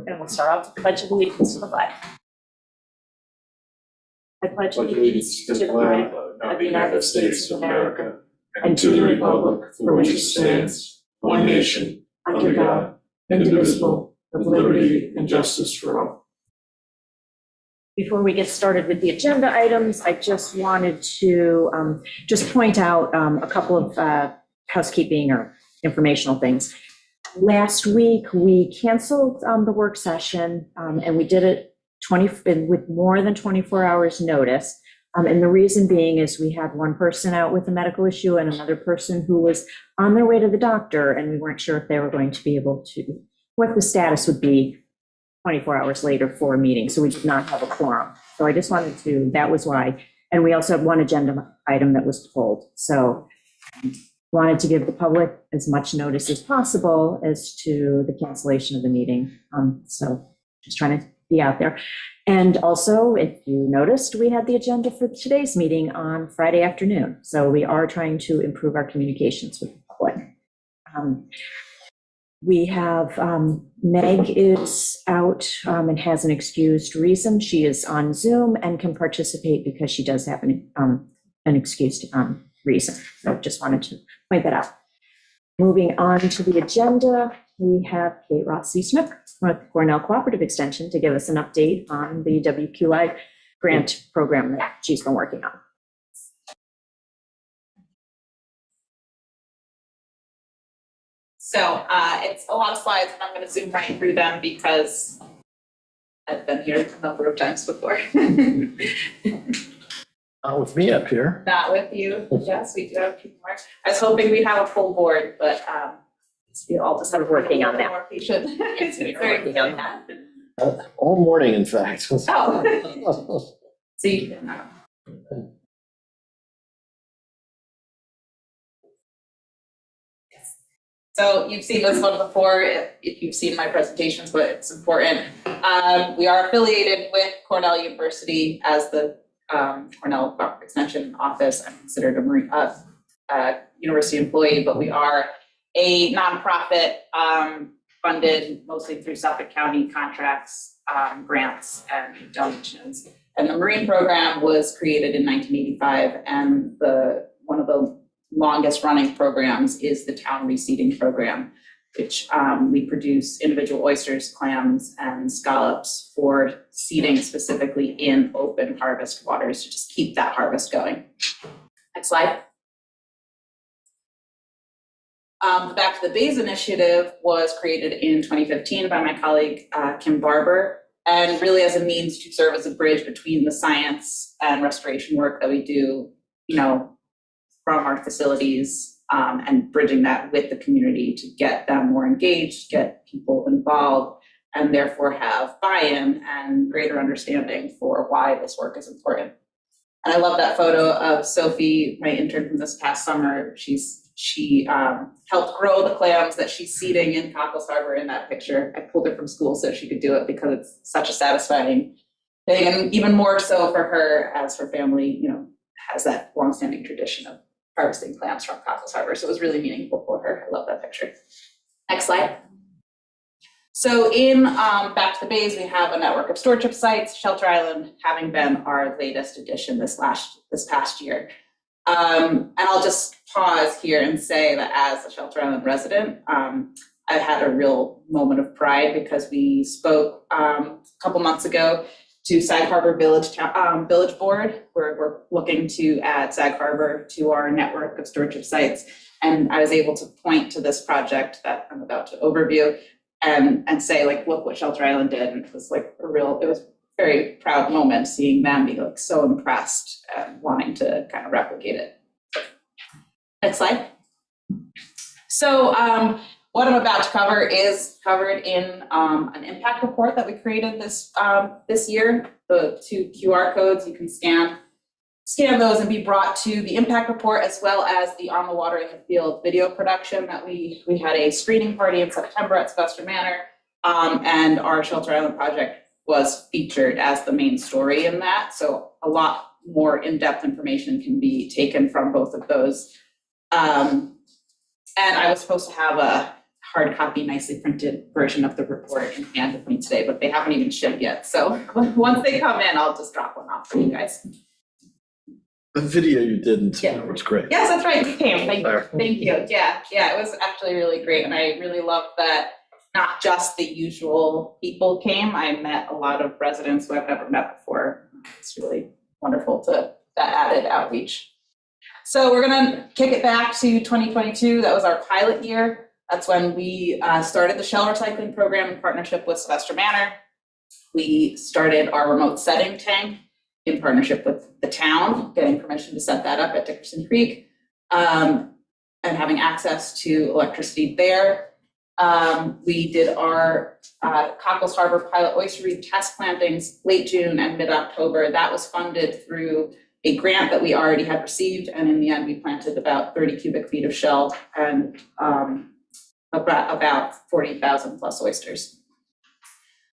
and we'll start off with the Pledge of Allegiance to the flag. I pledge allegiance to the flag of the United States of America and to the republic for which it stands, one nation, under God, indivisible, with liberty and justice for all. Before we get started with the agenda items, I just wanted to just point out a couple of housekeeping or informational things. Last week, we canceled the work session, and we did it with more than 24 hours notice. And the reason being is we had one person out with a medical issue and another person who was on their way to the doctor, and we weren't sure if they were going to be able to, what the status would be 24 hours later for a meeting. So we did not have a quorum. So I just wanted to, that was why. And we also had one agenda item that was pulled. So wanted to give the public as much notice as possible as to the cancellation of the meeting. So just trying to be out there. And also, if you noticed, we had the agenda for today's meeting on Friday afternoon. So we are trying to improve our communications with the public. We have, Meg is out and has an excused reason. She is on Zoom and can participate because she does have an excused reason. So just wanted to point that out. Moving on to the agenda, we have Kate Rossi-Smith with Cornell Cooperative Extension to give us an update on the WQI grant program that she's been working on. So it's a lot of slides, and I'm going to zoom right through them because I've been here a number of times before. Not with me up here. Not with you. Yes, we do have people more. I was hoping we'd have a full board, but We all just started working on that. more patient. It's very Working on that. All morning, in fact. Oh. So you can. So you've seen this one before, if you've seen my presentations, but it's important. We are affiliated with Cornell University as the Cornell Cooperative Extension Office. I'm considered a university employee, but we are a nonprofit funded mostly through Suffolk County contracts, grants, and donations. And the Marine program was created in 1985, and one of the longest running programs is the town reseeding program, which we produce individual oysters, clams, and scallops for seeding specifically in open harvest waters to just keep that harvest going. Next slide. The Back to the Bays initiative was created in 2015 by my colleague, Kim Barber, and really as a means to serve as a bridge between the science and restoration work that we do, from our facilities, and bridging that with the community to get them more engaged, get people involved, and therefore have buy-in and greater understanding for why this work is important. And I love that photo of Sophie, my intern from this past summer. She helped grow the clams that she's seeding in Cockles Harbor in that picture. I pulled her from school so she could do it because it's such a satisfying thing, and even more so for her as her family, has that longstanding tradition of harvesting clams from Cockles Harbor. So it was really meaningful for her. I love that picture. Next slide. So in Back to the Bays, we have a network of stewardship sites, Shelter Island having been our latest addition this past year. And I'll just pause here and say that as a Shelter Island resident, I've had a real moment of pride because we spoke a couple months ago to Sag Harbor Village Board, where we're looking to add Sag Harbor to our network of stewardship sites. And I was able to point to this project that I'm about to overview and say, look what Shelter Island did. And it was it was a very proud moment seeing them be so impressed and wanting to kind of replicate it. Next slide. So what I'm about to cover is covered in an impact report that we created this year. The 2 QR codes you can scan those and be brought to the impact report, as well as the On the Water in the Field video production that we had a screening party in September at Sylvester Manor, and our Shelter Island project was featured as the main story in that. So a lot more in-depth information can be taken from both of those. And I was supposed to have a hard copy, nicely printed version of the report in hand with me today, but they haven't even shipped yet. So once they come in, I'll just drop one off for you guys. The video you did in Yeah. September was great. Yes, that's right, you came, thank you. There. Thank you, yeah, it was actually really great, and I really loved that not just the usual people came, I met a lot of residents who I've never met before. It's really wonderful that added outreach. So we're gonna kick it back to 2022, that was our pilot year. That's when we started the shell recycling program in partnership with Sylvester Manor. We started our remote setting tank in partnership with the town, getting permission to set that up at Dickerson Creek, and having access to electricity there. We did our Cockles Harbor pilot oyster reef test plantings late June and mid-October. That was funded through a grant that we already had received, and in the end, we planted about 30 cubic feet of shell and about 40,000 plus oysters.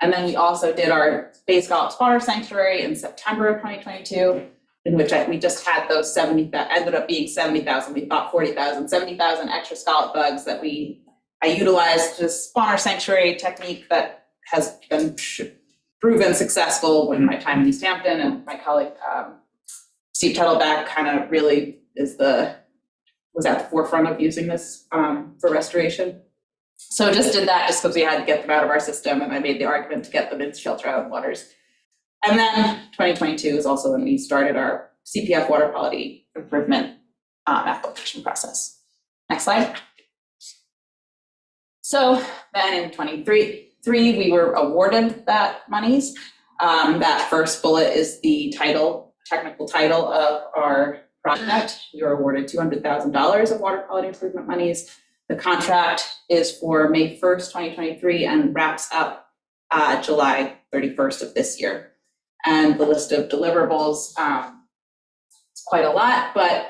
And then we also did our Bay Scallop Spawner Sanctuary in September of 2022, in which we just had those 70, that ended up being 70,000. We thought 40,000, 70,000 extra scallop bugs that I utilized this spawner sanctuary technique that has been proven successful in my time in East Hampton, and my colleague Steve Tuttleback kind of really was at the forefront of using this for restoration. So just did that just because we had to get them out of our system, and I made the argument to get them into shelter island waters. And then 2022 is also when we started our CPF water quality improvement application process. Next slide. So then in 23, we were awarded that monies. That first bullet is the technical title of our project. We were awarded $200,000 of water quality improvement monies. The contract is for May 1st, 2023 and wraps up July 31st of this year. And the list of deliverables, it's quite a lot, but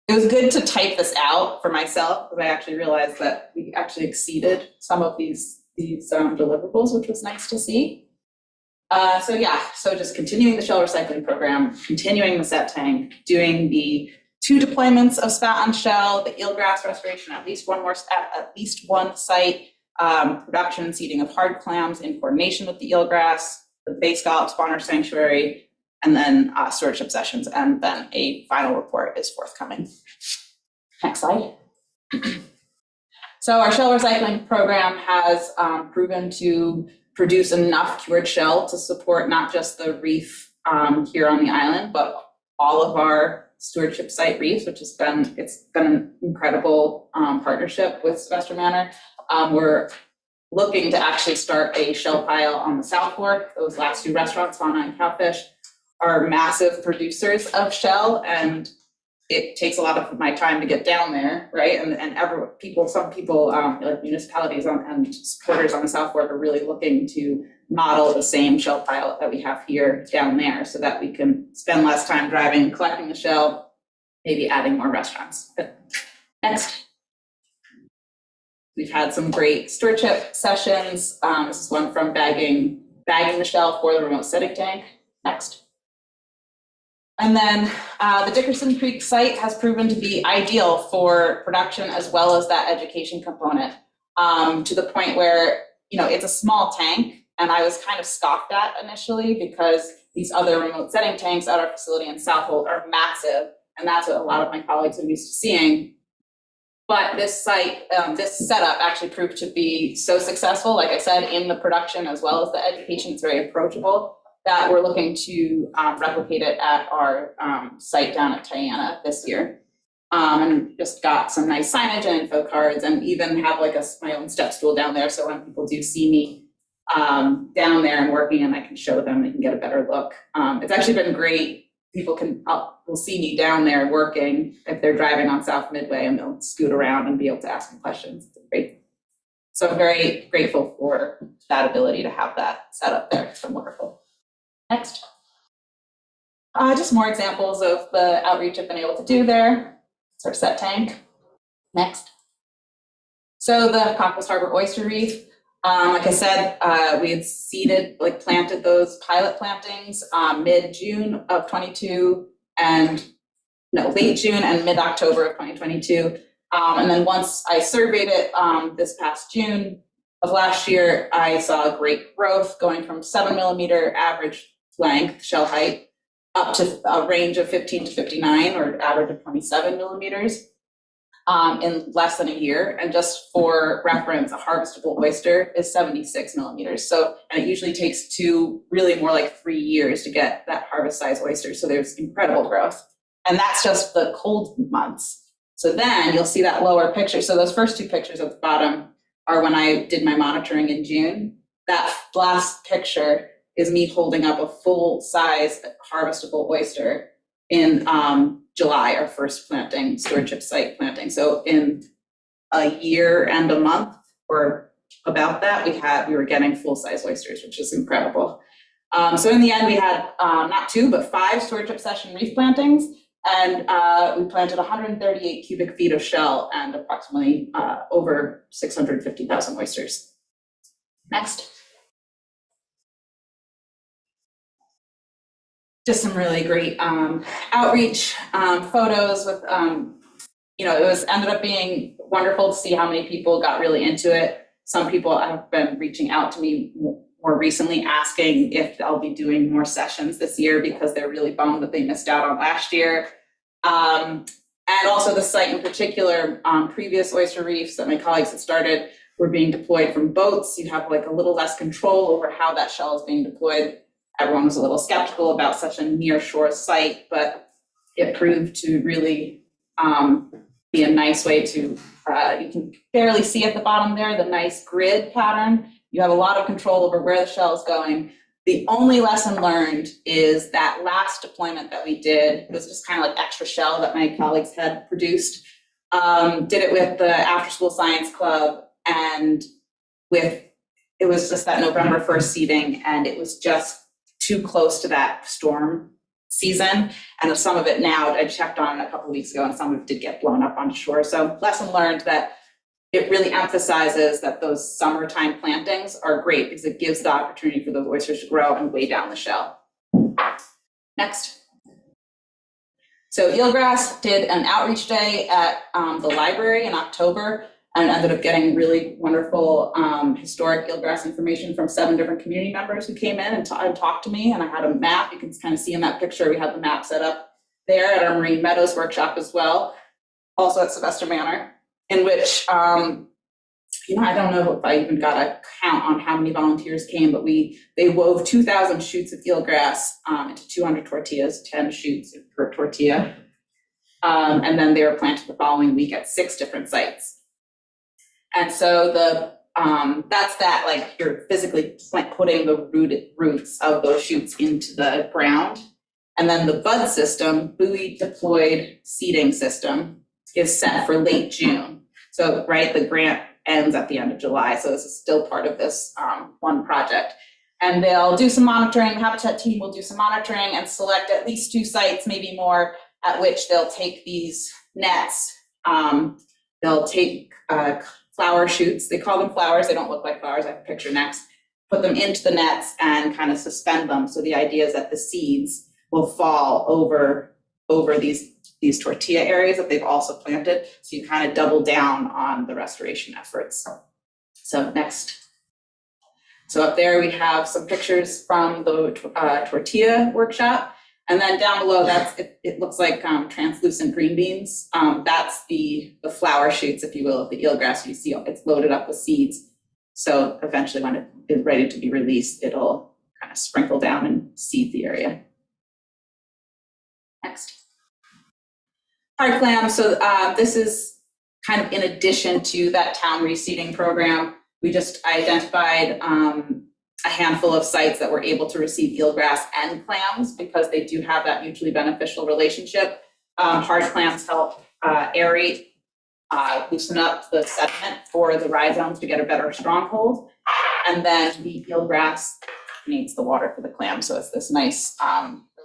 it was good to type this out for myself, because I actually realized that we actually exceeded some of these deliverables, which was nice to see. So just continuing the shell recycling program, continuing the set tank, doing the 2 deployments of spat on shell, the eelgrass restoration, at least one site, production and seeding of hard clams in coordination with the eelgrass, the Bay Scallop Spawner Sanctuary, and then stewardship sessions, and then a final report is forthcoming. Next slide. So our shell recycling program has proven to produce enough cured shell to support not just the reef here on the island, but all of our stewardship site reefs, which it's been an incredible partnership with Sylvester Manor. We're looking to actually start a shell pile on the South Fork. Those last 2 restaurants, Fauna and Cowfish, are massive producers of shell, and it takes a lot of my time to get down there, right? And some people, like municipalities and supporters on the South Fork are really looking to model the same shell pile that we have here down there, so that we can spend less time driving and collecting the shell, maybe adding more restaurants. But next. We've had some great stewardship sessions. This is one from bagging the shell for the remote setting tank. Next. And then the Dickerson Creek site has proven to be ideal for production as well as that education component, to the point where, it's a small tank, and I was kind of scoffed at initially because these other remote setting tanks at our facility in Southold are massive, and that's what a lot of my colleagues are used to seeing. But this site, this setup actually proved to be so successful, like I said, in the production as well as the education. It's very approachable, that we're looking to replicate it at our site down at Tiana this year. And just got some nice signage and info cards, and even have like my own step stool down there, so when people do see me down there and working, and I can show them, they can get a better look. It's actually been great. People will see me down there working if they're driving on South Midway, and they'll scoot around and be able to ask me questions. It's great. So I'm very grateful for that ability to have that set up there. It's been wonderful. Next. Just more examples of the outreach I've been able to do there. It's our set tank. Next. So the Cockles Harbor Oyster Reef. Like I said, we had planted those pilot plantings mid-June of 22 and late June and mid-October of 2022. And then once I surveyed it this past June of last year, I saw great growth going from 7 millimeter average length, shell height, up to a range of 15 to 59 or average of 27 millimeters in less than a year. And just for reference, a harvestable oyster is 76 millimeters. So, and it usually takes really more like 3 years to get that harvest size oyster. So there's incredible growth. And that's just the cold months. So then you'll see that lower picture. So those first 2 pictures at the bottom are when I did my monitoring in June. That last picture is me holding up a full size harvestable oyster in July, our first planting, stewardship site planting. So in a year and a month or about that, we were getting full size oysters, which is incredible. So in the end, we had not 2, but 5 stewardship session reef plantings. And we planted 138 cubic feet of shell and approximately over 650,000 oysters. Next. Just some really great outreach photos with, it ended up being wonderful to see how many people got really into it. Some people have been reaching out to me more recently asking if I'll be doing more sessions this year because they're really bummed that they missed out on last year. And also the site in particular, previous oyster reefs that my colleagues had started were being deployed from boats. You have like a little less control over how that shell is being deployed. Everyone was a little skeptical about such a near shore site, but it proved to really be a nice way to, you can barely see at the bottom there, the nice grid pattern. You have a lot of control over where the shell is going. The only lesson learned is that last deployment that we did was just kind of like extra shell that my colleagues had produced. Did it with the After School Science Club, and it was just that November 1st seeding, and it was just too close to that storm season. And some of it now, I checked on it a couple of weeks ago, and some of it did get blown up on shore. So lesson learned that it really emphasizes that those summertime plantings are great because it gives the opportunity for those oysters to grow and weigh down the shell. Next. So Eelgrass did an outreach day at the library in October and ended up getting really wonderful historic eelgrass information from 7 different community members who came in and talked to me. And I had a map. You can kind of see in that picture, we had the map set up there at our Marine Meadows workshop as well, also at Sylvester Manor, in which, I don't know if I even got a count on how many volunteers came, but they wove 2,000 shoots of eelgrass into 200 tortillas, 10 shoots per tortilla. And then they were planted the following week at 6 different sites. And so that's that, like you're physically putting the roots of those shoots into the ground. And then the bud system, buoy deployed seeding system, is set for late June. So, right, the grant ends at the end of July. So this is still part of this one project. And they'll do some monitoring. The Habitat team will do some monitoring and select at least 2 sites, maybe more, at which they'll take these nets. They'll take flower shoots. They call them flowers. They don't look like flowers. I have a picture next. Put them into the nets and kind of suspend them. So the idea is that the seeds will fall over these tortilla areas that they've also planted. So you kind of double down on the restoration efforts. So next. So up there we have some pictures from the tortilla workshop. And then down below, it looks like translucent green beans. That's the flower shoots, if you will, of the eelgrass. You see it's loaded up with seeds. So eventually when it is ready to be released, it'll kind of sprinkle down and seed the area. Next. Hard clam. So this is kind of in addition to that town reseeding program. We just identified a handful of sites that were able to receive eelgrass and clams because they do have that mutually beneficial relationship. Hard clams help aerate, loosen up the sediment for the rhizomes to get a better stronghold. And then the eelgrass needs the water for the clam. So it's this nice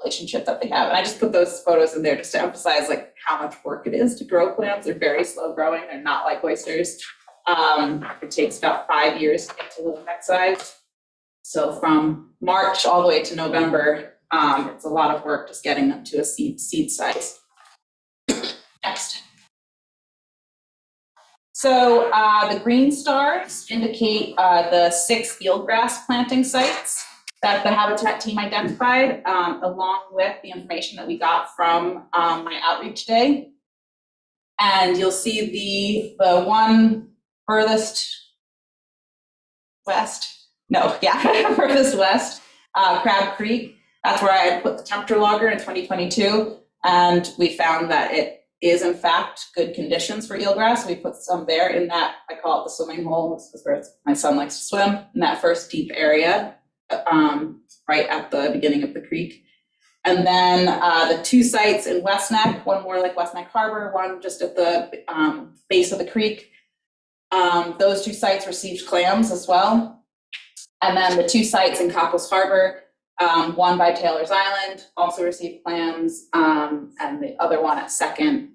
relationship that they have. And I just put those photos in there just to emphasize like how much work it is to grow clams. They're very slow growing. They're not like oysters. It takes about 5 years to get to the next size. So from March all the way to November, it's a lot of work just getting them to a seed size. Next. So the green stars indicate the 6 eelgrass planting sites that the Habitat team identified, along with the information that we got from my outreach day. And you'll see the one furthest west, furthest west, Crab Creek. That's where I had put the temperature logger in 2022. And we found that it is in fact good conditions for eelgrass. We put some there in that, I call it the swimming hole. This is where my son likes to swim, in that first deep area, right at the beginning of the creek. And then the 2 sites in West Neck, one more like West Neck Harbor, one just at the base of the creek. Those 2 sites received clams as well. And then the 2 sites in Copples Harbor, one by Taylor's Island also received clams, and the other one at Second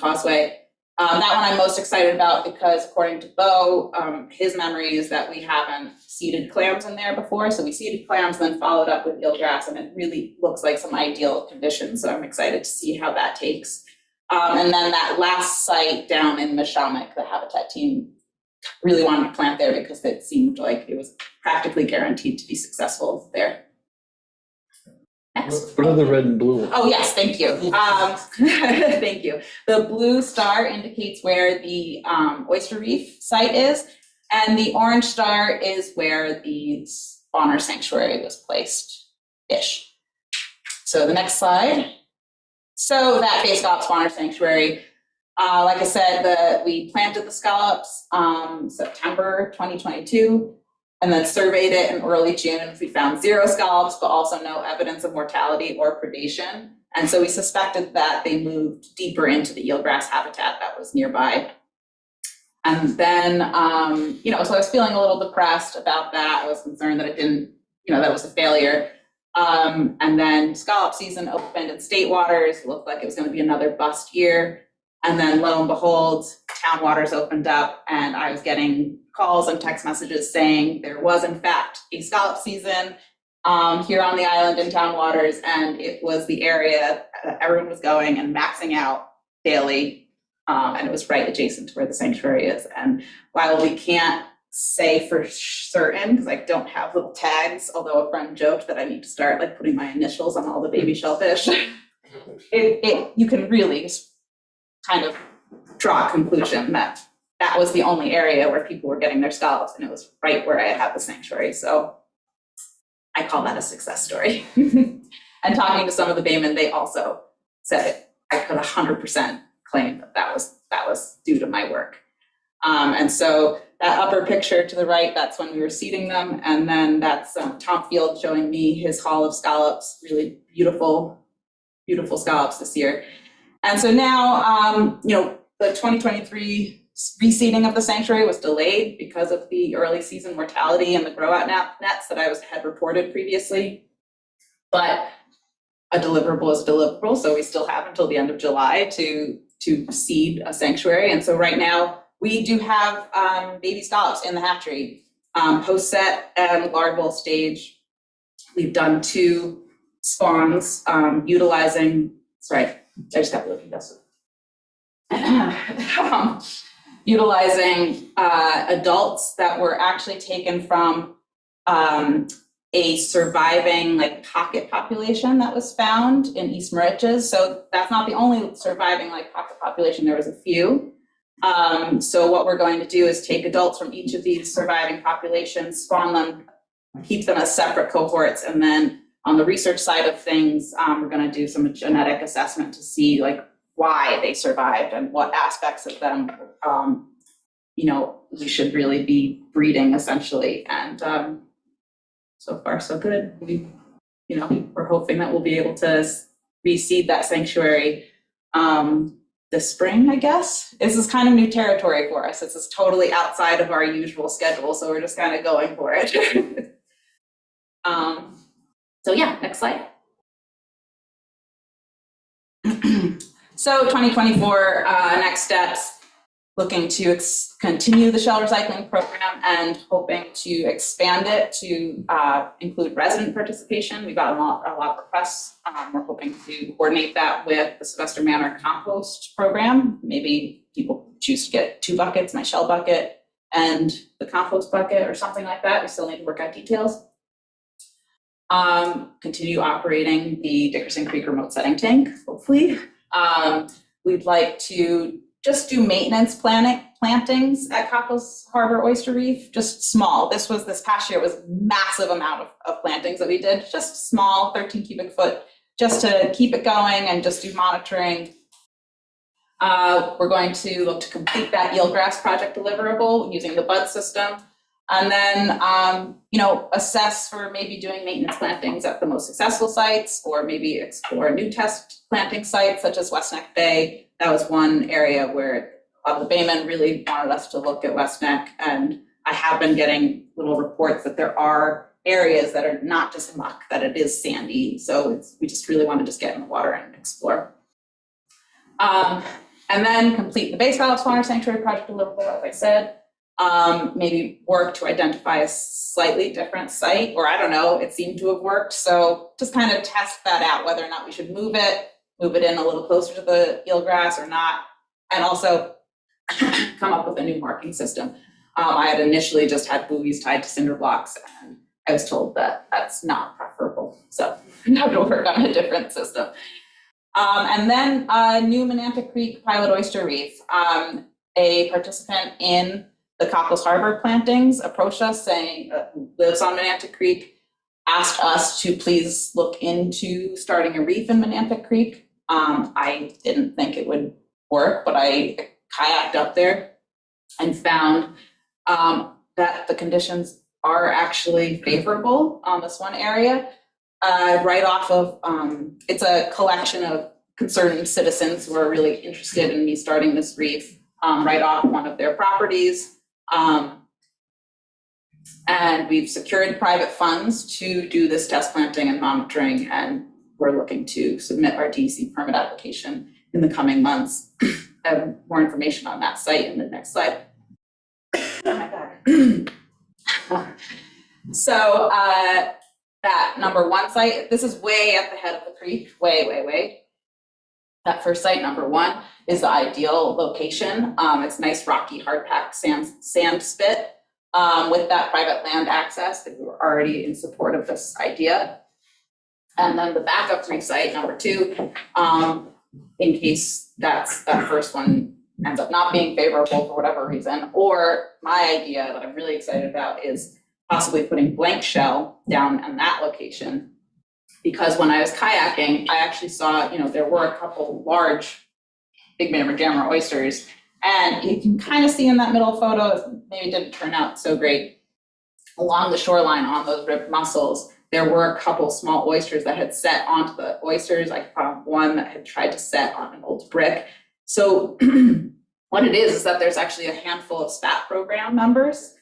Causeway. That one I'm most excited about because according to Bo, his memory is that we haven't seeded clams in there before. So we seeded clams, then followed up with eelgrass, and it really looks like some ideal conditions. So I'm excited to see how that takes. And then that last site down in Mishamik, the Habitat team really wanted to plant there because it seemed like it was practically guaranteed to be successful there. Next. What are the red and blue? Oh, yes, thank you. Thank you. The blue star indicates where the oyster reef site is, and the orange star is where the spawner sanctuary was placed-ish. So the next slide. So that Bay Scallop Spawner Sanctuary, like I said, we planted the scallops September 2022. And then surveyed it in early June. We found 0 scallops, but also no evidence of mortality or predation. And so we suspected that they moved deeper into the eelgrass habitat that was nearby. And then, so I was feeling a little depressed about that. I was concerned that it didn't, that it was a failure. And then scallop season opened in state waters. It looked like it was going to be another bust year. And then lo and behold, town waters opened up and I was getting calls and text messages saying there was in fact a scallop season here on the island in town waters, and it was the area that everyone was going and maxing out daily, and it was right adjacent to where the sanctuary is. And while we can't say for certain, because I don't have little tags, although a friend joked that I need to start like putting my initials on all the baby shellfish, you can really just kind of draw a conclusion that that was the only area where people were getting their scallops, and it was right where I had the sanctuary. So I call that a success story. And talking to some of the baymen, they also said I could 100% claim that was due to my work. And so that upper picture to the right, that's when we were seeding them. And then that's Tom Field showing me his haul of scallops, really beautiful, beautiful scallops this year. And so now, the 2023 reseeding of the sanctuary was delayed because of the early season mortality and the grow-out nets that I had reported previously. But a deliverable is a deliverable, so we still have until the end of July to seed a sanctuary. And so right now, we do have baby scallops in the hatchery, post-set and larval stage. We've done 2 spawns utilizing, sorry, I just got to look at this. Utilizing adults that were actually taken from a surviving like pocket population that was found in East Moriches. So that's not the only surviving like pocket population, there was a few. So what we're going to do is take adults from each of these surviving populations, spawn them, keep them as separate cohorts, and then on the research side of things, we're going to do some genetic assessment to see like why they survived and what aspects of them, we should really be breeding essentially. And so far so good. We're hoping that we'll be able to reseed that sanctuary this spring, I guess. This is kind of new territory for us. This is totally outside of our usual schedule, so we're just kind of going for it. So yeah, next slide. So 2024 next steps, looking to continue the shell recycling program and hoping to expand it to include resident participation. We got a lot of requests. We're hoping to coordinate that with the Sylvester Manor compost program, maybe people choose to get 2 buckets, my shell bucket and the compost bucket or something like that. We still need to work out details. Continue operating the Dickerson Creek remote setting tank, hopefully. We'd like to just do maintenance plantings at Cockles Harbor Oyster Reef, just small. This past year was massive amount of plantings that we did, just small, 13 cubic foot, just to keep it going and just do monitoring. We're going to look to complete that eelgrass project deliverable using the bud system. And then, assess for maybe doing maintenance plantings at the most successful sites, or maybe explore new test planting sites such as West Neck Bay. That was one area where a lot of the baymen really wanted us to look at West Neck. And I have been getting little reports that there are areas that are not just muck, that it is sandy. So we just really want to just get in the water and explore. And then complete the Base Valley Water Sanctuary project deliverable, as I said. Maybe work to identify a slightly different site, or I don't know, it seemed to have worked. So just kind of test that out, whether or not we should move it in a little closer to the eelgrass or not. And also come up with a new marking system. I had initially just had buoys tied to cinder blocks, and I was told that that's not preferable. So I'm going to work on a different system. And then new Menantic Creek Pilot Oyster Reef. A participant in the Cockles Harbor plantings approached us saying, who lives on Menantic Creek, asked us to please look into starting a reef in Menantic Creek. I didn't think it would work, but I kayaked up there and found that the conditions are actually favorable on this one area. Right off of, it's a collection of concerned citizens who are really interested in me starting this reef right off one of their properties. And we've secured private funds to do this test planting and monitoring, and we're looking to submit our DEC permit application in the coming months. I have more information on that site in the next slide. Oh my God. So that number 1 site, this is way at the head of the creek, way. That first site, number 1, is the ideal location. It's nice, rocky, hard-packed sand spit with that private land access that we were already in support of this idea. And then the backup reef site, number 2, in case that first one ends up not being favorable for whatever reason, or my idea that I'm really excited about is possibly putting blank shell down in that location. Because when I was kayaking, I actually saw, there were a couple large big mammer jammer oysters, and you can kind of see in that middle photo, it maybe didn't turn out so great, along the shoreline on those ribbed mussels, there were a couple small oysters that had set onto the oysters. I found one that had tried to set on an old brick. So what it is that there's actually a handful of SPAT program members.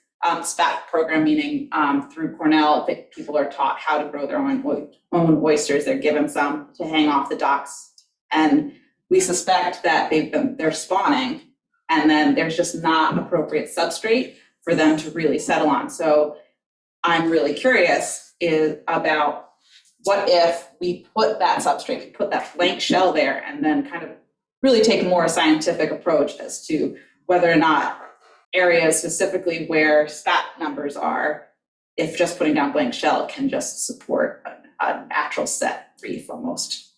SPAT program meaning through Cornell, people are taught how to grow their own oysters. They're given some to hang off the docks. And we suspect that they're spawning, and then there's just not appropriate substrate for them to really settle on. So I'm really curious about what if we put that substrate, put that blank shell there, and then kind of really take a more scientific approach as to whether or not areas specifically where SPAT numbers are, if just putting down blank shell can just support a natural set reef almost.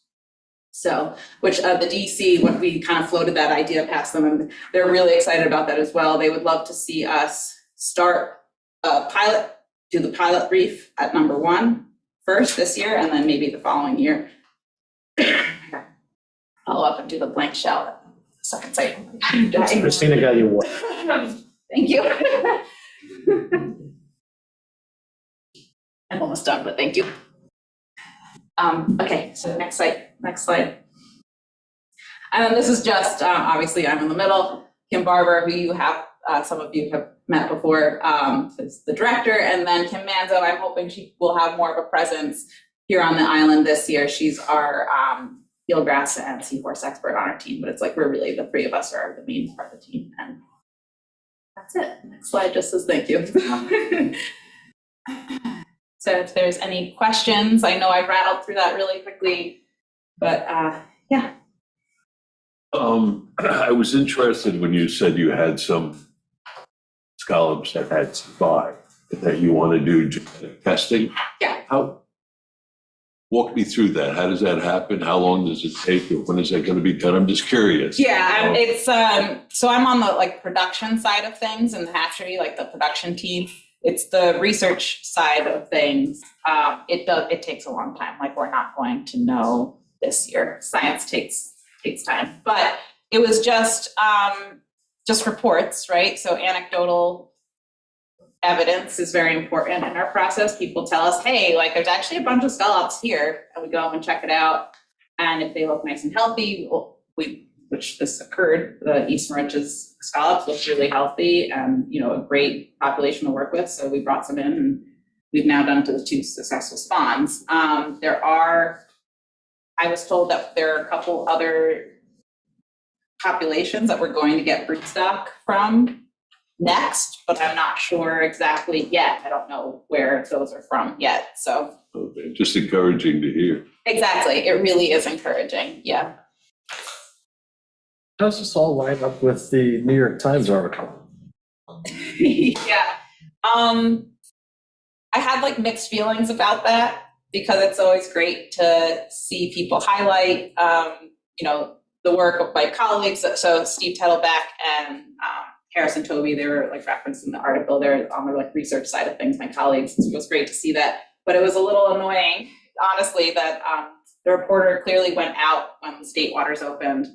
So, which the DEC, when we kind of floated that idea past them, and they're really excited about that as well. They would love to see us start a pilot, do the pilot reef at number 1 first this year, and then maybe the following year follow up and do the blank shell at the second site. Christina got you one. Thank you. I'm almost done, but thank you. Okay, so next slide. And then this is just, obviously I'm in the middle. Kim Barber, who you have, some of you have met before, is the director. And then Kim Manzo, I'm hoping she will have more of a presence here on the island this year. She's our eelgrass and seahorse expert on our team, but it's like we're really, the 3 of us are the main part of the team. And that's it. Next slide just says thank you. So if there's any questions, I know I rattled through that really quickly, but yeah. I was interested when you said you had some scallops that had survived, that you want to do genetic testing. Yeah. Walk me through that. How does that happen? How long does it take? Or when is that going to be done? I'm just curious. Yeah, it's so I'm on the like production side of things in the hatchery, like the production team. It's the research side of things. It takes a long time. Like we're not going to know this year. Science takes time. But it was just reports, right? So anecdotal evidence is very important in our process. People tell us, hey, like there's actually a bunch of scallops here, and we go and check it out. And if they look nice and healthy, which this occurred, the Eastern Riches scallops looked really healthy and, you know, a great population to work with. So we brought some in and we've now done to the 2 successful spawns. I was told that there are a couple other populations that we're going to get broodstock from next, but I'm not sure exactly yet. I don't know where those are from yet. So Okay, just encouraging to hear. exactly, it really is encouraging. Yeah. How does this all line up with the New York Times article? Yeah. I had like mixed feelings about that because it's always great to see people highlight, you know, the work of my colleagues. So Steve Tettleback and Harrison Toby, they were like referenced in the article. They're on the like research side of things, my colleagues. It was great to see that, but it was a little annoying, honestly, that the reporter clearly went out when the state waters opened.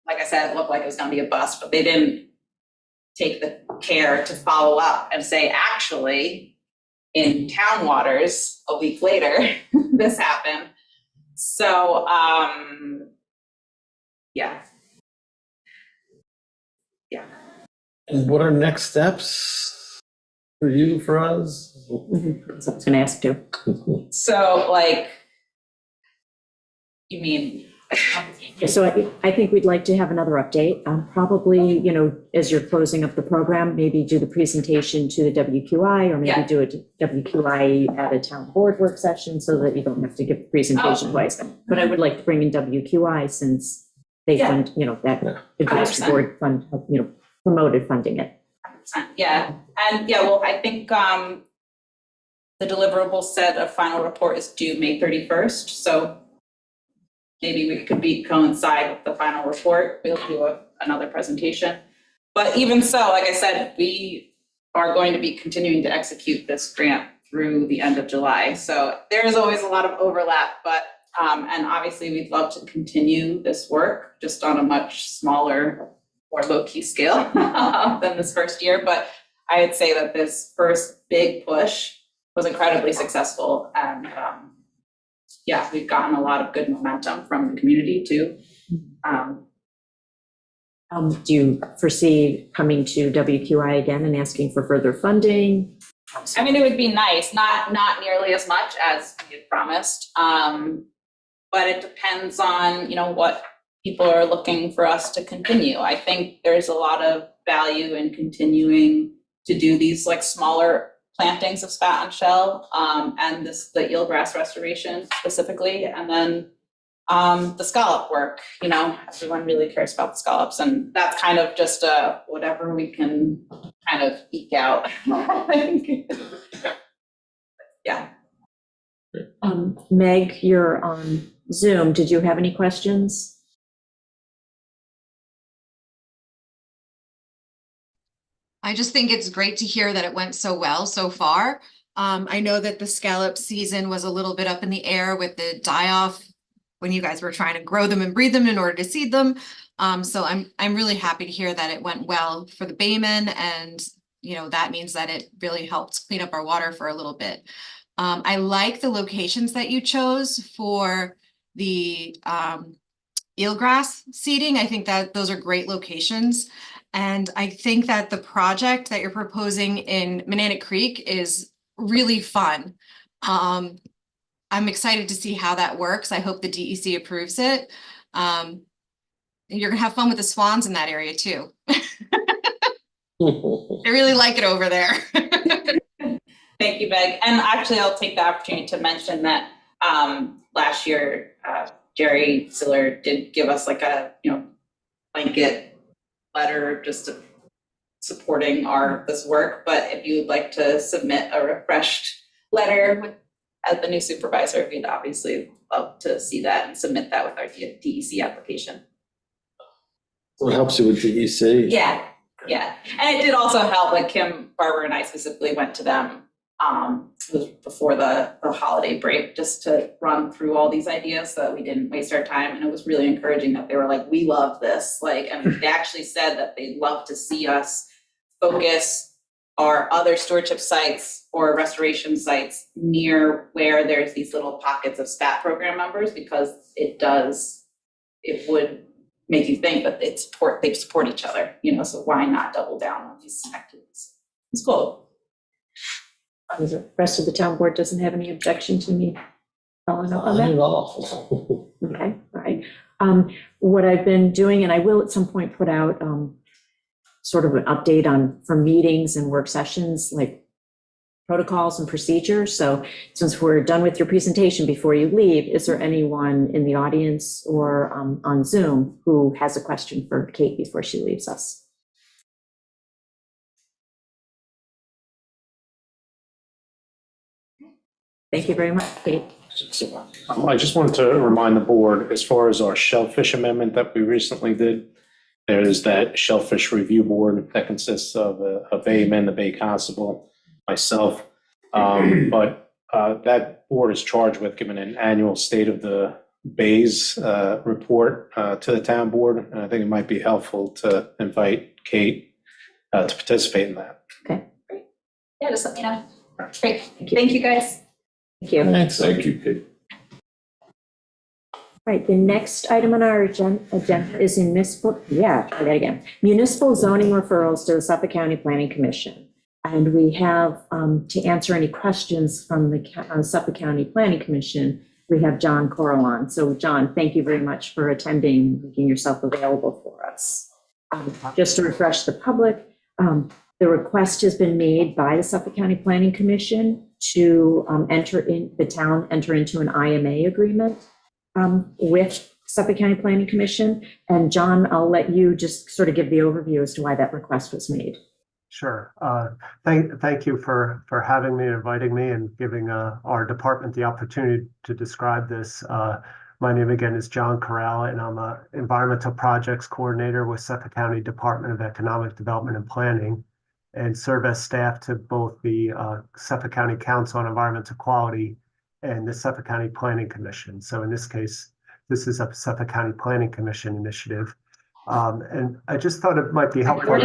Like I said, it looked like it was going to be a bust, but they didn't take the care to follow up and say, actually, in town waters a week later, this happened. So, yeah. Yeah. And what are next steps for you, for us? That's what I was going to ask too. So, like, you mean? Yeah, so I think we'd like to have another update. Probably, you know, as you're closing up the program, maybe do the presentation to the WQI, or maybe Yeah. do a WQI at a town board work session so that you don't have to give the presentation twice. But I would like to bring in WQI since they Yeah. fund, you know, that Yeah. advisory 100%. board fund, you know, promoted funding it. 100%. Yeah. And yeah, well, I think the deliverable set of final report is due May 31st. So maybe we could coincide with the final report. We'll do another presentation. But even so, like I said, we are going to be continuing to execute this grant through the end of July. So there is always a lot of overlap, but, and obviously we'd love to continue this work just on a much smaller, more low-key scale than this first year. But I would say that this first big push was incredibly successful, and yeah, we've gotten a lot of good momentum from the community too. Do you foresee coming to WQI again and asking for further funding? I mean, it would be nice, not nearly as much as we had promised, but it depends on, you know, what people are looking for us to continue. I think there's a lot of value in continuing to do these like smaller plantings of spat and shell, and the eelgrass restoration specifically, and then the scallop work. You know, everyone really cares about the scallops, and that's kind of just whatever we can kind of eke out. Yeah. Meg, you're on Zoom. Did you have any questions? I just think it's great to hear that it went so well so far. I know that the scallop season was a little bit up in the air with the die-off when you guys were trying to grow them and breed them in order to seed them. So I'm really happy to hear that it went well for the Bayman, and you know that means that it really helped clean up our water for a little bit. I like the locations that you chose for the eelgrass seeding. I think that those are great locations. And I think that the project that you're proposing in Manana Creek is really fun. I'm excited to see how that works. I hope the DEC approves it. You're gonna have fun with the swans in that area too. I really like it over there. Thank you, Meg. And actually, I'll take the opportunity to mention that last year, Jerry Siller did give us like a, you know, blanket letter just to supporting this work, but if you'd like to submit a refreshed letter as the new supervisor, we'd obviously love to see that and submit that with our DEC application. So it helps you with DEC? Yeah, yeah. And it did also help, like Kim Barber and I specifically went to them, it was before the holiday break, just to run through all these ideas so that we didn't waste our time. And it was really encouraging that they were like, we love this. Like, and they actually said that they'd love to see us focus our other stewardship sites or restoration sites near where there's these little pockets of SPAT program members, because it would make you think that they support each other, so why not double down on these activities? It's cool. The rest of the town board doesn't have any objection to me following up on Not that? at all. Okay, all right. What I've been doing, and I will at some point put out sort of an update for meetings and work sessions, like protocols and procedures. So since we're done with your presentation, before you leave, is there anyone in the audience or on Zoom who has a question for Kate before she leaves us? Thank you very much, Kate. I just wanted to remind the board, as far as our shellfish amendment that we recently did, there's that shellfish review board that consists of Bayman, the Bay Constable, myself. But that board is charged with giving an annual state of the bays report to the town board. And I think it might be helpful to invite Kate to participate in that. Okay, Yeah, just let me know. Great. Thank you. Thank you, guys. Thank you. Thanks. Thank you, Kate. Right, the next item on our agenda is municipal zoning referrals to the Suffolk County Planning Commission. And we have, to answer any questions from the Suffolk County Planning Commission, we have John Coralon. So John, thank you very much for attending, making yourself available for us. Just to refresh the public, the request has been made by the Suffolk County Planning Commission to enter into an IMA agreement with Suffolk County Planning Commission. And John, I'll let you just sort of give the overview as to why that request was made. Sure. Thank you for having me, inviting me, and giving our department the opportunity to describe this. My name again is John Corral, and I'm an environmental projects coordinator with Suffolk County Department of Economic Development and Planning, and serve as staff to both the Suffolk County Council on Environmental Quality and the Suffolk County Planning Commission. So in this case, this is a Suffolk County Planning Commission initiative. And I just thought it might be helpful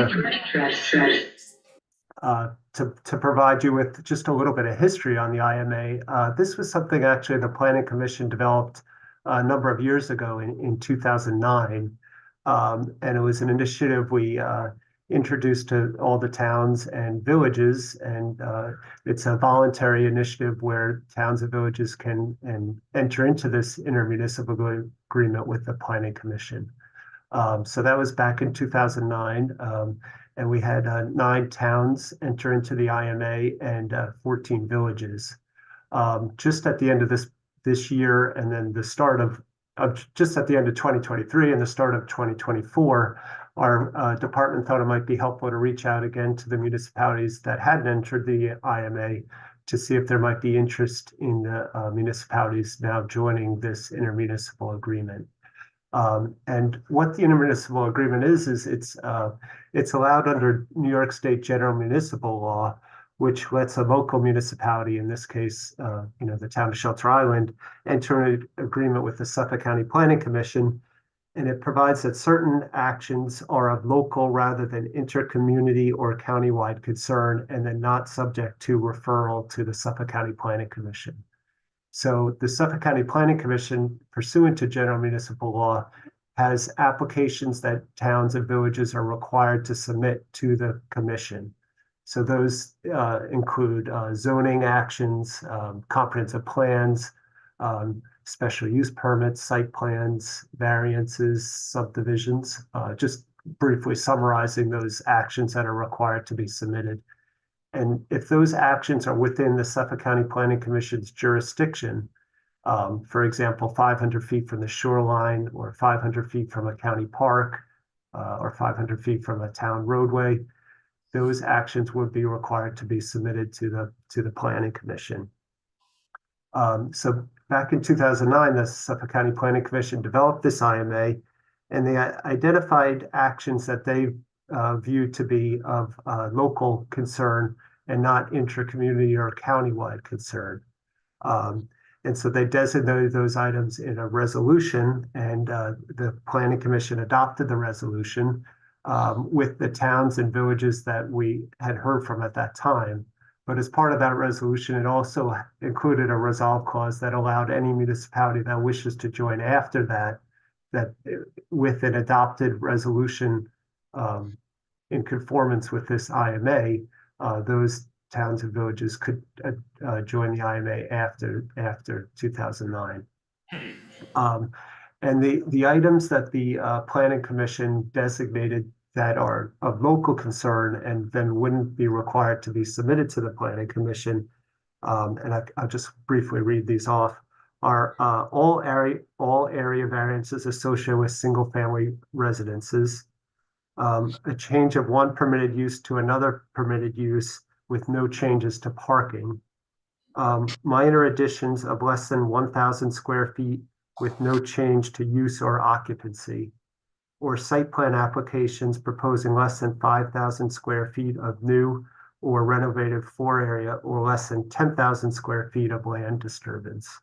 to provide you with just a little bit of history on the IMA. This was something actually the Planning Commission developed a number of years ago in 2009. And it was an initiative we introduced to all the towns and villages. And it's a voluntary initiative where towns and villages can enter into this intermunicipal agreement with the Planning Commission. So that was back in 2009, and we had 9 towns enter into the IMA and 14 villages. Just at the end of this year, and then the start of just at the end of 2023 and the start of 2024, our department thought it might be helpful to reach out again to the municipalities that hadn't entered the IMA to see if there might be interest in the municipalities now joining this intermunicipal agreement. And what the intermunicipal agreement is it's allowed under New York State General Municipal Law, which lets a local municipality, in this case, the town of Shelter Island, enter an agreement with the Suffolk County Planning Commission. And it provides that certain actions are of local rather than intercommunity or countywide concern, and then not subject to referral to the Suffolk County Planning Commission. So the Suffolk County Planning Commission, pursuant to general municipal law, has applications that towns and villages are required to submit to the commission. So those include zoning actions, comprehensive plans, special use permits, site plans, variances, subdivisions, just briefly summarizing those actions that are required to be submitted. And if those actions are within the Suffolk County Planning Commission's jurisdiction, for example, 500 feet from the shoreline or 500 feet from a county park, or 500 feet from a town roadway, those actions would be required to be submitted to the Planning Commission. So back in 2009, the Suffolk County Planning Commission developed this IMA, and they identified actions that they viewed to be of local concern and not intra-community or countywide concern. And so they designated those items in a resolution, and the Planning Commission adopted the resolution with the towns and villages that we had heard from at that time. But as part of that resolution, it also included a resolve clause that allowed any municipality that wishes to join after that with an adopted resolution in conformance with this IMA, those towns and villages could join the IMA after 2009. And the items that the Planning Commission designated that are of local concern and then wouldn't be required to be submitted to the Planning Commission, and I'll just briefly read these off, are all area variances associated with single-family residences, a change of one permitted use to another permitted use with no changes to parking, minor additions of less than 1,000 square feet with no change to use or occupancy, or site plan applications proposing less than 5,000 square feet of new or renovated floor area or less than 10,000 square feet of land disturbance.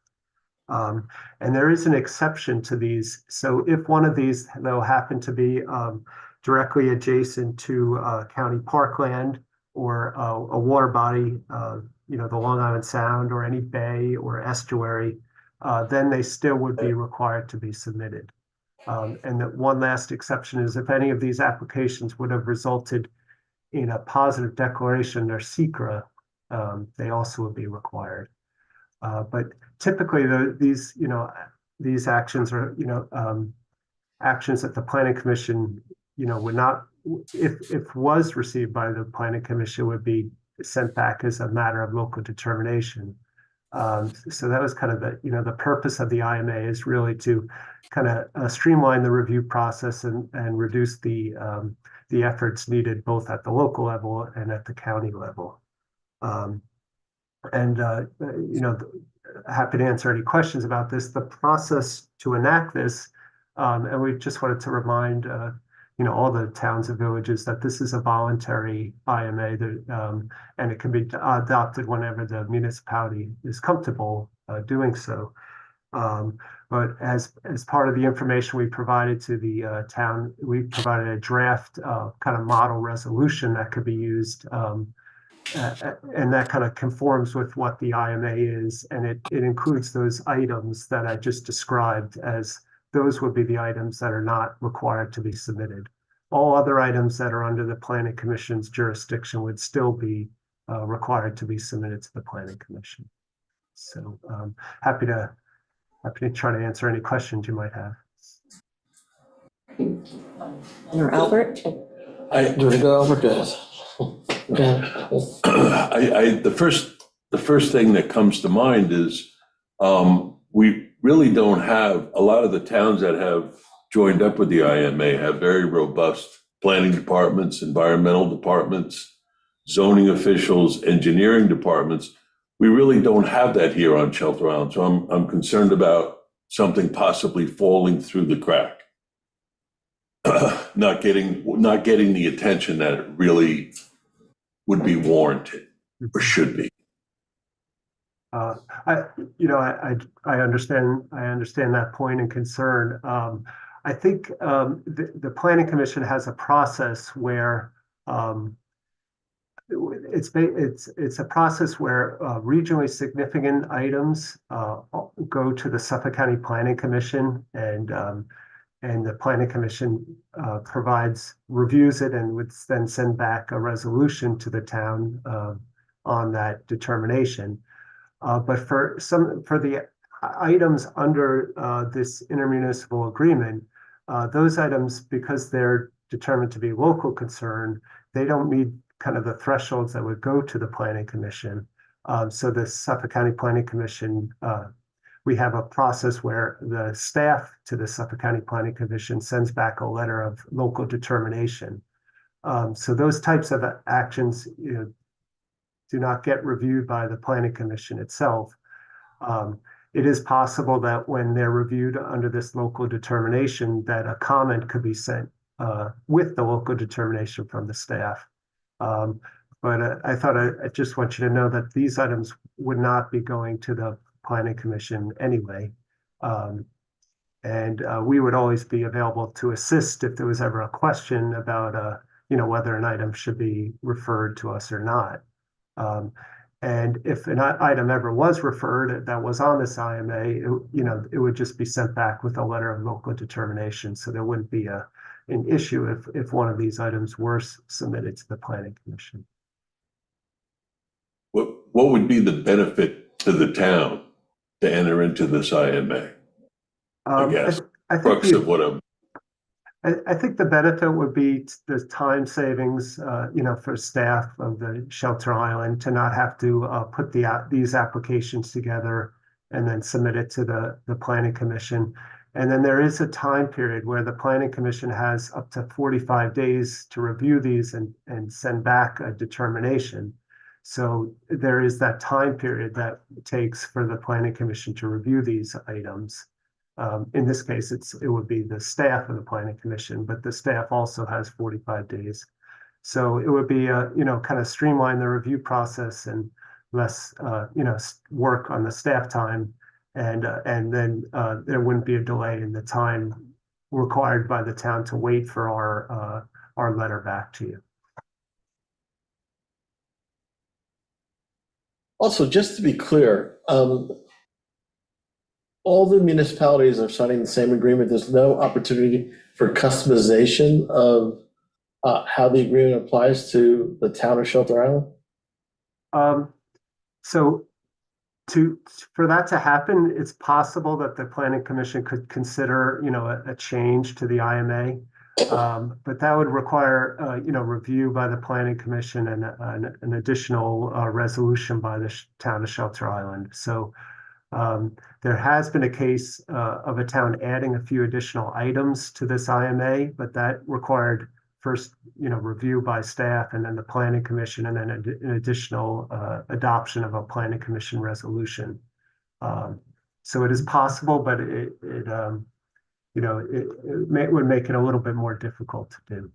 And there is an exception to these. So if one of these, though, happen to be directly adjacent to county parkland or a water body, the Long Island Sound or any bay or estuary, then they still would be required to be submitted. And that one last exception is if any of these applications would have resulted in a positive declaration or SECRA, they also would be required. But typically these actions are, actions that the Planning Commission, would not, if was received by the Planning Commission, would be sent back as a matter of local determination. So that was kind of the purpose of the IMA is really to kind of streamline the review process and reduce the efforts needed both at the local level and at the county level. Happy to answer any questions about this. The process to enact this, and we just wanted to remind all the towns and villages that this is a voluntary IMA and it can be adopted whenever the municipality is comfortable doing so. But as part of the information we provided to the town, we provided a draft kind of model resolution that could be used, and that kind of conforms with what the IMA is, and it includes those items that I just described as those would be the items that are not required to be submitted. All other items that are under the Planning Commission's jurisdiction would still be required to be submitted to the Planning Commission. So happy to try to answer any questions you might have. Or Albert? Do you want to go over to? The first thing that comes to mind is we really don't have, a lot of the towns that have joined up with the IMA have very robust planning departments, environmental departments, zoning officials, engineering departments. We really don't have that here on Shelter Island. So I'm concerned about something possibly falling through the crack. Not getting the attention that it really would be warranted or should be. I understand that point and concern. I think the Planning Commission has a process where it's a process where regionally significant items go to the Suffolk County Planning Commission, and the Planning Commission reviews it and would then send back a resolution to the town on that determination. But for the items under this intermunicipal agreement, those items, because they're determined to be local concern, they don't meet kind of the thresholds that would go to the Planning Commission. So the Suffolk County Planning Commission we have a process where the staff to the Suffolk County Planning Commission sends back a letter of local determination. So those types of actions, do not get reviewed by the Planning Commission itself. It is possible that when they're reviewed under this local determination, that a comment could be sent with the local determination from the staff. But I thought I just want you to know that these items would not be going to the Planning Commission anyway. And we would always be available to assist if there was ever a question about, whether an item should be referred to us or not. And if an item ever was referred that was on this IMA, it would just be sent back with a letter of local determination. So there wouldn't be an issue if one of these items were submitted to the Planning Commission. What would be the benefit to the town to enter into this IMA? I guess. I think Crux of what I'm. I think the benefit would be the time savings, for staff of the Shelter Island to not have to put these applications together and then submit it to the Planning Commission. And then there is a time period where the Planning Commission has up to 45 days to review these and send back a determination. So there is that time period that it takes for the Planning Commission to review these items. In this case, it would be the staff of the Planning Commission, but the staff also has 45 days. So it would be, kind of streamline the review process and less, work on the staff time. And then there wouldn't be a delay in the time required by the town to wait for our letter back to you. Also, just to be clear, all the municipalities are signing the same agreement. There's no opportunity for customization of how the agreement applies to the town of Shelter Island? So for that to happen, it's possible that the Planning Commission could consider, a change to the IMA. But that would require, review by the Planning Commission and an additional resolution by the town of Shelter Island. So there has been a case of a town adding a few additional items to this IMA, but that required first, review by staff and then the Planning Commission and then an additional adoption of a Planning Commission resolution. So it is possible, but it would make it a little bit more difficult to do.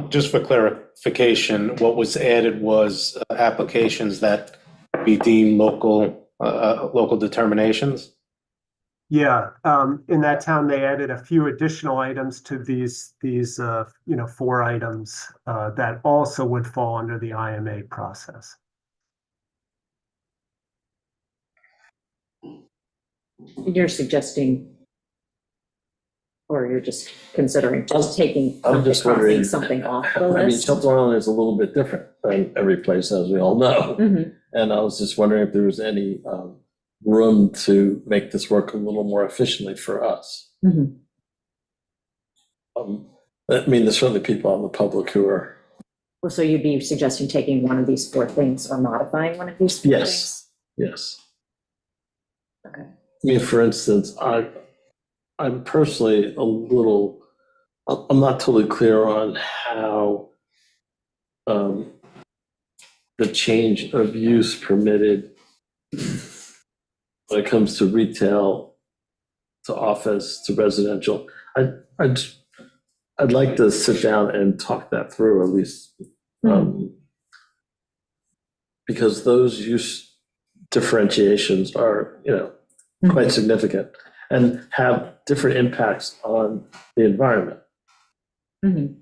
Just for clarification, what was added was applications that be deemed local determinations? Yeah, in that town, they added a few additional items to these 4 items that also would fall under the IMA process. You're suggesting, or you're just considering just taking, I'm just crossing wondering, something off the I mean, list? Shelter Island is a little bit different than every place, as we all know. Mhm. And I was just wondering if there was any room to make this work a little more efficiently for us. Mhm. I mean, there's certainly people on the public who are. Well, so you'd be suggesting taking one of these 4 things or modifying one of these 4 Yes. Yes. things? Okay. I mean, for instance, I'm personally I'm not totally clear on how the change of use permitted when it comes to retail, to office, to residential. I'd like to sit down and talk that through at least, because those use differentiations are, quite significant and have different impacts on the environment. Mhm.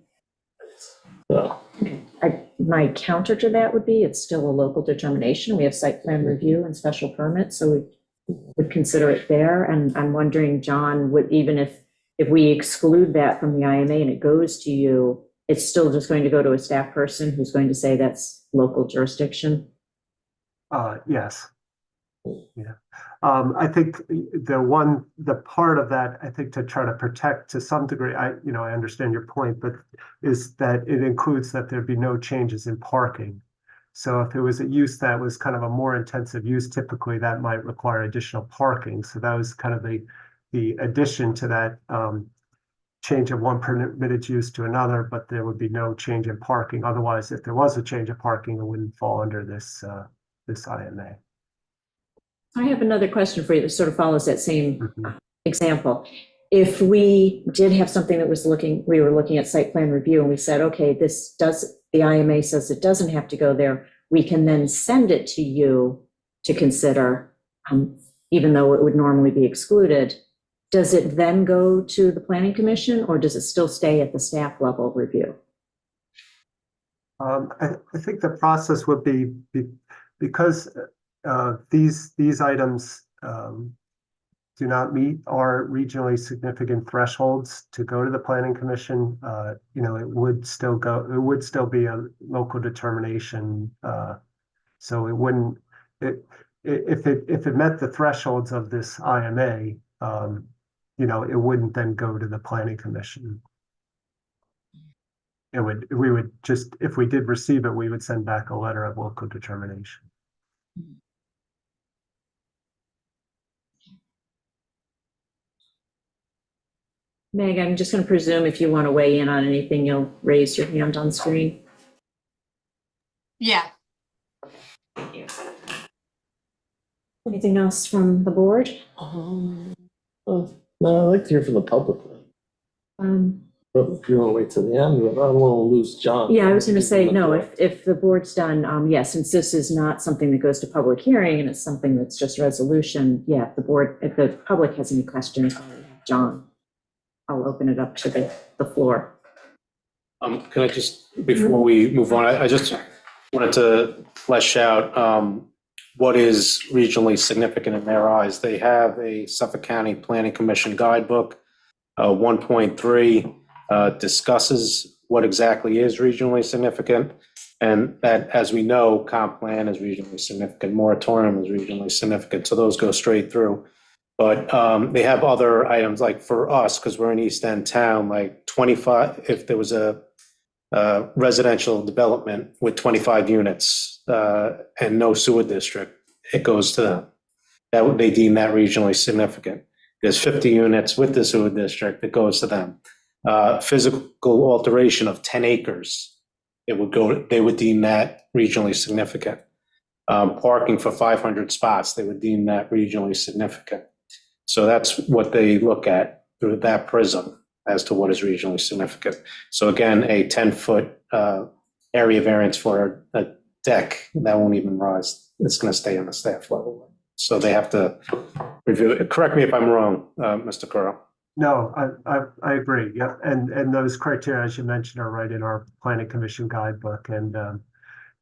So, My counter to that would be, it's still a local determination. We have site plan review and special permit, so we would consider it there. And I'm wondering, John, even if we exclude that from the IMA and it goes to you, it's still just going to go to a staff person who's going to say that's local jurisdiction? Yes. Yeah. I think the part of that, I think, to try to protect to some degree, I understand your point, but is that it includes that there be no changes in parking. So if it was a use that was kind of a more intensive use, typically that might require additional parking. So that was kind of the addition to that change of one permitted use to another, but there would be no change in parking. Otherwise, if there was a change of parking, it wouldn't fall under this IMA. I have another question for you that sort of follows that same Mhm. example. If we did have something that we were looking at site plan review and we said, okay, the IMA says it doesn't have to go there, we can then send it to you to consider, even though it would normally be excluded. Does it then go to the planning commission, or does it still stay at the staff level review? I think the process would be because these items do not meet our regionally significant thresholds to go to the planning commission. It would still be a local determination. So it wouldn't, if it met the thresholds of this IMA, it wouldn't then go to the planning commission. We would just, if we did receive it, we would send back a letter of local determination. Meg, I'm just going to presume if you want to weigh in on anything, you'll raise your hand on screen. Yeah. Anything else from the board? No, I'd like to hear from the public. But if you want to wait till the end, I don't want to lose John. Yeah, I was going to say, no, if the board's done, yes, since this is not something that goes to public hearing and it's something that's just resolution, yeah, if the public has any questions, John, I'll open it up to the floor. Can I just, before we move on, I just wanted to flesh out what is regionally significant in their eyes. They have a Suffolk County Planning Commission guidebook. 1.3 discusses what exactly is regionally significant. And that, as we know, comp plan is regionally significant, moratorium is regionally significant. So those go straight through. But they have other items, like for us, because we're an East End town, like 25, if there was a residential development with 25 units and no sewer district, it goes to them. They deem that regionally significant. There's 50 units with the sewer district, it goes to them. Physical alteration of 10 acres, they would deem that regionally significant. Parking for 500 spots, they would deem that regionally significant. So that's what they look at through that prism as to what is regionally significant. So again, a 10-foot area variance for a deck, that won't even rise. It's going to stay on the staff level. So they have to review it. Correct me if I'm wrong, Mr. Curl. No, I agree. Yep. And those criteria, as you mentioned, are right in our planning commission guidebook. And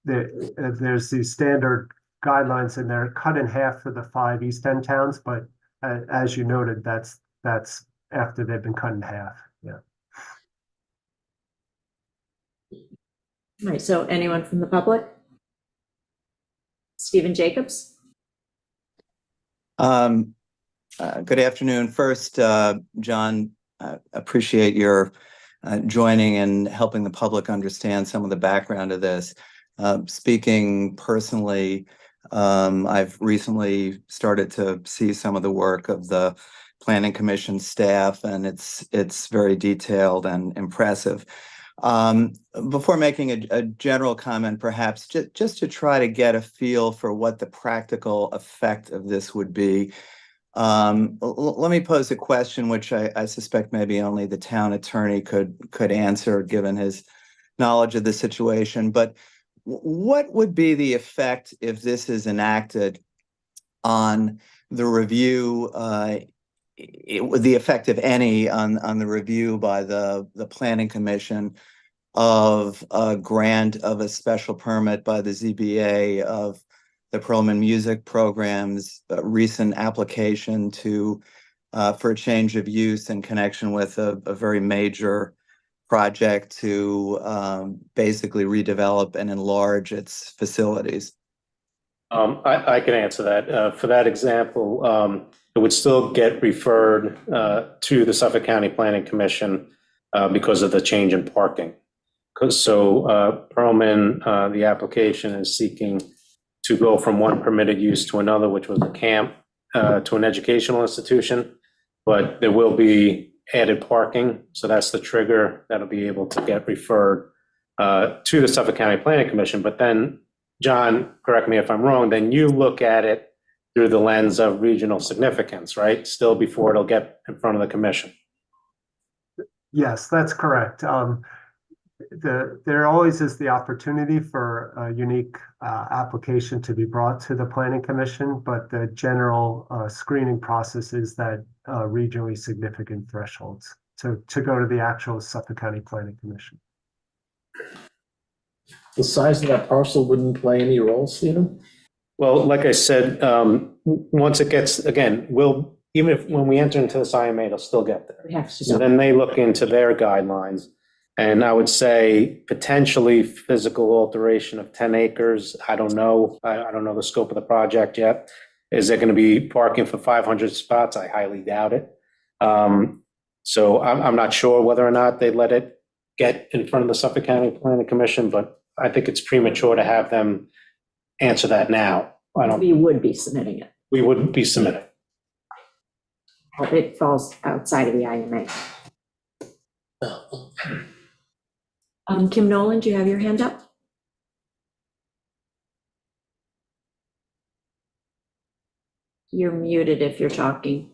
there's these standard guidelines and they're cut in half for the 5 East End towns. But as you noted, that's after they've been cut in half. Yeah. All right, so anyone from the public? Stephen Jacobs? Good afternoon. First, John, appreciate your joining and helping the public understand some of the background of this. Speaking personally, I've recently started to see some of the work of the Planning Commission staff, and it's very detailed and impressive. Before making a general comment, perhaps just to try to get a feel for what the practical effect of this would be, let me pose a question which I suspect maybe only the town attorney could answer given his knowledge of the situation. But what would be the effect if this is enacted on the review, the effect, if any, on the review by the Planning Commission of a grant of a special permit by the ZBA of the Perlman Music Program's recent application for a change of use in connection with a very major project to basically redevelop and enlarge its facilities? I can answer that. For that example, it would still get referred to the Suffolk County Planning Commission because of the change in parking. Perlman, the application is seeking to go from one permitted use to another, which was a camp, to an educational institution. But there will be added parking, so that's the trigger that'll be able to get referred to the Suffolk County Planning Commission. But then, John, correct me if I'm wrong, then you look at it through the lens of regional significance, right? Still before it'll get in front of the commission. Yes, that's correct. There always is the opportunity for a unique application to be brought to the Planning Commission, but the general screening process is that regionally significant thresholds to go to the actual Suffolk County Planning Commission. The size of that parcel wouldn't play any role, Stephen? Well, like I said, once it gets, again, even if when we enter into this IMA, it'll still get there. We have to. So then they look into their guidelines. And I would say potentially physical alteration of 10 acres. I don't know. I don't know the scope of the project yet. Is there going to be parking for 500 spots? I highly doubt it. So I'm not sure whether or not they let it get in front of the Suffolk County Planning Commission, but I think it's premature to have them answer that now. We would be submitting it. We wouldn't be submitting. If it falls outside of the IMA. Kim Nolan, do you have your hand up? You're muted if you're talking.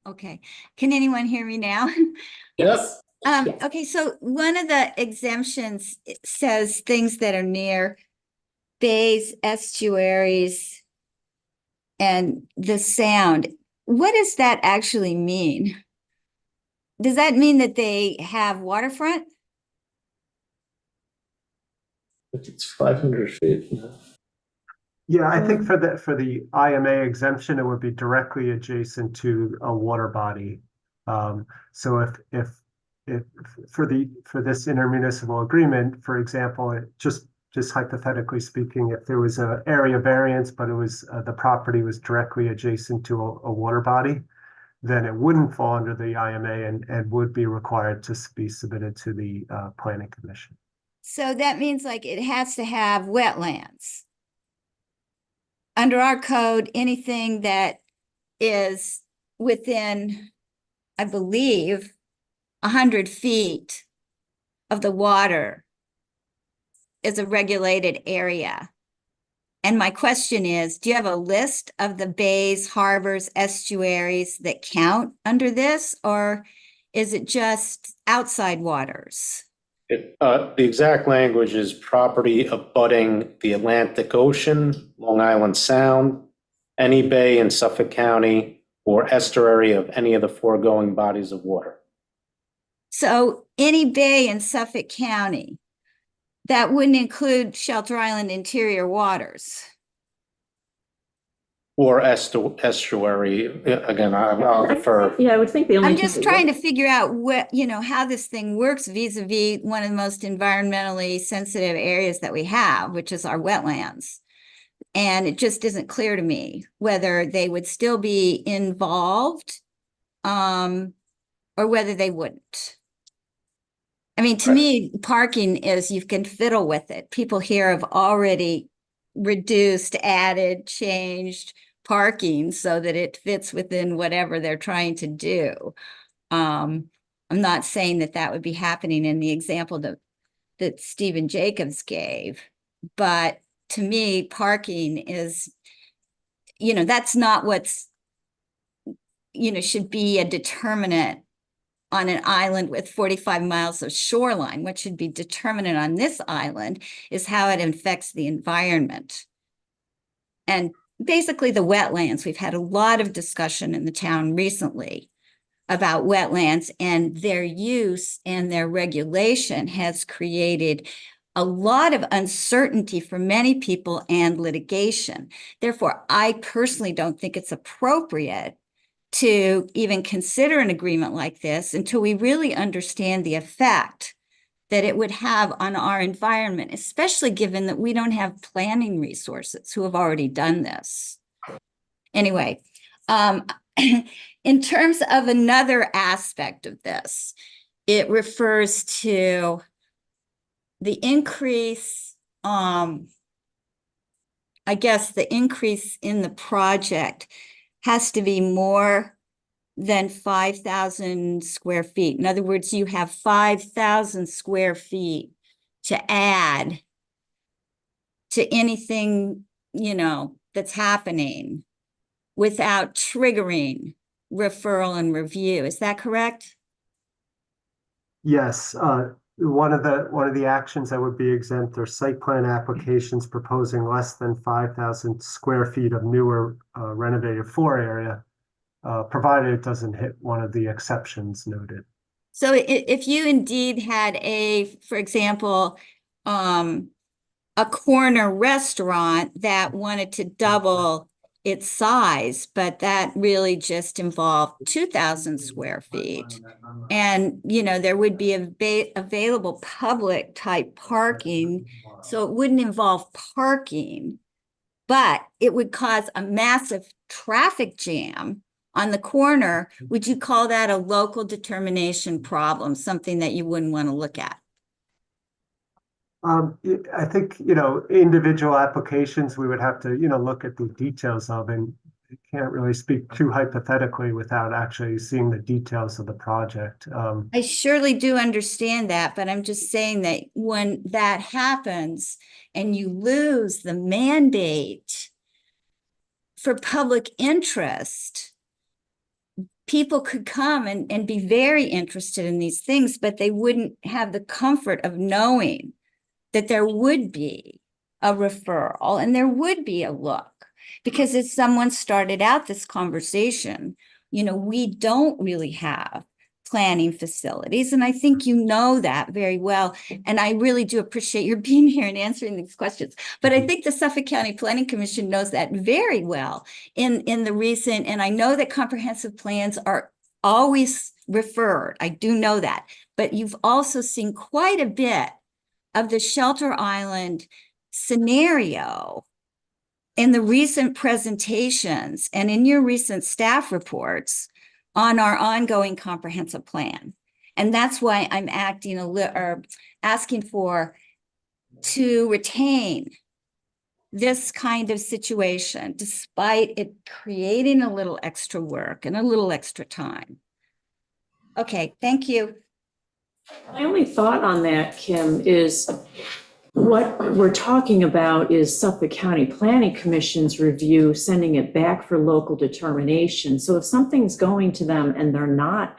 Okay, can anyone hear me now? Yes. Yes. Okay, so one of the exemptions says things that are near bays, estuaries, and the sound. What does that actually mean? Does that mean that they have waterfront? It's 500 feet. Yeah, I think for the IMA exemption, it would be directly adjacent to a water body. So if for this intermunicipal agreement, for example, just hypothetically speaking, if there was an area variance, but it was the property was directly adjacent to a water body, then it wouldn't fall under the IMA and would be required to be submitted to the Planning Commission. So that means like it has to have wetlands. Under our code, anything that is within, I believe, 100 feet of the water is a regulated area. And my question is, do you have a list of the bays, harbors, estuaries that count under this, or is it just outside waters? The exact language is property abutting the Atlantic Ocean, Long Island Sound, any bay in Suffolk County, or estuary of any of the foregoing bodies of water. So any bay in Suffolk County, that wouldn't include Shelter Island interior waters. Or estuary, again, I'll refer. Yeah, I would think the only. I'm just trying to figure out what, how this thing works vis-a-vis one of the most environmentally sensitive areas that we have, which is our wetlands. And it just isn't clear to me whether they would still be involved or whether they wouldn't. I mean, to me, parking is, you can fiddle with it. People here have already reduced, added, changed parking so that it fits within whatever they're trying to do. I'm not saying that that would be happening in the example that Stephen Jacobs gave, but to me, parking is, that's not what's, should be a determinant on an island with 45 miles of shoreline. What should be determinant on this island is how it affects the environment. And basically the wetlands, we've had a lot of discussion in the town recently about wetlands, and their use and their regulation has created a lot of uncertainty for many people and litigation. Therefore, I personally don't think it's appropriate to even consider an agreement like this until we really understand the effect that it would have on our environment, especially given that we don't have planning resources who have already done this. Anyway, in terms of another aspect of this, it refers to the increase, I guess the increase in the project has to be more than 5,000 square feet. In other words, you have 5,000 square feet to add to anything, that's happening without triggering referral and review. Is that correct? Yes, one of the actions that would be exempt are site plan applications proposing less than 5,000 square feet of newer renovated floor area, provided it doesn't hit one of the exceptions noted. So if you indeed had for example, a corner restaurant that wanted to double its size, but that really just involved 2,000 square feet. And, there would be available public type parking. So it wouldn't involve parking, but it would cause a massive traffic jam on the corner. Would you call that a local determination problem, something that you wouldn't want to look at? I think, individual applications, we would have to, look at the details of, and you can't really speak too hypothetically without actually seeing the details of the project. I surely do understand that, but I'm just saying that when that happens and you lose the mandate for public interest, people could come and be very interested in these things, but they wouldn't have the comfort of knowing that there would be a referral and there would be a look. Because as someone started out this conversation, we don't really have planning facilities. And I think you know that very well. And I really do appreciate your being here and answering these questions. But I think the Suffolk County Planning Commission knows that very well in the recent, and I know that comprehensive plans are always referred. I do know that. But you've also seen quite a bit of the Shelter Island scenario in the recent presentations and in your recent staff reports on our ongoing comprehensive plan. And that's why I'm asking to retain this kind of situation, despite it creating a little extra work and a little extra time. Okay, thank you. My only thought on that, Kim, is what we're talking about is Suffolk County Planning Commission's review, sending it back for local determination. So if something's going to them and they're not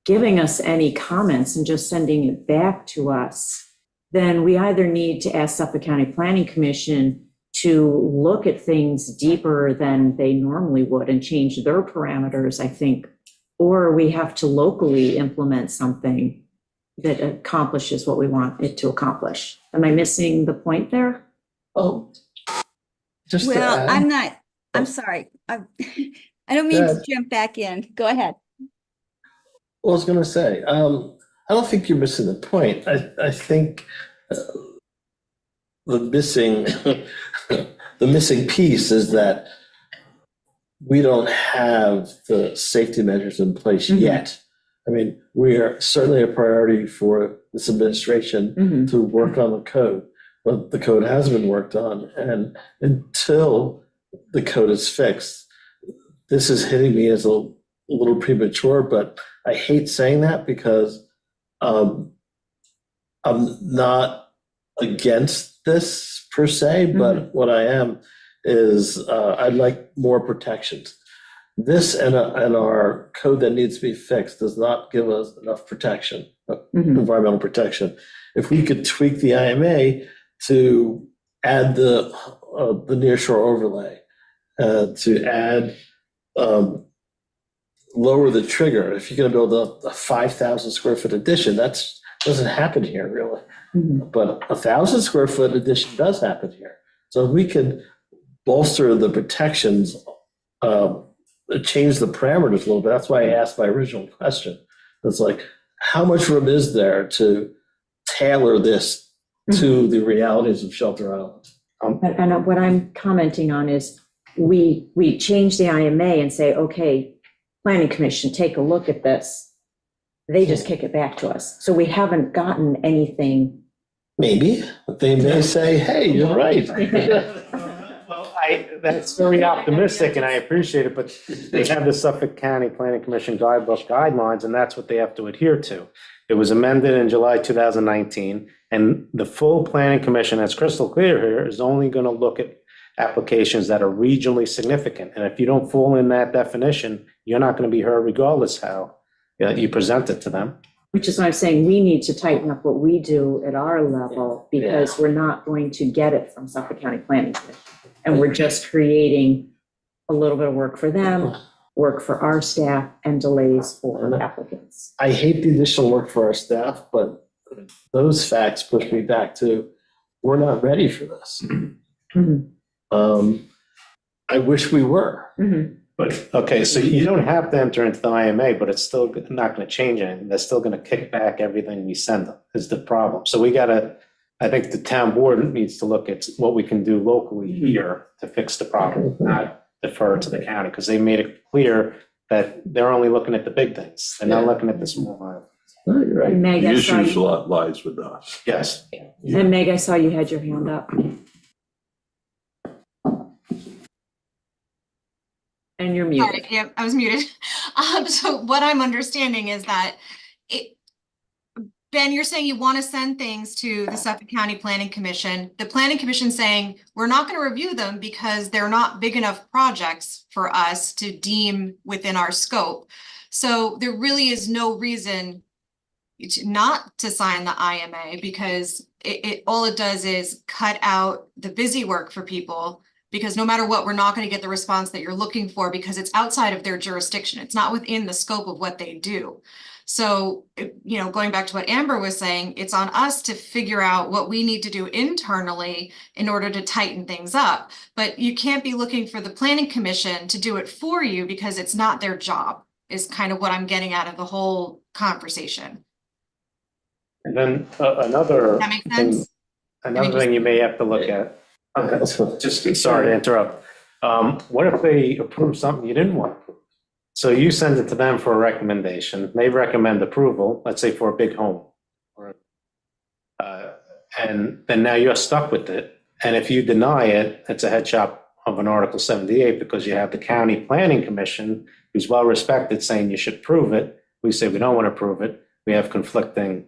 giving us any comments and just sending it back to us, then we either need to ask Suffolk County Planning Commission to look at things deeper than they normally would and change their parameters, I think, or we have to locally implement something that accomplishes what we want it to accomplish. Am I missing the point there? Oh, just to Well, add- I'm sorry. I don't mean to jump back in. Go ahead. Well, I was going to say, I don't think you're missing the point. I think the missing piece is that we don't have the safety measures in place yet. I mean, we are certainly a priority for this administration to work on the code, but the code has been worked on. And until the code is fixed, this is hitting me as a little premature, but I hate saying that because I'm not against this per se, but what I am is I'd like more protections. This and our code that needs to be fixed does not give us enough protection, environmental protection. If we could tweak the IMA to add the nearshore overlay, to add lower the trigger. If you're going to build a 5,000 square foot addition, that doesn't happen here really. But a 1,000 square foot addition does happen here. So if we could bolster the protections, change the parameters a little bit. That's why I asked my original question. It's like, how much room is there to tailor this to the realities of Shelter Island? And what I'm commenting on is we change the IMA and say, okay, planning commission take a look at this, they just kick it back to us. So we haven't gotten anything. Maybe, but they may say, hey, you're right. Well, that's very optimistic and I appreciate it, but they have the Suffolk County Planning Commission guidebook guidelines and that's what they have to adhere to. It was amended in July 2019 and the full planning commission, that's crystal clear here, is only going to look at applications that are regionally significant. And if you don't fall in that definition, you're not going to be heard regardless how you present it to them. Which is why I'm saying we need to tighten up what we do at our level, because we're not going to get it from Suffolk County Planning Commission. And we're just creating a little bit of work for them, work for our staff, and delays for applicants. I hate the additional work for our staff, but those facts push me back to, we're not ready for this. I wish we were. But, okay, so you don't have to enter into the IMA, but it's still not going to change anything. They're still going to kick back everything we send them is the problem. So we got to, I think the town board needs to look at what we can do locally here to fix the problem, not defer to the county, because they made it clear that they're only looking at the big things. They're not looking at the small items. No, you're right. And Meg, The I saw issue you, lies with us. Yes. and Meg, I saw you had your hand up. And you're Sorry, muted. yeah, I was muted. So what I'm understanding is that Ben, you're saying you want to send things to the Suffolk County Planning Commission. The Planning Commission saying, we're not going to review them because they're not big enough projects for us to deem within our scope. So there really is no reason not to sign the IMA, because all it does is cut out the busy work for people. Because no matter what, we're not going to get the response that you're looking for because it's outside of their jurisdiction. It's not within the scope of what they do. So, going back to what Amber was saying, it's on us to figure out what we need to do internally in order to tighten things up. But you can't be looking for the planning commission to do it for you because it's not their job, is kind of what I'm getting out of the whole conversation. And then another That makes thing, sense? another thing you may have to look at. Just sorry to interrupt. What if they approve something you didn't want? So you send it to them for a recommendation. They recommend approval, let's say for a big home. And then now you're stuck with it. And if you deny it, it's a head chop of an Article 78 because you have the County Planning Commission, who's well respected, saying you should approve it. We say we don't want to approve it. We have conflicting,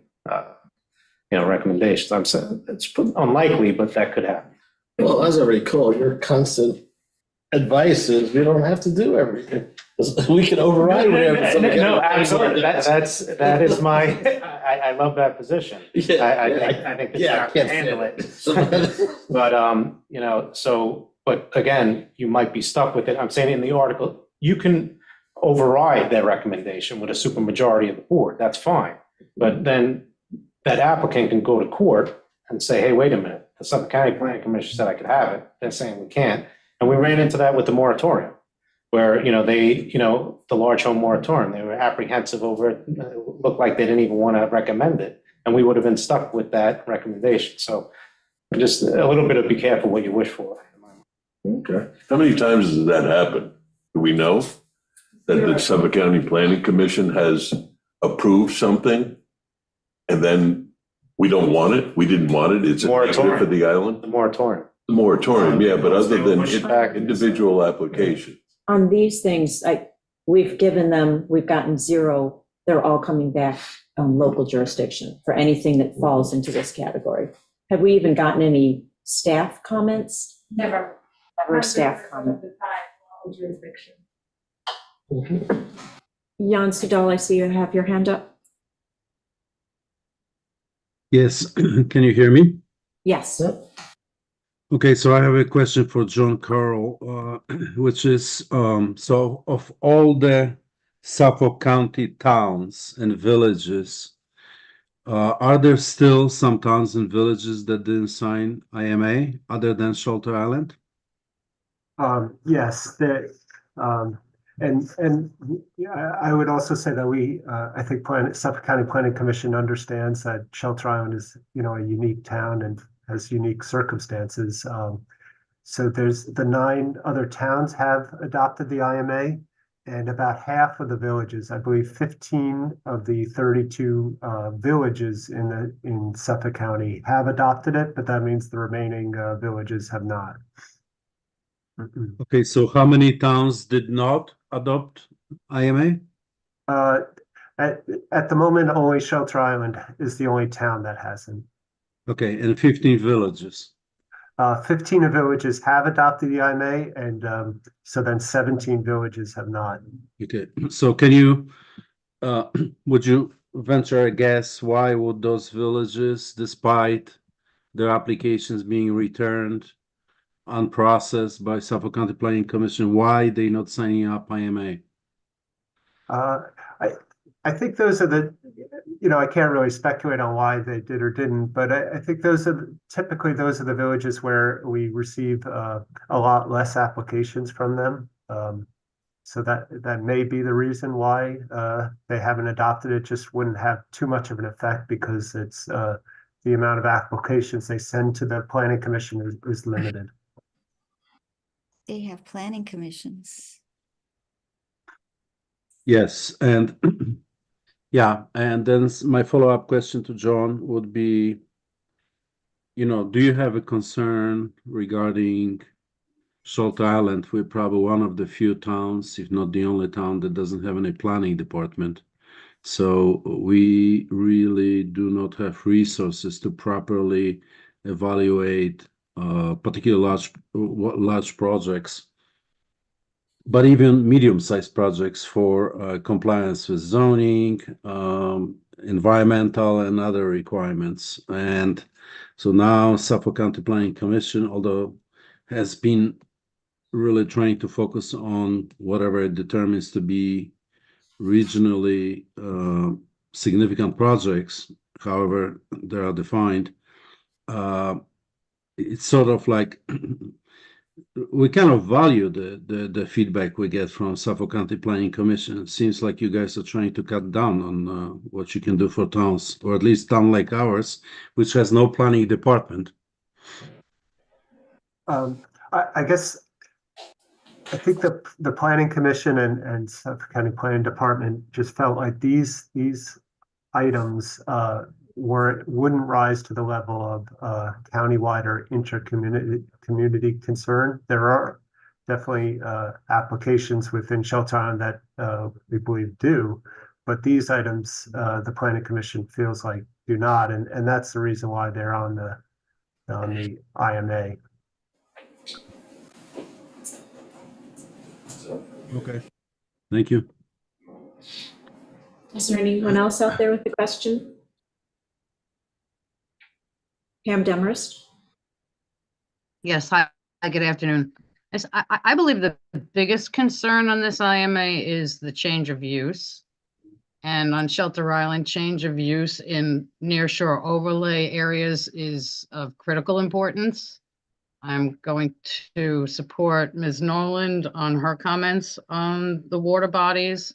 recommendations. I'm saying it's unlikely, but that could happen. Well, as I recall, your constant advice is we don't have to do everything. We can override whatever. No, absolutely. That is my, I love that position. I think the town can handle it. But, but again, you might be stuck with it. I'm saying in the article, you can override their recommendation with a supermajority of the board. That's fine. But then that applicant can go to court and say, hey, wait a minute. The Suffolk County Planning Commission said I could have it. They're saying we can't. And we ran into that with the moratorium, where, the large home moratorium, they were apprehensive over it. It looked like they didn't even want to recommend it. And we would have been stuck with that recommendation. So just a little bit of be careful what you wish for. Okay. How many times has that happened? Do we know that the Suffolk County Planning Commission has approved something and then we don't want it? We didn't want it? It's a negative for the island? The moratorium. The moratorium, yeah, but other than Push it back. individual applications. On these things, we've gotten zero, they're all coming back local jurisdiction for anything that falls into this category. Have we even gotten any staff comments? Never. Never staff comment. Jurisdiction. Jan Sudal, I see you have your hand up. Yes, can you hear me? Yes. Okay, so I have a question for John Carroll, which is, so of all the Suffolk County towns and villages, are there still some towns and villages that didn't sign IMA other than Shelter Island? Yes, and I would also say that I think Suffolk County Planning Commission understands that Shelter Island is, a unique town and has unique circumstances. So there's the 9 other towns have adopted the IMA, and about half of the villages, I believe 15 of the 32 villages in Suffolk County have adopted it, but that means the remaining villages have not. Okay, so how many towns did not adopt IMA? At the moment, only Shelter Island is the only town that hasn't. Okay, and 15 villages. 15 of villages have adopted the IMA, and so then 17 villages have not. Okay, so can you, would you venture a guess why would those villages, despite their applications being returned unprocessed by Suffolk County Planning Commission, why they not signing up IMA? I think those are the, I can't really speculate on why they did or didn't, but I think typically those are the villages where we receive a lot less applications from them. So that may be the reason why they haven't adopted it. Just wouldn't have too much of an effect because it's the amount of applications they send to the planning commission is limited. They have planning commissions. Yes, and yeah, and then my follow-up question to John would be, do you have a concern regarding Shelter Island? We're probably one of the few towns, if not the only town, that doesn't have any planning department. So we really do not have resources to properly evaluate particular large projects, but even medium-sized projects for compliance with zoning, environmental and other requirements. And so now Suffolk County Planning Commission, although has been really trying to focus on whatever it determines to be regionally significant projects, however they are defined, it's sort of like we kind of value the feedback we get from Suffolk County Planning Commission. It seems like you guys are trying to cut down on what you can do for towns, or at least town like ours, which has no planning department. I guess I think the planning commission and Suffolk County Planning Department just felt like these items wouldn't rise to the level of countywide or community concern. There are definitely applications within Shelter Island that we believe do, but these items the planning commission feels like do not, and that's the reason why they're on the IMA. Okay. Thank you. Is there anyone else out there with a question? Pam Demarest? Yes, hi, good afternoon. Yes, I believe the biggest concern on this IMA is the change of use. And on Shelter Island, change of use in nearshore overlay areas is of critical importance. I'm going to support Ms. Noland on her comments on the water bodies.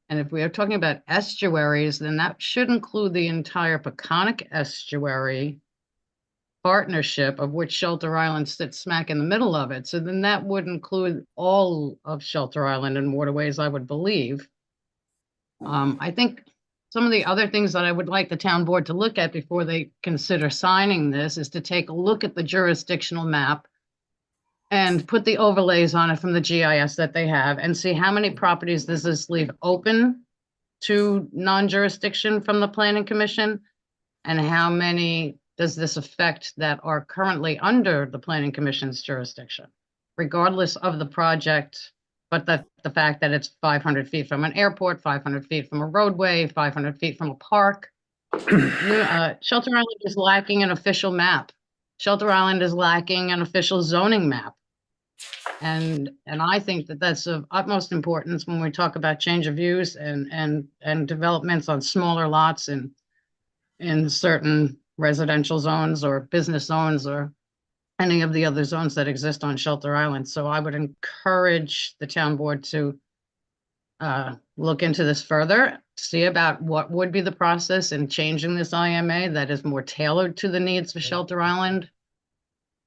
And if we are talking about estuaries, then that should include the entire Peconic Estuary partnership, of which Shelter Island sits smack in the middle of it. So then that would include all of Shelter Island and waterways, I would believe. I think some of the other things that I would like the town board to look at before they consider signing this is to take a look at the jurisdictional map and put the overlays on it from the GIS that they have and see how many properties does this leave open to non-jurisdiction from the planning commission, and how many does this affect that are currently under the planning commission's jurisdiction, regardless of the project, but the fact that it's 500 feet from an airport, 500 feet from a roadway, 500 feet from a park. Shelter Island is lacking an official map. Shelter Island is lacking an official zoning map. And I think that that's of utmost importance when we talk about change of use and developments on smaller lots in certain residential zones or business zones or any of the other zones that exist on Shelter Island. So I would encourage the town board to look into this further, see about what would be the process in changing this IMA that is more tailored to the needs of Shelter Island,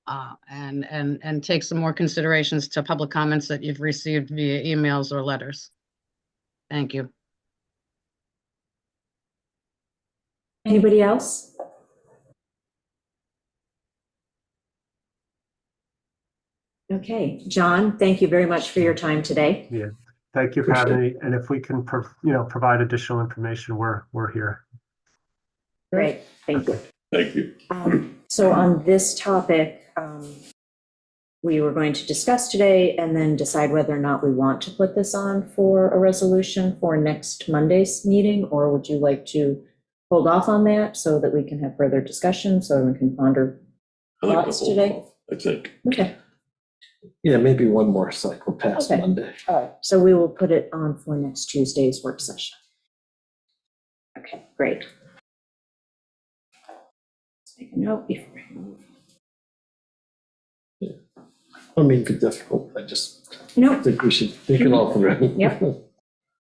and take some more considerations to public comments that you've received via emails or letters. Thank you. Anybody else? Okay, John, thank you very much for your time today. Yeah, thank you for having me. And if we can, provide additional information, we're here. Great, thank you. Thank you. So on this topic, we were going to discuss today and then decide whether or not we want to put this on for a resolution for next Monday's meeting, or would you like to hold off on that so that we can have further discussion, so we can ponder I like the thoughts whole today? call, I think. Okay, Yeah, maybe one more cycle past Okay. Monday. all right, so we will put it on for next Tuesday's work session. Okay, great. Let's make a note before I move. I mean, it's difficult. I just Nope. think we should think it all through. Yep.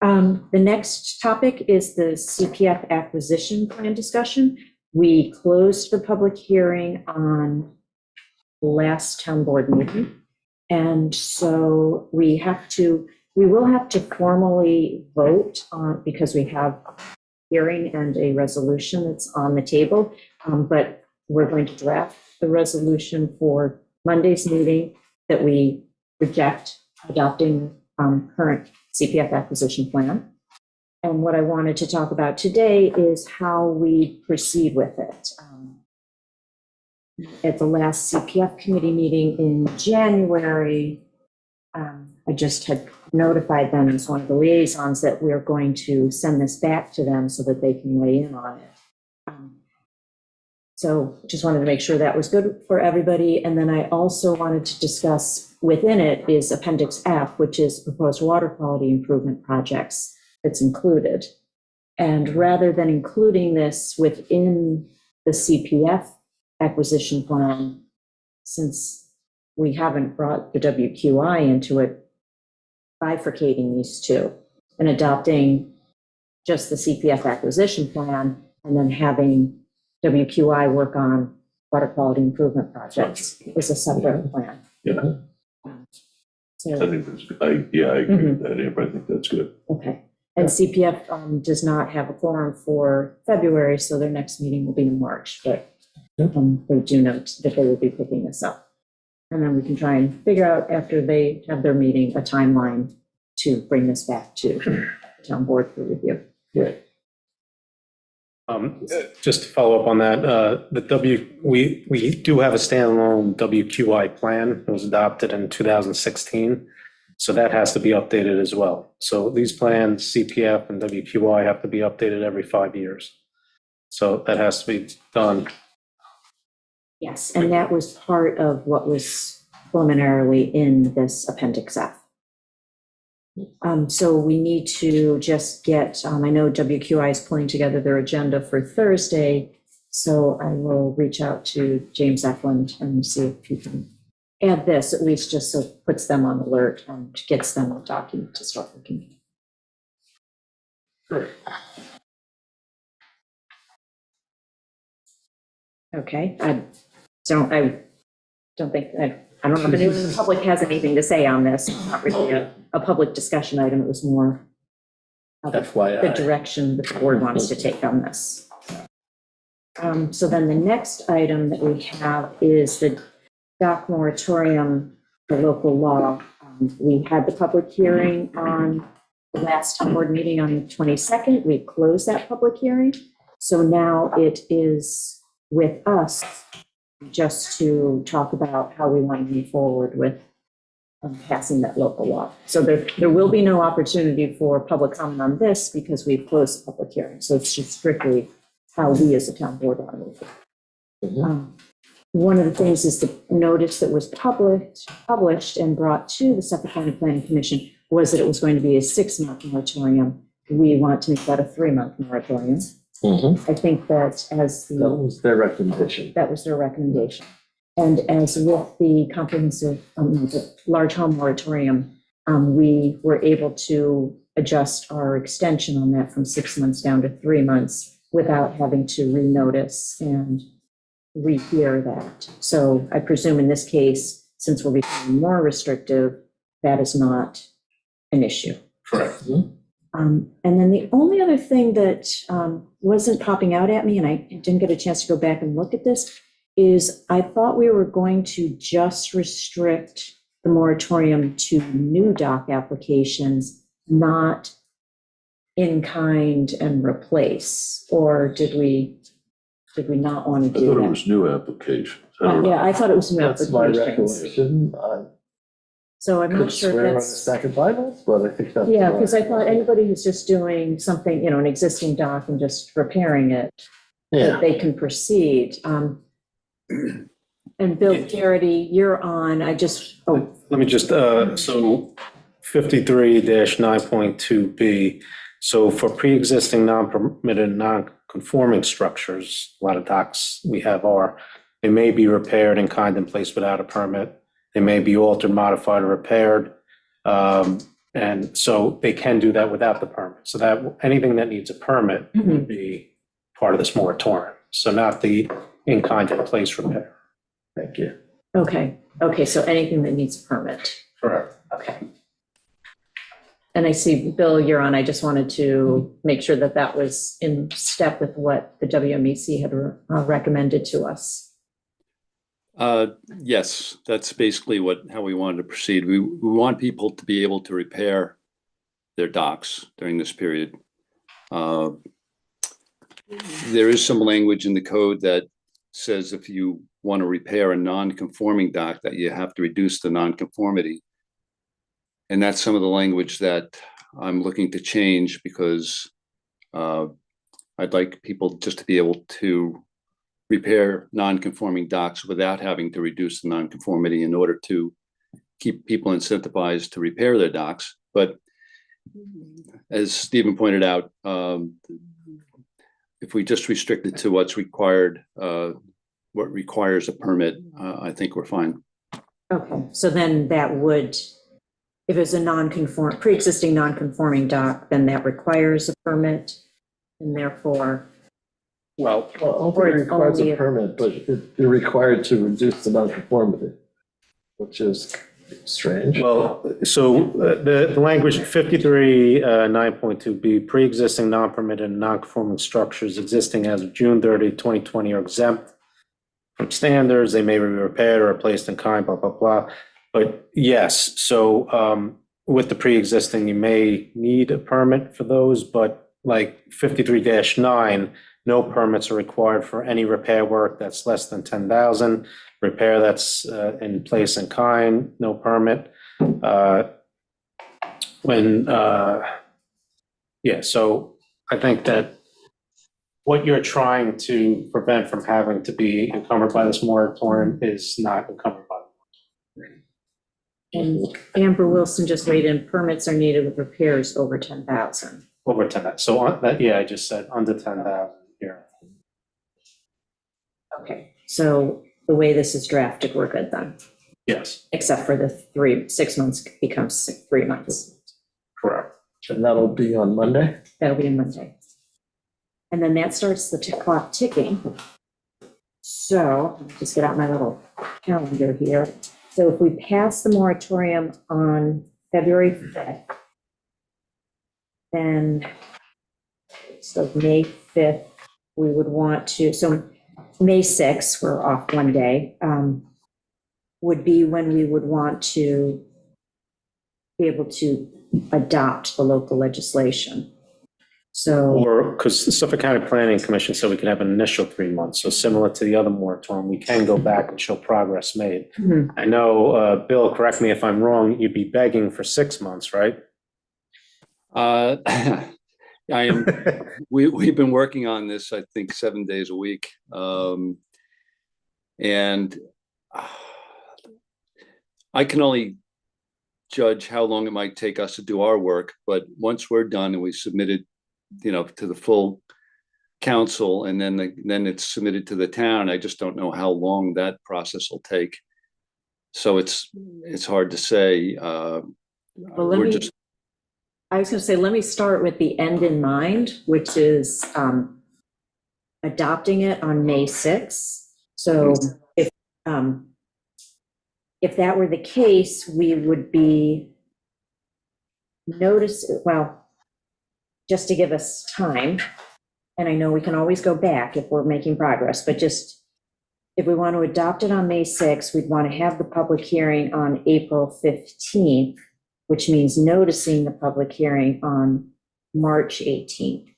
The next topic is the CPF acquisition plan discussion. We closed the public hearing on the last town board meeting. And so we will have to formally vote on, because we have a hearing and a resolution that's on the table. But we're going to draft the resolution for Monday's meeting that we reject adopting current CPF acquisition plan. And what I wanted to talk about today is how we proceed with it. At the last CPF committee meeting in January, I just had notified them as one of the liaisons that we're going to send this back to them so that they can weigh in on it. So just wanted to make sure that was good for everybody. And then I also wanted to discuss within it is Appendix F, which is proposed water quality improvement projects that's included. And rather than including this within the CPF acquisition plan, since we haven't brought the WQI into it, bifurcating these two and adopting just the CPF acquisition plan and then having WQI work on water quality improvement projects is a separate plan. Yeah, So, I think that's, I agree with that, Amber. I think that's good. okay. And CPF does not have a quorum for February, so their next meeting will be in March, but they do note that they will be picking this up. And then we can try and figure out after they have their meeting, a timeline to bring this back to the town board for review. Right. Just to follow up on that, we do have a standalone WQI plan. It was adopted in 2016. So that has to be updated as well. So these plans, CPF and WQI, have to be updated every 5 years. So that has to be done. Yes, and that was part of what was preliminarily in this Appendix F. So we need to just get, I know WQI is pulling together their agenda for Thursday, so I will reach out to James Eklund and see if he can add this, at least just so it puts them on alert and gets them a document to start looking. Sure. Okay, I don't think, I don't know if anyone in the public has anything to say on this. It's not really a public discussion item. It was more of the FYI. direction the board wants to take on this. So then the next item that we have is the dock moratorium for local law. We had the public hearing on the last board meeting on the 22nd. We closed that public hearing. So now it is with us just to talk about how we want to move forward with passing that local law. So there will be no opportunity for public comment on this because we've closed the public hearing. So it's just strictly how we as a town board want to move forward. One of the things is the notice that was published and brought to the Suffolk County Planning Commission was that it was going to be a 6-month moratorium. We want to make that a 3-month moratorium. I think that as That was their recommendation. that was their recommendation. And as with the comprehensive, the large home moratorium, we were able to adjust our extension on that from 6 months down to 3 months without having to renotice and rehear that. So I presume in this case, since we're becoming more restrictive, that is not an issue. Correct. And then the only other thing that wasn't popping out at me, and I didn't get a chance to go back and look at this, is I thought we were going to just restrict the moratorium to new dock applications, not in kind and replace, or did we not want to I do thought it that? was new applications. I don't know. Yeah, I thought it was new That's my applications. recollection. I So I'm could not sure swear if on a that's. stack of Bibles, but I think that's. Yeah, right. because I thought anybody who's just doing something, an existing dock and just repairing it, Yeah, that they can proceed. And Bill Garrity, you're on, Let me just, so 53-9.2B, so for pre-existing non-permitted, non-conforming structures, a lot of docks we have are, they may be repaired in kind and placed without a permit. They may be altered, modified, or repaired. And so they can do that without the permit. So that, anything that needs a permit would be part of this moratorium. So not the in kind and place repair. thank you. okay, so anything that needs a permit, Correct. okay. And I see, Bill, you're on, I just wanted to make sure that that was in step with what the WMEC had recommended to us. Yes, that's basically how we wanted to proceed. We want people to be able to repair their docks during this period. There is some language in the code that says if you want to repair a non-conforming dock, that you have to reduce the non-conformity. And that's some of the language that I'm looking to change because I'd like people just to be able to repair non-conforming docks without having to reduce the non-conformity in order to keep people incentivized to repair their docks. But as Stephen pointed out, if we just restrict it to what's required, what requires a permit, I think we're fine. Okay, so then that would, if it's a pre-existing non-conforming dock, then that requires a permit, and therefore, Well, Well, I don't think it requires only a if- permit, but you're required to reduce the nonconformity, which is strange. well, so the language 53-9.2B, pre-existing non-permitted and non-conforming structures existing as of June 30, 2020 are exempt from standards. They may be repaired or replaced in kind, blah, blah, blah. But yes, so with the pre-existing, you may need a permit for those, but like 53-9, no permits are required for any repair work that's less than 10,000. Repair that's in place in kind, no permit. So I think that what you're trying to prevent from having to be encumbered by this moratorium is not encumbered by it. and Amber Wilson just weighed in, permits are needed with repairs over 10,000. Over 10, so on that, yeah, I just said under 10,000 here. Okay, so the way this is drafted, we're good then, Yes, except for the 6 months becomes 3 months. correct. And that'll be on Monday? That'll be on Monday. And then that starts the clock ticking. So, let me just get out my little calendar here. So if we pass the moratorium on February 5th, then, so May 5th, we would want to, so May 6th, we're off one day, would be when we would want to be able to adopt the local legislation. So, Or, because the Suffolk County Planning Commission said we can have an initial 3 months, so similar to the other moratorium, we can go back and show progress made. mhm. I know, Bill, correct me if I'm wrong, you'd be begging for 6 months, right? We've been working on this, I think, 7 days a week. And I can only judge how long it might take us to do our work, but once we're done and we submitted, to the full council and then it's submitted to the town, I just don't know how long that process will take. So it's hard to say. Well, We're just I was going to say, let me start with the end in mind, which is adopting it on May 6th. So if that were the case, we would be just to give us time, and I know we can always go back if we're making progress, but just if we want to adopt it on May 6th, we'd want to have the public hearing on April 15th, which means noticing the public hearing on March 18th.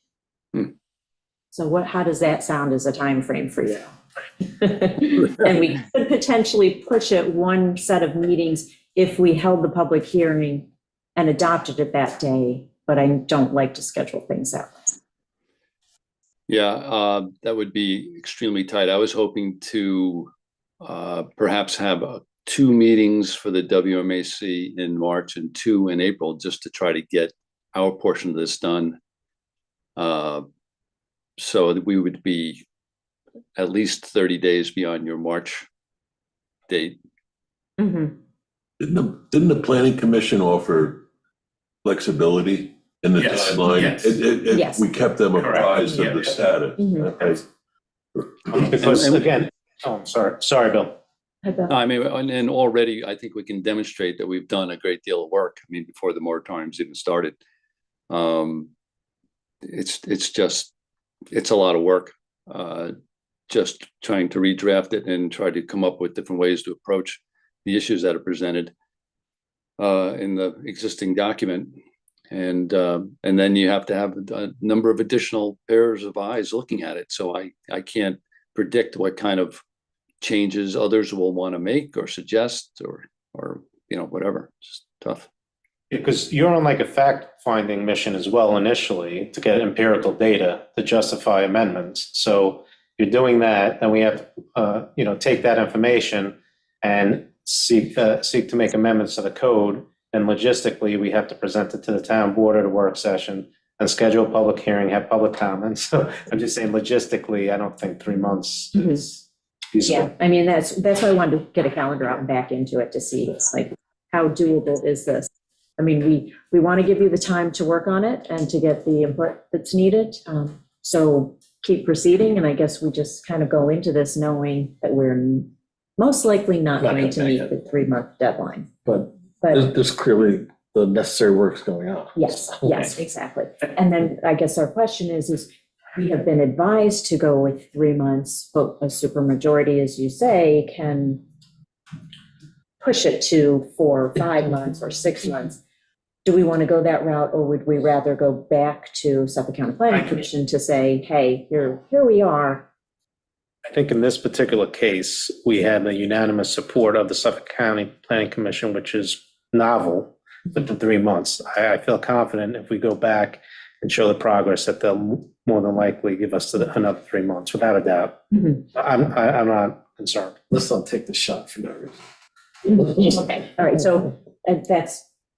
So how does that sound as a time frame for you? And we could potentially push it one set of meetings if we held the public hearing and adopted it that day, but I don't like to schedule things that way. Yeah, that would be extremely tight. I was hoping to perhaps have 2 meetings for the WMAC in March and 2 in April, just to try to get our portion of this done. So that we would be at least 30 days beyond your March date. Mm-hmm. Didn't the planning commission offer flexibility in the Yes, timeline? yes. Yes. We kept them apprised of the Yeah. status. Mhm. Okay. Because And- again, oh, I'm sorry, Bill. I mean, and already I think we can demonstrate that we've done a great deal of work. I mean, before the moratorium's even started. It's a lot of work. Just trying to redraft it and try to come up with different ways to approach the issues that are presented in the existing document. And then you have to have a number of additional pairs of eyes looking at it. So I can't predict what kind of changes others will want to make or suggest or whatever. It's tough. Because you're on like a fact-finding mission as well initially to get empirical data to justify amendments. So you're doing that, and we have, take that information and seek to make amendments to the code. And logistically, we have to present it to the town board at a work session and schedule a public hearing, have public comments. So I'm just saying logistically, I don't think 3 months is feasible. Yeah, I mean, that's why I wanted to get a calendar out and back into it to see, like, how doable is this? I mean, we want to give you the time to work on it and to get the input that's needed. So keep proceeding, and I guess we just kind of go into this knowing that we're most likely not going to meet the 3-month deadline. But there's clearly the necessary work's going on. Yes, exactly. And then I guess our question is we have been advised to go with 3 months, but a supermajority, as you say, can push it to 4 or 5 months or 6 months. Do we want to go that route, or would we rather go back to Suffolk County Planning Commission to say, hey, here we are? I think in this particular case, we had the unanimous support of the Suffolk County Planning Commission, which is novel with the 3 months. I feel confident if we go back and show the progress that they'll more than likely give us another 3 months, without a doubt. Mm-hmm. I'm not concerned. Let's not take the shot for no reason. Okay, all right, so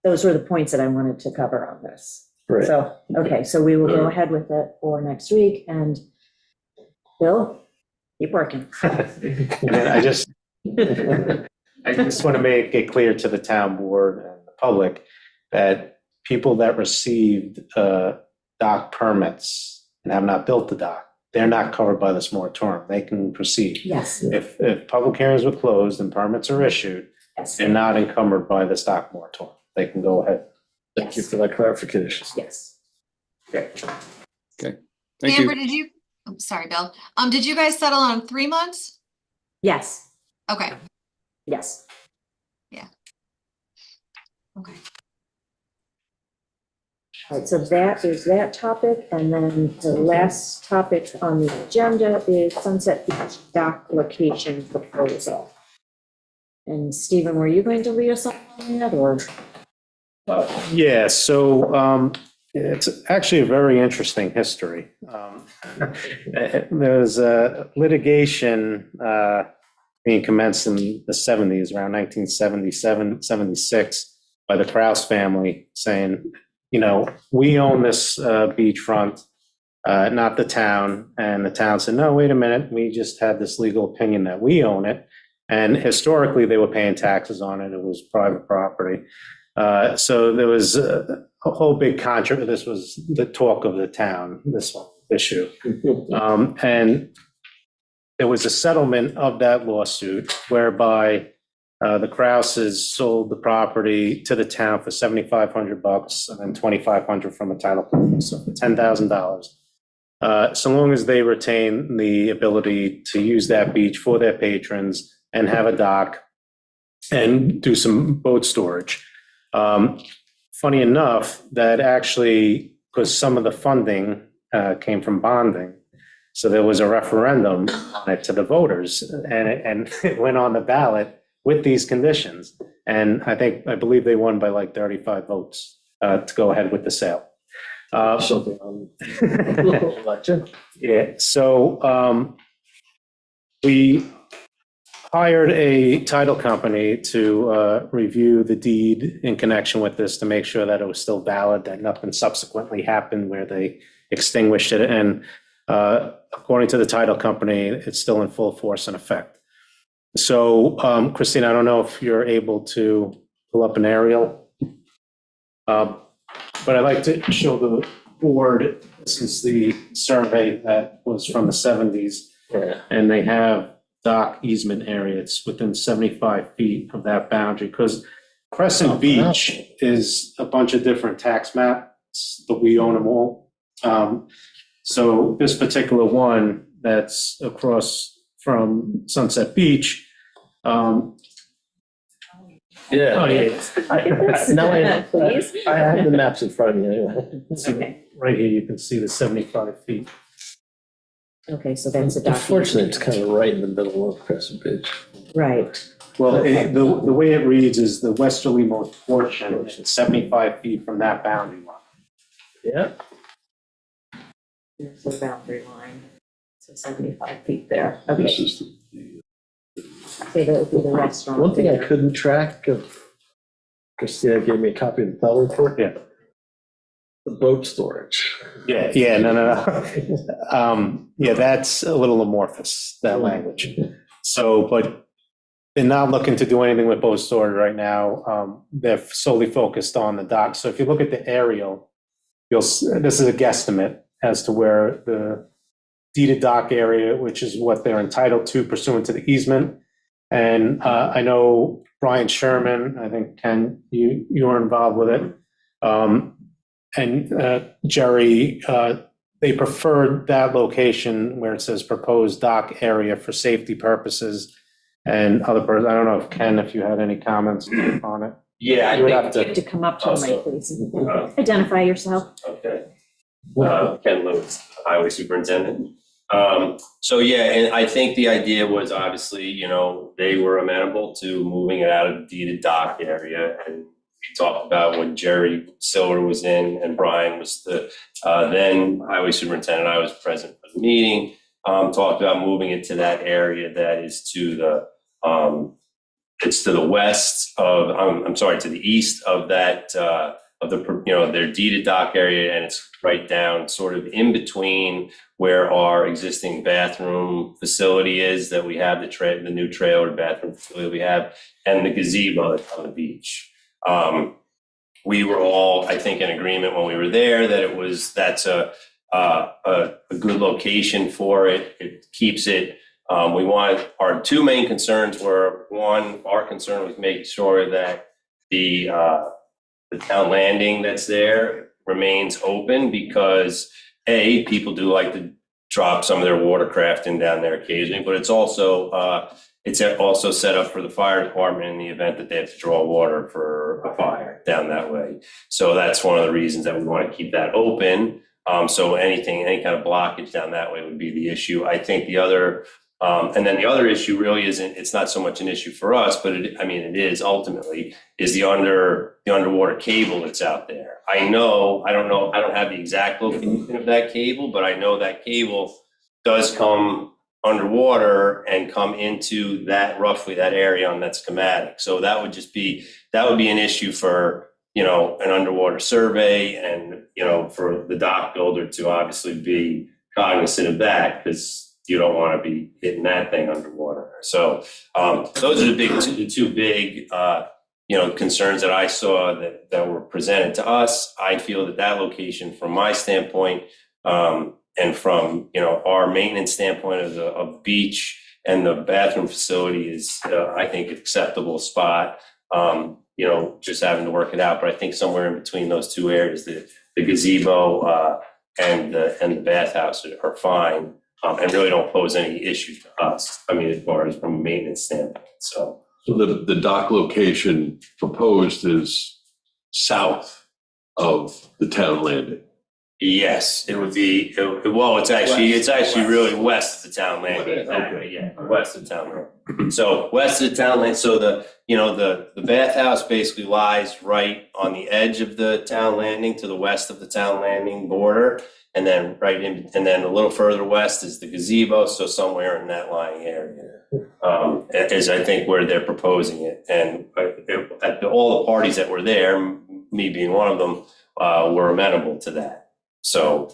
those were the points that I wanted to cover on this. Right. So, okay, so we will go ahead with it for next week, and Bill, keep working. And I just want to make it clear to the town board and the public that people that received dock permits and have not built the dock, they're not covered by this moratorium. They can proceed. Yes, If public hearings were closed and permits are issued, yes, they're not encumbered by the dock moratorium. They can go ahead. Thank you for that clarification. yes. Thank you. Amber, I'm sorry, Bill. Did you guys settle on 3 months? Yes, Okay, yes. okay. All right, so that is that topic, and then the last topic on the agenda is Sunset Beach dock location proposal. And Stephen, were you going to lead us on that, or? Yeah, so it's actually a very interesting history. There's a litigation being commenced in the 70s, around 1977, 76, by the Krause family saying, we own this beachfront, not the town. And the town said, no, wait a minute, we just had this legal opinion that we own it. And historically, they were paying taxes on it. It was private property. So there was a whole big controversy. This was the talk of the town, this issue. And there was a settlement of that lawsuit whereby The Krauses sold the property to the town for $7,500 and then $2,500 from a title company, so for $10,000. So long as they retain the ability to use that beach for their patrons and have a dock and do some boat storage. Funny enough, that actually, because some of the funding came from bonding, so there was a referendum on it to the voters, and it went on the ballot with these conditions. And I believe they won by like 35 votes to go ahead with the sale. Something on election. Yeah, so we hired a title company to review the deed in connection with this to make sure that it was still valid, that nothing subsequently happened where they extinguished it. And according to the title company, it's still in full force and effect. So, Christine, I don't know if you're able to pull up an aerial. But I'd like to show the board, this is the survey that was from the 70s. Yeah. And they have dock easement area. It's within 75 feet of that boundary, because Crescent Beach is a bunch of different tax maps, but we own them all. So this particular one that's across from Sunset Beach. Yeah. Oh, yeah. Now I Please. I have the maps in front of me anyway. Okay. Right here, you can see the 75 feet. Okay, so that's a document. Unfortunately, it's kind of right in the middle of Crescent Beach. Right. Well, the way it reads is the westerlymost portion is 75 feet from that boundary line. Yeah. There's the boundary line. So 75 feet there. This Okay. is Say that would be the restaurant. One thing I there. couldn't track of, Christina gave me a copy of the Bell report. Yeah. The boat storage. Yeah, no. Yeah, that's a little amorphous, that language. So, but they're not looking to do anything with boat storage right now. They're solely focused on the dock. So if you look at the aerial, this is a guesstimate as to where the deeded dock area, which is what they're entitled to pursuant to the easement. And I know Brian Sherman, I think, Ken, you were involved with it. And Jerry, they preferred that location where it says proposed dock area for safety purposes and other I don't know if Ken, if you had any comments on it. Yeah, You would I have You have to, to come up to the Also- mic, please. Identify yourself. Okay. Ken Lewis, Highway Superintendent. So yeah, and I think the idea was obviously, they were amenable to moving it out of the deeded dock area. And we talked about when Jerry Silver was in and Brian was the then Highway Superintendent. I was present for the meeting. Talked about moving it to that area that is to the it's to the west of to the east of that of the their deeded dock area, and it's right down sort of in between where our existing bathroom facility is that we have, the new trailer bathroom facility we have, and the gazebo on the beach. We were all, I think, in agreement when we were there that that's a good location for it. It keeps it. Our two main concerns were, one, our concern was making sure that the town landing that's there remains open, because people do like to drop some of their watercraft in down there occasionally, but it's also set up for the fire department in the event that they have to draw water for a fire down that way. So that's one of the reasons that we want to keep that open. So any kind of blockage down that way would be the issue. I think the other, and then the other issue really it's not so much an issue for us, but it is ultimately, is the underwater cable that's out there. I don't have the exact location of that cable, but I know that cable does come underwater and come into roughly that area on that schematic. So that would be an issue for, an underwater survey and, for the dock builder to obviously be cognizant of that, because you don't want to be hitting that thing underwater. So those are the two big concerns that I saw that were presented to us. I feel that location, from my standpoint, and from our maintenance standpoint of the beach and the bathroom facility is, I think, acceptable spot. Just having to work it out, but I think somewhere in between those two areas, the gazebo and the bathhouse are fine, and really don't pose any issue to us. I mean, as far as from a maintenance standpoint, so. So the dock location proposed is south of the town landing. Yes, it would be, it's actually really west of the town landing. Exactly, yeah, west of town landing. So west of the town landing, so the bathhouse basically lies right on the edge of the town landing to the west of the town landing border. And then and then a little further west is the gazebo, so somewhere in that lying area. Is I think where they're proposing it. And all the parties that were there, me being one of them, were amenable to that. So.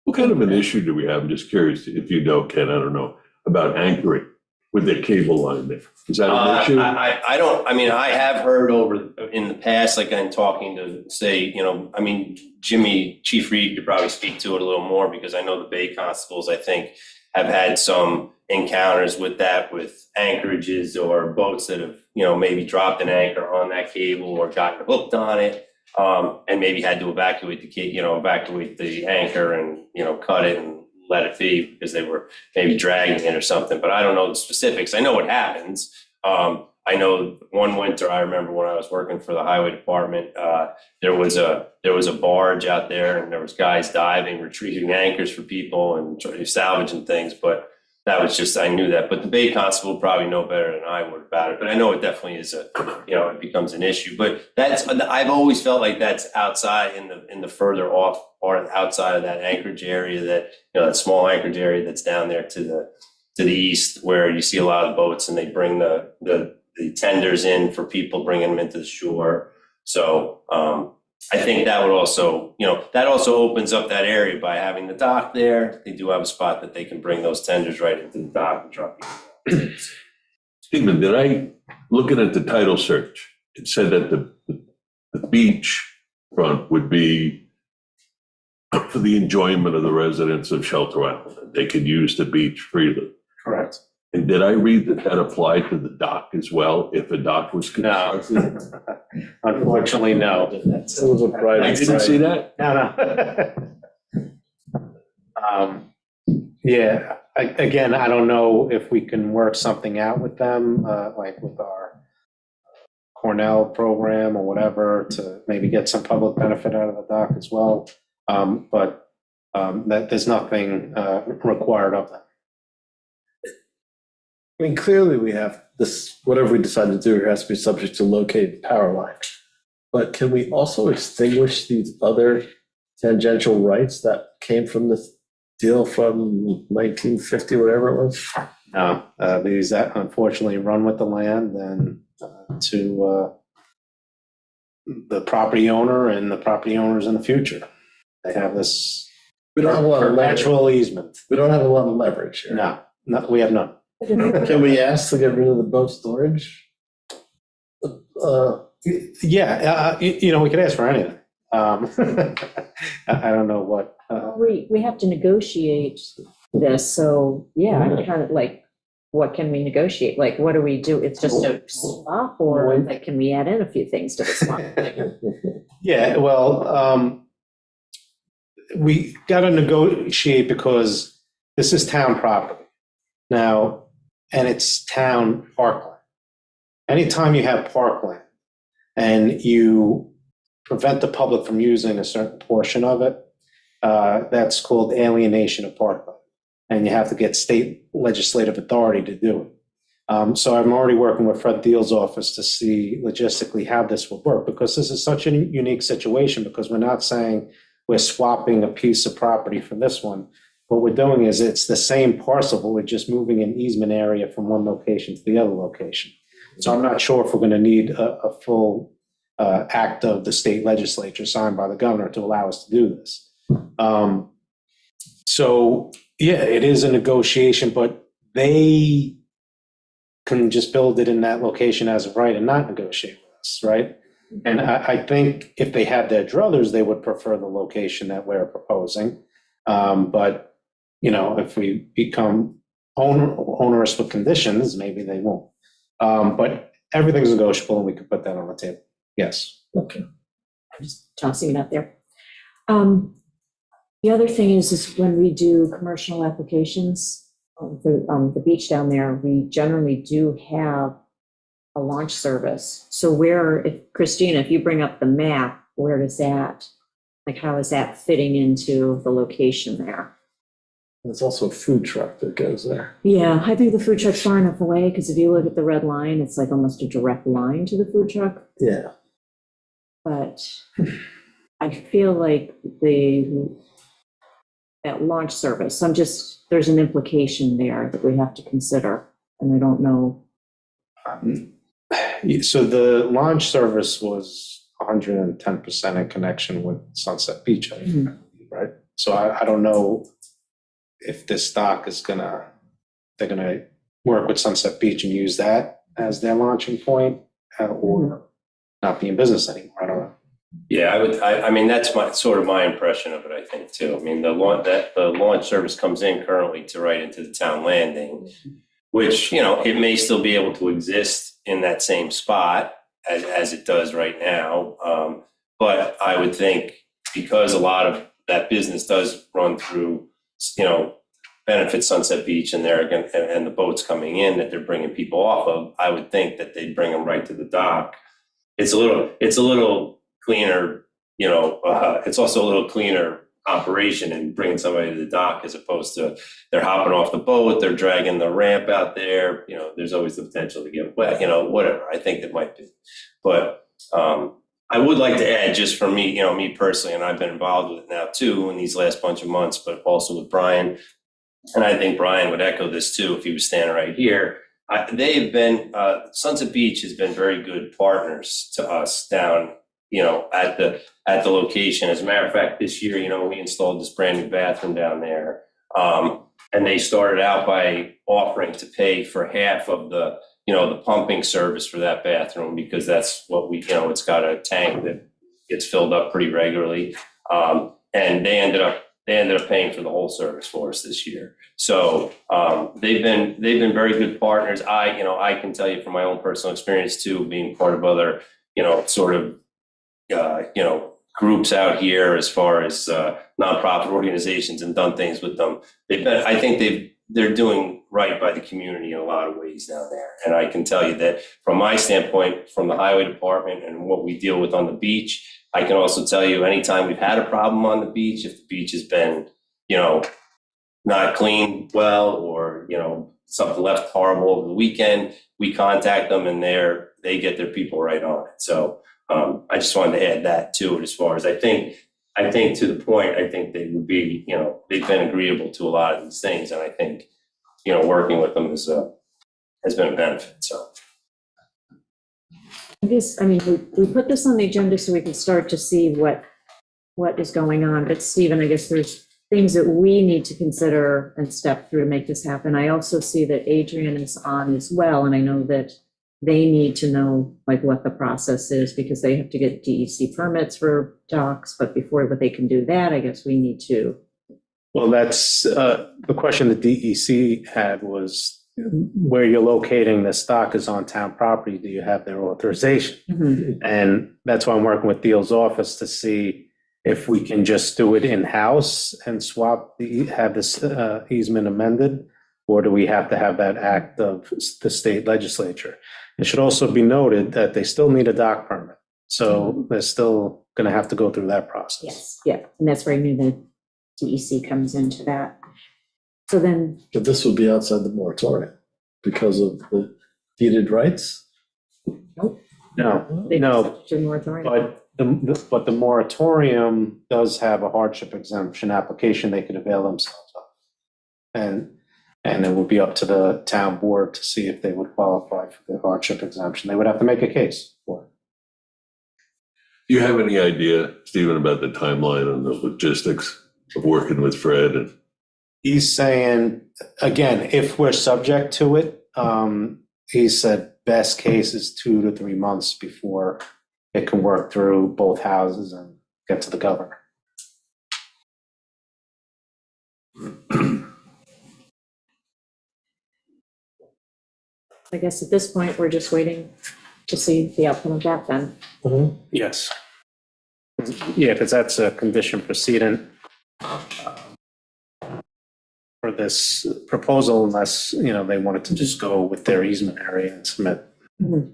What kind of an issue do we have? I'm just curious if you know, Ken, I don't know, about anchoring with the cable line there. Is that an issue? I have heard over in the past, like I'm talking to say, Jimmy, Chief Reed could probably speak to it a little more because I know the Bay Constables, I think, have had some encounters with that, with anchorages or boats that have, maybe dropped an anchor on that cable or gotten hooked on it. And maybe had to evacuate the anchor and, cut it and let it be because they were maybe dragging it or something, but I don't know the specifics. I know what happens. I know one winter, I remember when I was working for the highway department, there was a barge out there and there was guys diving, retrieving anchors for people and salvaging things, but that was just, I knew that, but the Bay Constable would probably know better than I would about it, but I know it definitely is it becomes an issue, but I've always felt like that's outside in the further off part outside of that anchorage area, that, that small anchorage area that's down there to the east, where you see a lot of boats and they bring the tenders in for people, bringing them into the shore. So, I think that would also, that also opens up that area by having the dock there. They do have a spot that they can bring those tenders right into the dock and drop people. Stephen, looking at the title search, it said that the beach front would be for the enjoyment of the residents of Shelter Island. They could use the beach freely. Correct. And did I read that applied to the dock as well, if a dock was constructed? No. Unfortunately, no. It was a private. I didn't see that. No. Yeah, again, I don't know if we can work something out with them, like with our Cornell program or whatever, to maybe get some public benefit out of the dock as well. But that there's nothing required of them. I mean, clearly we have this, whatever we decide to do, it has to be subject to located power line. But can we also extinguish these other tangential rights that came from this deal from 1950, whatever it was? No, these unfortunately run with the land and to the property owner and the property owners in the future. They have this We don't have a lot of leverage. perpetual easement. We don't have a lot of leverage here. No, we have none. Can we ask to get rid of the boat storage? Yeah, we could ask for anything. I don't know what. We have to negotiate this, so yeah, I'm kind of like, what can we negotiate? Like, what do we do? It's just a swap, or like, can we add in a few things to the swap? Yeah, well, we got to negotiate because this is town property now, and it's town parkland. Anytime you have parkland and you prevent the public from using a certain portion of it, that's called alienation of parkland. And you have to get state legislative authority to do it. So I'm already working with Fred Thiel's office to see logistically how this will work, because this is such a unique situation, because we're not saying we're swapping a piece of property for this one. What we're doing is it's the same parcel, but we're just moving an easement area from one location to the other location. So I'm not sure if we're going to need a full act of the state legislature signed by the governor to allow us to do this. So yeah, it is a negotiation, but they can just build it in that location as of right and not negotiate with us, right? And I think if they had their druthers, they would prefer the location that we're proposing. But if we become onerous with conditions, maybe they won't. But everything's negotiable and we could put that on the table. Yes. Okay. I'm just tossing it out there. The other thing is when we do commercial applications, the beach down there, we generally do have a launch service. So Christina, if you bring up the map, where does that, like, how is that fitting into the location there? There's also a food truck that goes there. Yeah, I think the food truck's far enough away, because if you look at the red line, it's like almost a direct line to the food truck. Yeah. But I feel like that launch service, there's an implication there that we have to consider, and I don't know. So the launch service was 110% in connection with Sunset Beach, I believe, right? So I don't know if this dock is they're gonna work with Sunset Beach and use that as their launching point, or not be in business anymore. I don't know. Yeah, I mean, that's sort of my impression of it, I think, too. I mean, the launch service comes in currently to right into the town landing, which, it may still be able to exist in that same spot as it does right now. But I would think because a lot of that business does run through, benefit Sunset Beach and and the boats coming in that they're bringing people off of, I would think that they'd bring them right to the dock. It's a little cleaner, it's also a little cleaner operation and bringing somebody to the dock as opposed to they're hopping off the boat, they're dragging the ramp out there. There's always the potential to get wet, whatever. I think that might be. But I would like to add, just for me, me personally, and I've been involved with it now too in these last bunch of months, but also with Brian. And I think Brian would echo this too if he was standing right here. They've been, Sunset Beach has been very good partners to us down, at the location. As a matter of fact, this year, we installed this brand new bathroom down there. And they started out by offering to pay for half of the pumping service for that bathroom, because that's what it's got a tank that gets filled up pretty regularly. And they ended up paying for the whole service for us this year. So they've been very good partners. I can tell you from my own personal experience too, being part of other, groups out here as far as nonprofit organizations and done things with them. I think they're doing right by the community in a lot of ways down there. And I can tell you that from my standpoint, from the highway department and what we deal with on the beach, I can also tell you anytime we've had a problem on the beach, if the beach has been, not cleaned well, or, something left horrible over the weekend, we contact them and they get their people right on it. So I just wanted to add that to it, as far as I think to the point, I think they would be, they've been agreeable to a lot of these things. And I think, working with them has been a benefit. So. I guess, we put this on the agenda so we can start to see what is going on. But Stephen, I guess there's things that we need to consider and step through to make this happen. I also see that Adrian is on as well, and I know that they need to know what the process is, because they have to get DEC permits for docks. But before they can do that, I guess we need to. Well, that's the question the DEC had was, where you're locating this dock is on town property. Do you have their authorization? Mm-hmm. And that's why I'm working with Thiel's office to see if we can just do it in-house and have this easement amended, or do we have to have that act of the state legislature? It should also be noted that they still need a dock permit. So they're still going to have to go through that process. Yes, yeah, and that's where I knew the DEC comes into that. So then. But this would be outside the moratorium because of the deeded rights? Nope. No, They no. just do moratorium. But the moratorium does have a hardship exemption application they could avail themselves of. And it would be up to the town board to see if they would qualify for the hardship exemption. They would have to make a case for it. Do you have any idea, Stephen, about the timeline and the logistics of working with Fred? And He's saying, again, if we're subject to it, he said best case is 2 to 3 months before it can work through both houses and get to the governor. I guess at this point, we're just waiting to see the outcome of that then. Yes. Yeah, because that's a condition precedent for this proposal unless, they wanted to just go with their easement area and submit. Mhm.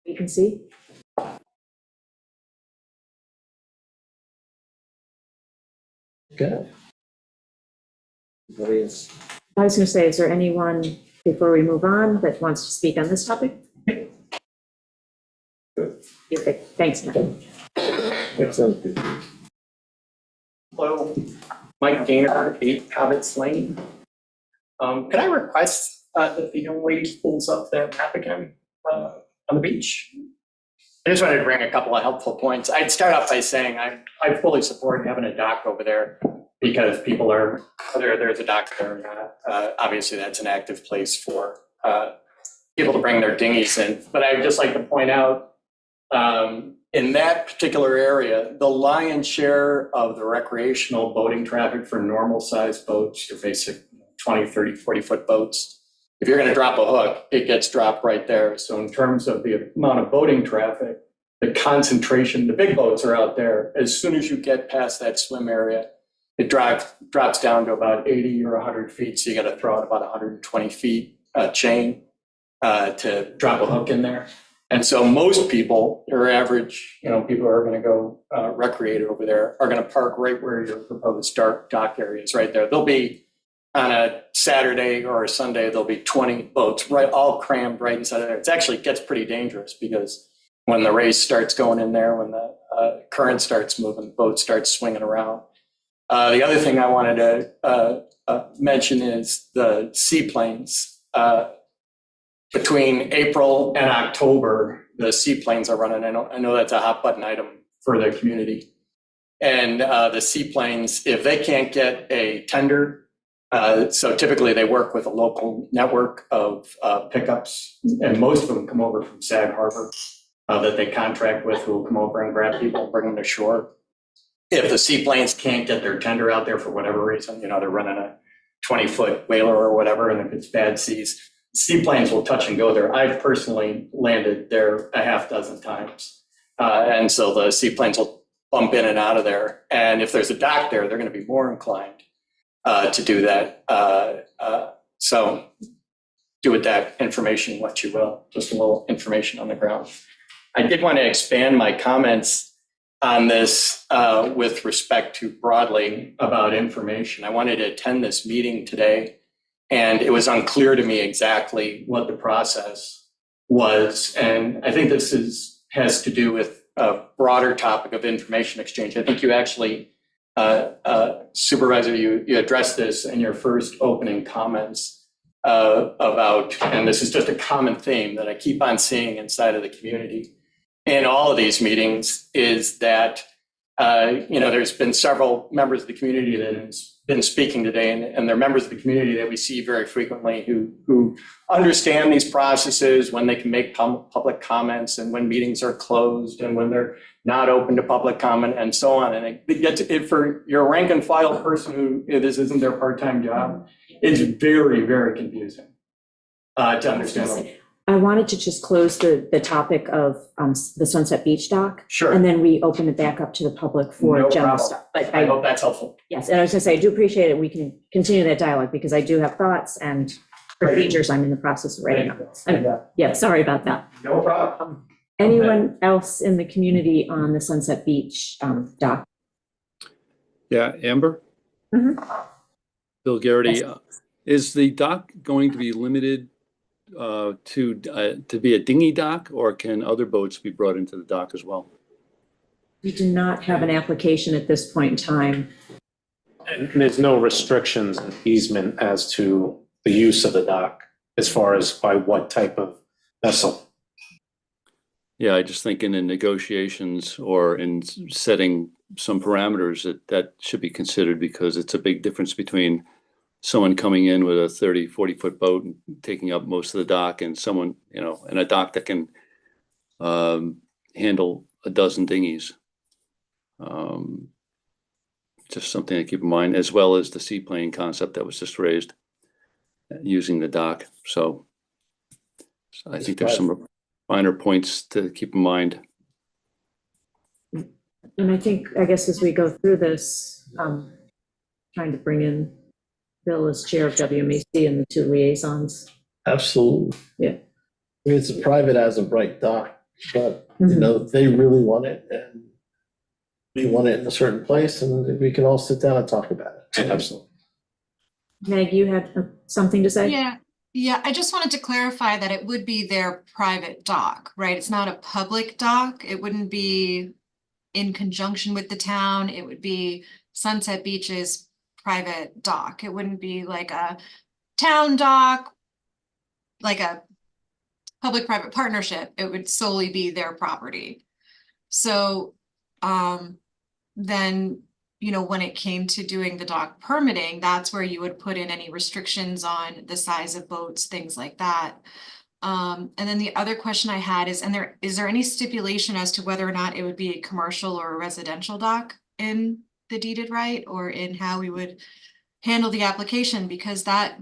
You can see. Okay. Anybody else? I was going to say, is there anyone, before we move on, that wants to speak on this topic? Okay, thanks, Matt. That sounds good. Hello, Mike Gaynor, 8 Cobbetts Lane. Could I request that the young lady pulls up that map again on the beach? I just wanted to bring a couple of helpful points. I'd start off by saying I fully support having a dock over there because people are, whether there's a dock there or not, obviously that's an active place for people to bring their dinghies in. But I'd just like to point out, in that particular area, the lion's share of the recreational boating traffic for normal sized boats, your basic 20, 30, 40-foot boats, if you're going to drop a hook, it gets dropped right there. So in terms of the amount of boating traffic, the concentration, the big boats are out there. As soon as you get past that swim area, it drops down to about 80 or 100 feet. So you got to throw out about 120 feet chain to drop a hook in there. And so most people, your average, people who are going to go recreate over there are going to park right where your proposed dock area is right there. There'll be, on a Saturday or a Sunday, there'll be 20 boats right, all crammed right inside of there. It actually gets pretty dangerous because when the race starts going in there, when the current starts moving, the boat starts swinging around. The other thing I wanted to mention is the seaplanes. Between April and October, the seaplanes are running. I know that's a hot button item for the community. And the seaplanes, if they can't get a tender, so typically they work with a local network of pickups, and most of them come over from Sag Harbor that they contract with, who will come over and grab people and bring them to shore. If the seaplanes can't get their tender out there for whatever reason, they're running a 20-foot whaler or whatever, and if it's bad seas, seaplanes will touch and go there. I've personally landed there a half dozen times. And so the seaplanes will bump in and out of there. And if there's a dock there, they're going to be more inclined to do that. So do with that information what you will, just a little information on the ground. I did want to expand my comments on this with respect to broadly about information. I wanted to attend this meeting today, and it was unclear to me exactly what the process was. And I think this has to do with a broader topic of information exchange. I think you actually, Supervisor, you addressed this in your first opening comments about, and this is just a common theme that I keep on seeing inside of the community in all of these meetings, is that there's been several members of the community that have been speaking today, and they're members of the community that we see very frequently who understand these processes, when they can make public comments and when meetings are closed and when they're not open to public comment and so on. And it gets for your rank and file person who this isn't their part-time job, it's very, very confusing to understand. I wanted to just close the topic of the Sunset Beach dock. Sure. And then we open it back up to the public for No general problem. stuff. But I hope that's helpful. yes, and I was going to say, I do appreciate it. We can continue that dialogue because I do have thoughts and procedures I'm in the process of writing up. Yeah, sorry about that. No problem. Anyone else in the community on the Sunset Beach dock? Yeah, Amber? Bill Garrity, is the dock going to be limited to be a dinghy dock, or can other boats be brought into the dock as well? We do not have an application at this point in time. And there's no restrictions in easement as to the use of the dock as far as by what type of vessel. Yeah, I just think in the negotiations or in setting some parameters that should be considered, because it's a big difference between someone coming in with a 30, 40-foot boat and taking up most of the dock, and someone, in a dock that can handle a dozen dinghies. just something to keep in mind, as well as the seaplane concept that was just raised using the dock. So I think there's some minor points to keep in mind. And I guess as we go through this, trying to bring in Bill as chair of WMAC and the 2 liaisons. Absolutely. Yeah. I mean, it's a private as of right dock, but, you know, they really want it, and we want it in a certain place, and we can all sit down and talk about it. Absolutely. Meg, you had something to say? Yeah, I just wanted to clarify that it would be their private dock, right? It's not a public dock. It wouldn't be in conjunction with the town. It would be Sunset Beach's private dock. It wouldn't be like a town dock, like a public-private partnership. It would solely be their property. So then, you know, when it came to doing the dock permitting, that's where you would put in any restrictions on the size of boats, things like that. And then the other question I had is, is there any stipulation as to whether or not it would be a commercial or a residential dock in the deeded right, or in how we would handle the application? Because that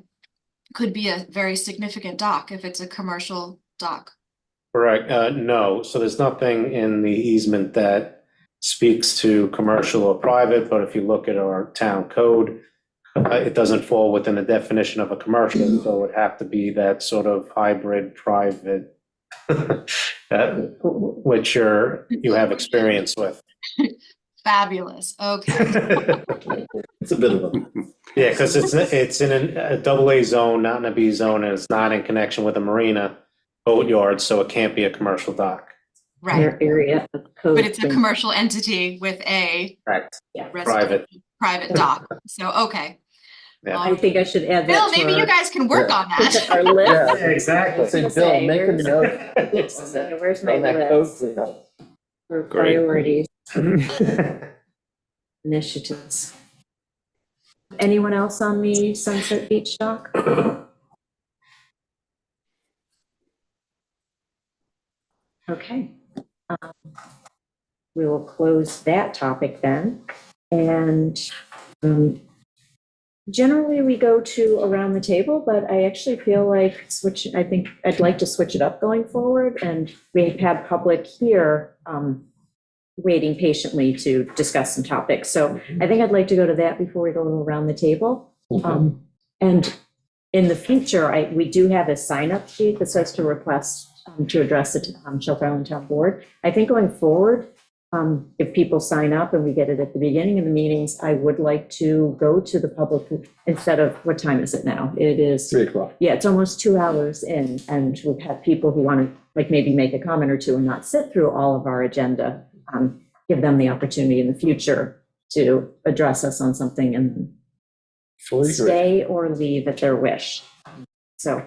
could be a very significant dock if it's a commercial dock. Correct. No, so there's nothing in the easement that speaks to commercial or private, but if you look at our town code, it doesn't fall within the definition of a commercial, so it would have to be that sort of hybrid private, which you have experience with. Fabulous. Okay. It's a bit of a, Yeah, because it's in a AA zone, not in a B zone, and it's not in connection with a marina boatyard, so it can't be a commercial dock. Right. Their area of code. But it's a commercial entity with a Correct. resident- private dock. So, okay. Yeah. I think I should add that. Bill, to maybe our- you guys can work on that. Our list. Yeah. Exactly. say, Bill, make a note Where's my on that code list cleanup. for Great. priorities, initiatives? Anyone else on the Sunset Beach dock? Okay. We will close that topic then. And generally we go to around the table, but I actually feel like I think I'd like to switch it up going forward. And we've had public here waiting patiently to discuss some topics. So I think I'd like to go to that before we go around the table. And in the future, we do have a sign-up sheet that says to request to address the Shelter Island Town Board. I think going forward, if people sign up and we get it at the beginning of the meetings, I would like to go to the public instead of, what time is it now? It is 3 o'clock. Yeah, it's almost 2 hours in, and we've had people who want to like maybe make a comment or two and not sit through all of our agenda. Give them the opportunity in the future to address us on something and Fully agree. stay or leave at their wish. So,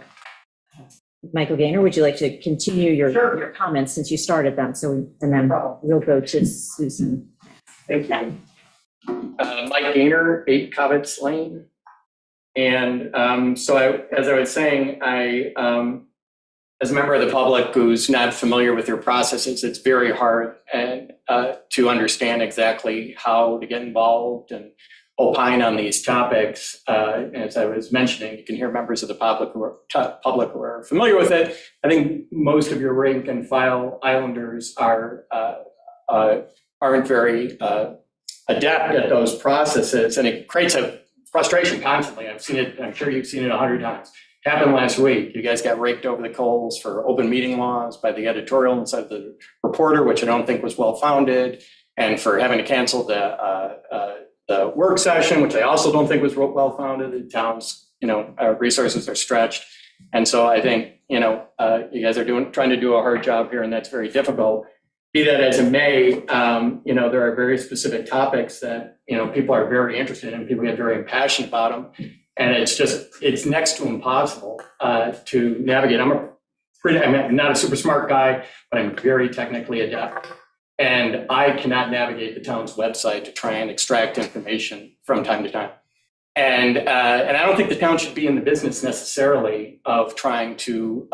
Michael Gaynor, would you like to continue your comments since you started them? And then we'll go to Susan. Thank you. Mike Gaynor, 8 Cobbetts Lane. And as I was saying, as a member of the public who's not familiar with your processes, it's very hard to understand exactly how to get involved and opine on these topics. As I was mentioning, you can hear members of the public who are familiar with it. I think most of your rank and file islanders aren't very adept at those processes, and it creates a frustration constantly. I've seen it. I'm sure you've seen it 100 times. Happened last week. You guys got raked over the coals for open meeting laws by the editorial inside of the Reporter, which I don't think was well founded, and for having to cancel the work session, which I also don't think was well founded. The town's resources are stretched, and so I think you guys are trying to do a hard job here, and that's very difficult. Be that as it may, there are very specific topics that people are very interested in. People get very impassioned about them. And it's next to impossible to navigate. I'm not a super smart guy, but I'm very technically adept. And I cannot navigate the town's website to try and extract information from time to time. And I don't think the town should be in the business necessarily of trying to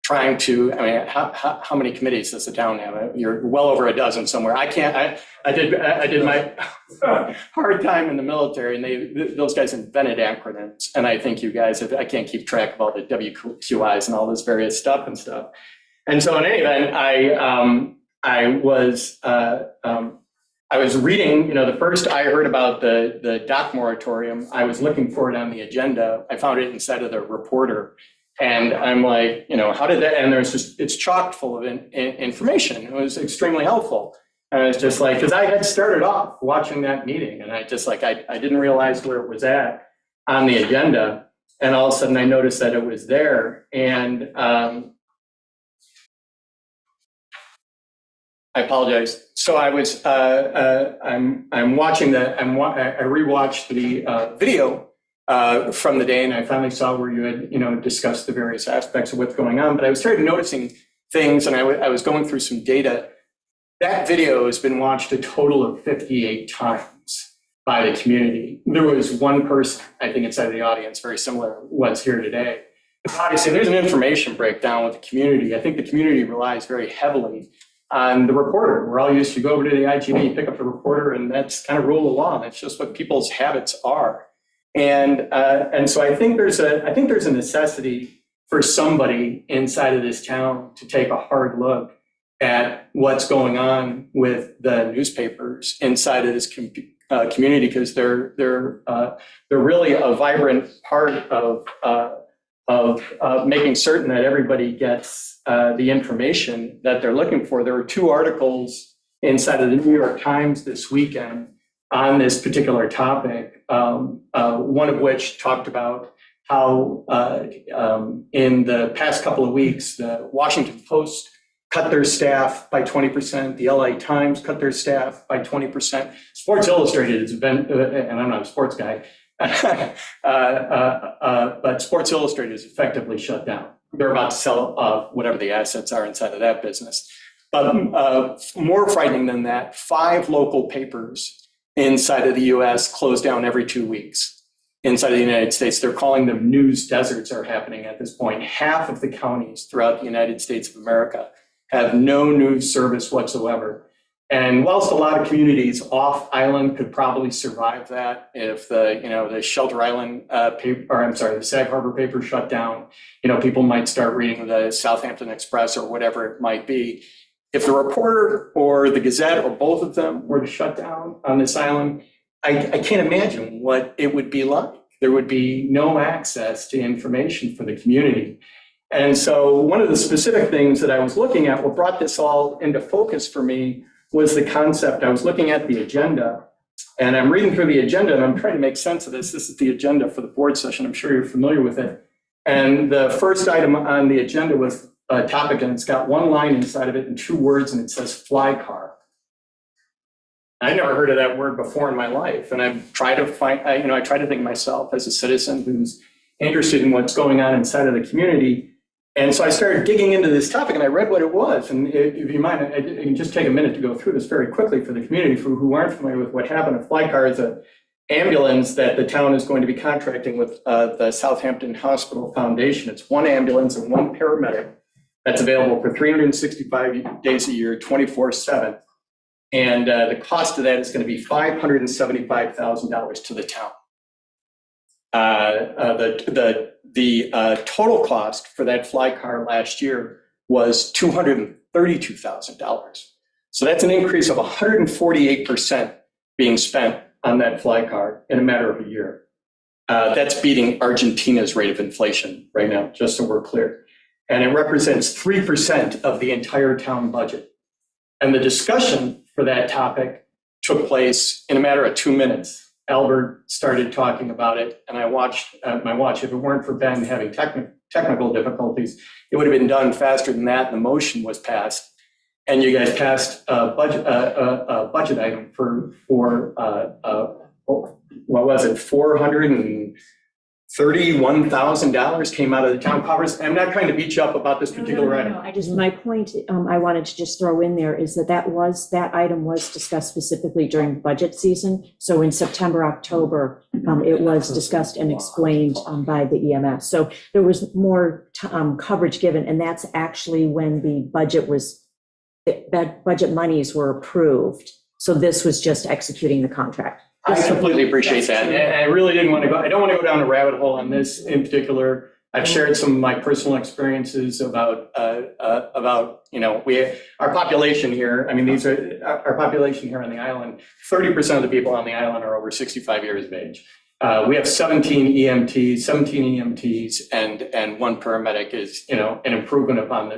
trying to, I mean, how many committees does the town have? You're well over a dozen somewhere. I did my hard time in the military, and those guys invented acronyms. And I think you guys I can't keep track of all the WQIs and all this various stuff. And so in any event, I was reading, the first I heard about the dock moratorium, I was looking for it on the agenda. I found it inside of the Reporter. And I'm like, how did that, and it's chock full of information. It was extremely helpful. And I was just like, because I had started off watching that meeting, and I didn't realize where it was at on the agenda. And all of a sudden I noticed that it was there. And I apologize. So I was, I'm watching I rewatched the video from the day, and I finally saw where you had, discussed the various aspects of what's going on. But I started noticing things, and I was going through some data. That video has been watched a total of 58 times by the community. There was one person, I think, inside of the audience, very similar, was here today. Obviously, there's an information breakdown with the community. I think the community relies very heavily on the Reporter. We're all used to go over to the ITV, pick up the Reporter, and that's kind of rule of law. That's just what people's habits are. And so I think there's a necessity for somebody inside of this town to take a hard look at what's going on with the newspapers inside of this community, because they're really a vibrant part of making certain that everybody gets the information that they're looking for. There were 2 articles inside of the New York Times this weekend on this particular topic, one of which talked about how in the past couple of weeks, the Washington Post cut their staff by 20%, the LA Times cut their staff by 20%. Sports Illustrated has been, and I'm not a sports guy, but Sports Illustrated is effectively shut down. They're about to sell whatever the assets are inside of that business. But more frightening than that, 5 local papers inside of the US close down every 2 weeks. Inside of the United States, they're calling them news deserts are happening at this point. Half of the counties throughout the United States of America have no news service whatsoever. And whilst a lot of communities off island could probably survive that, if the Shelter Island the Sag Harbor paper shut down, people might start reading the Southampton Express or whatever it might be. If the Reporter or the Gazette or both of them were to shut down on this island, I can't imagine what it would be like. There would be no access to information for the community. And so one of the specific things that I was looking at, what brought this all into focus for me, was the concept. I was looking at the agenda, and I'm reading through the agenda, and I'm trying to make sense of this. This is the agenda for the board session. I'm sure you're familiar with it. And the first item on the agenda was a topic, and it's got 1 line inside of it and 2 words, and it says fly car. I never heard of that word before in my life. And I've tried to I try to think of myself as a citizen who's interested in what's going on inside of the community. And so I started digging into this topic, and I read what it was. And if you mind, I can just take a minute to go through this very quickly for the community who aren't familiar with what happened. A fly car is an ambulance that the town is going to be contracting with the Southampton Hospital Foundation. It's 1 ambulance and 1 paramedic that's available for 365 days a year, 24/7. And the cost of that is going to be $575,000 to the town. The total cost for that fly car last year was $232,000. So that's an increase of 148% being spent on that fly car in a matter of a year. That's beating Argentina's rate of inflation right now, just so we're clear. And it represents 3% of the entire town budget. And the discussion for that topic took place in a matter of 2 minutes. Albert started talking about it, and I watched my watch. If it weren't for Ben having technical difficulties, it would have been done faster than that. The motion was passed, and you guys passed a budget item for what was it, $430 $31,000 came out of the town coffers. I'm not trying to beat you up about this particular No, item. I just, my point, I wanted to just throw in there is that item was discussed specifically during budget season. So in September, October, it was discussed and explained by the EMS. So there was more coverage given, and that's actually when the budget monies were approved. So this was just executing the contract. I completely appreciate that. And I really didn't want to I don't want to go down a rabbit hole on this in particular. I've shared some of my personal experiences about, our population here. I mean, these are our population here on the island. 30% of the people on the island are over 65 years of age. We have 17 EMTs and one paramedic is, an improvement upon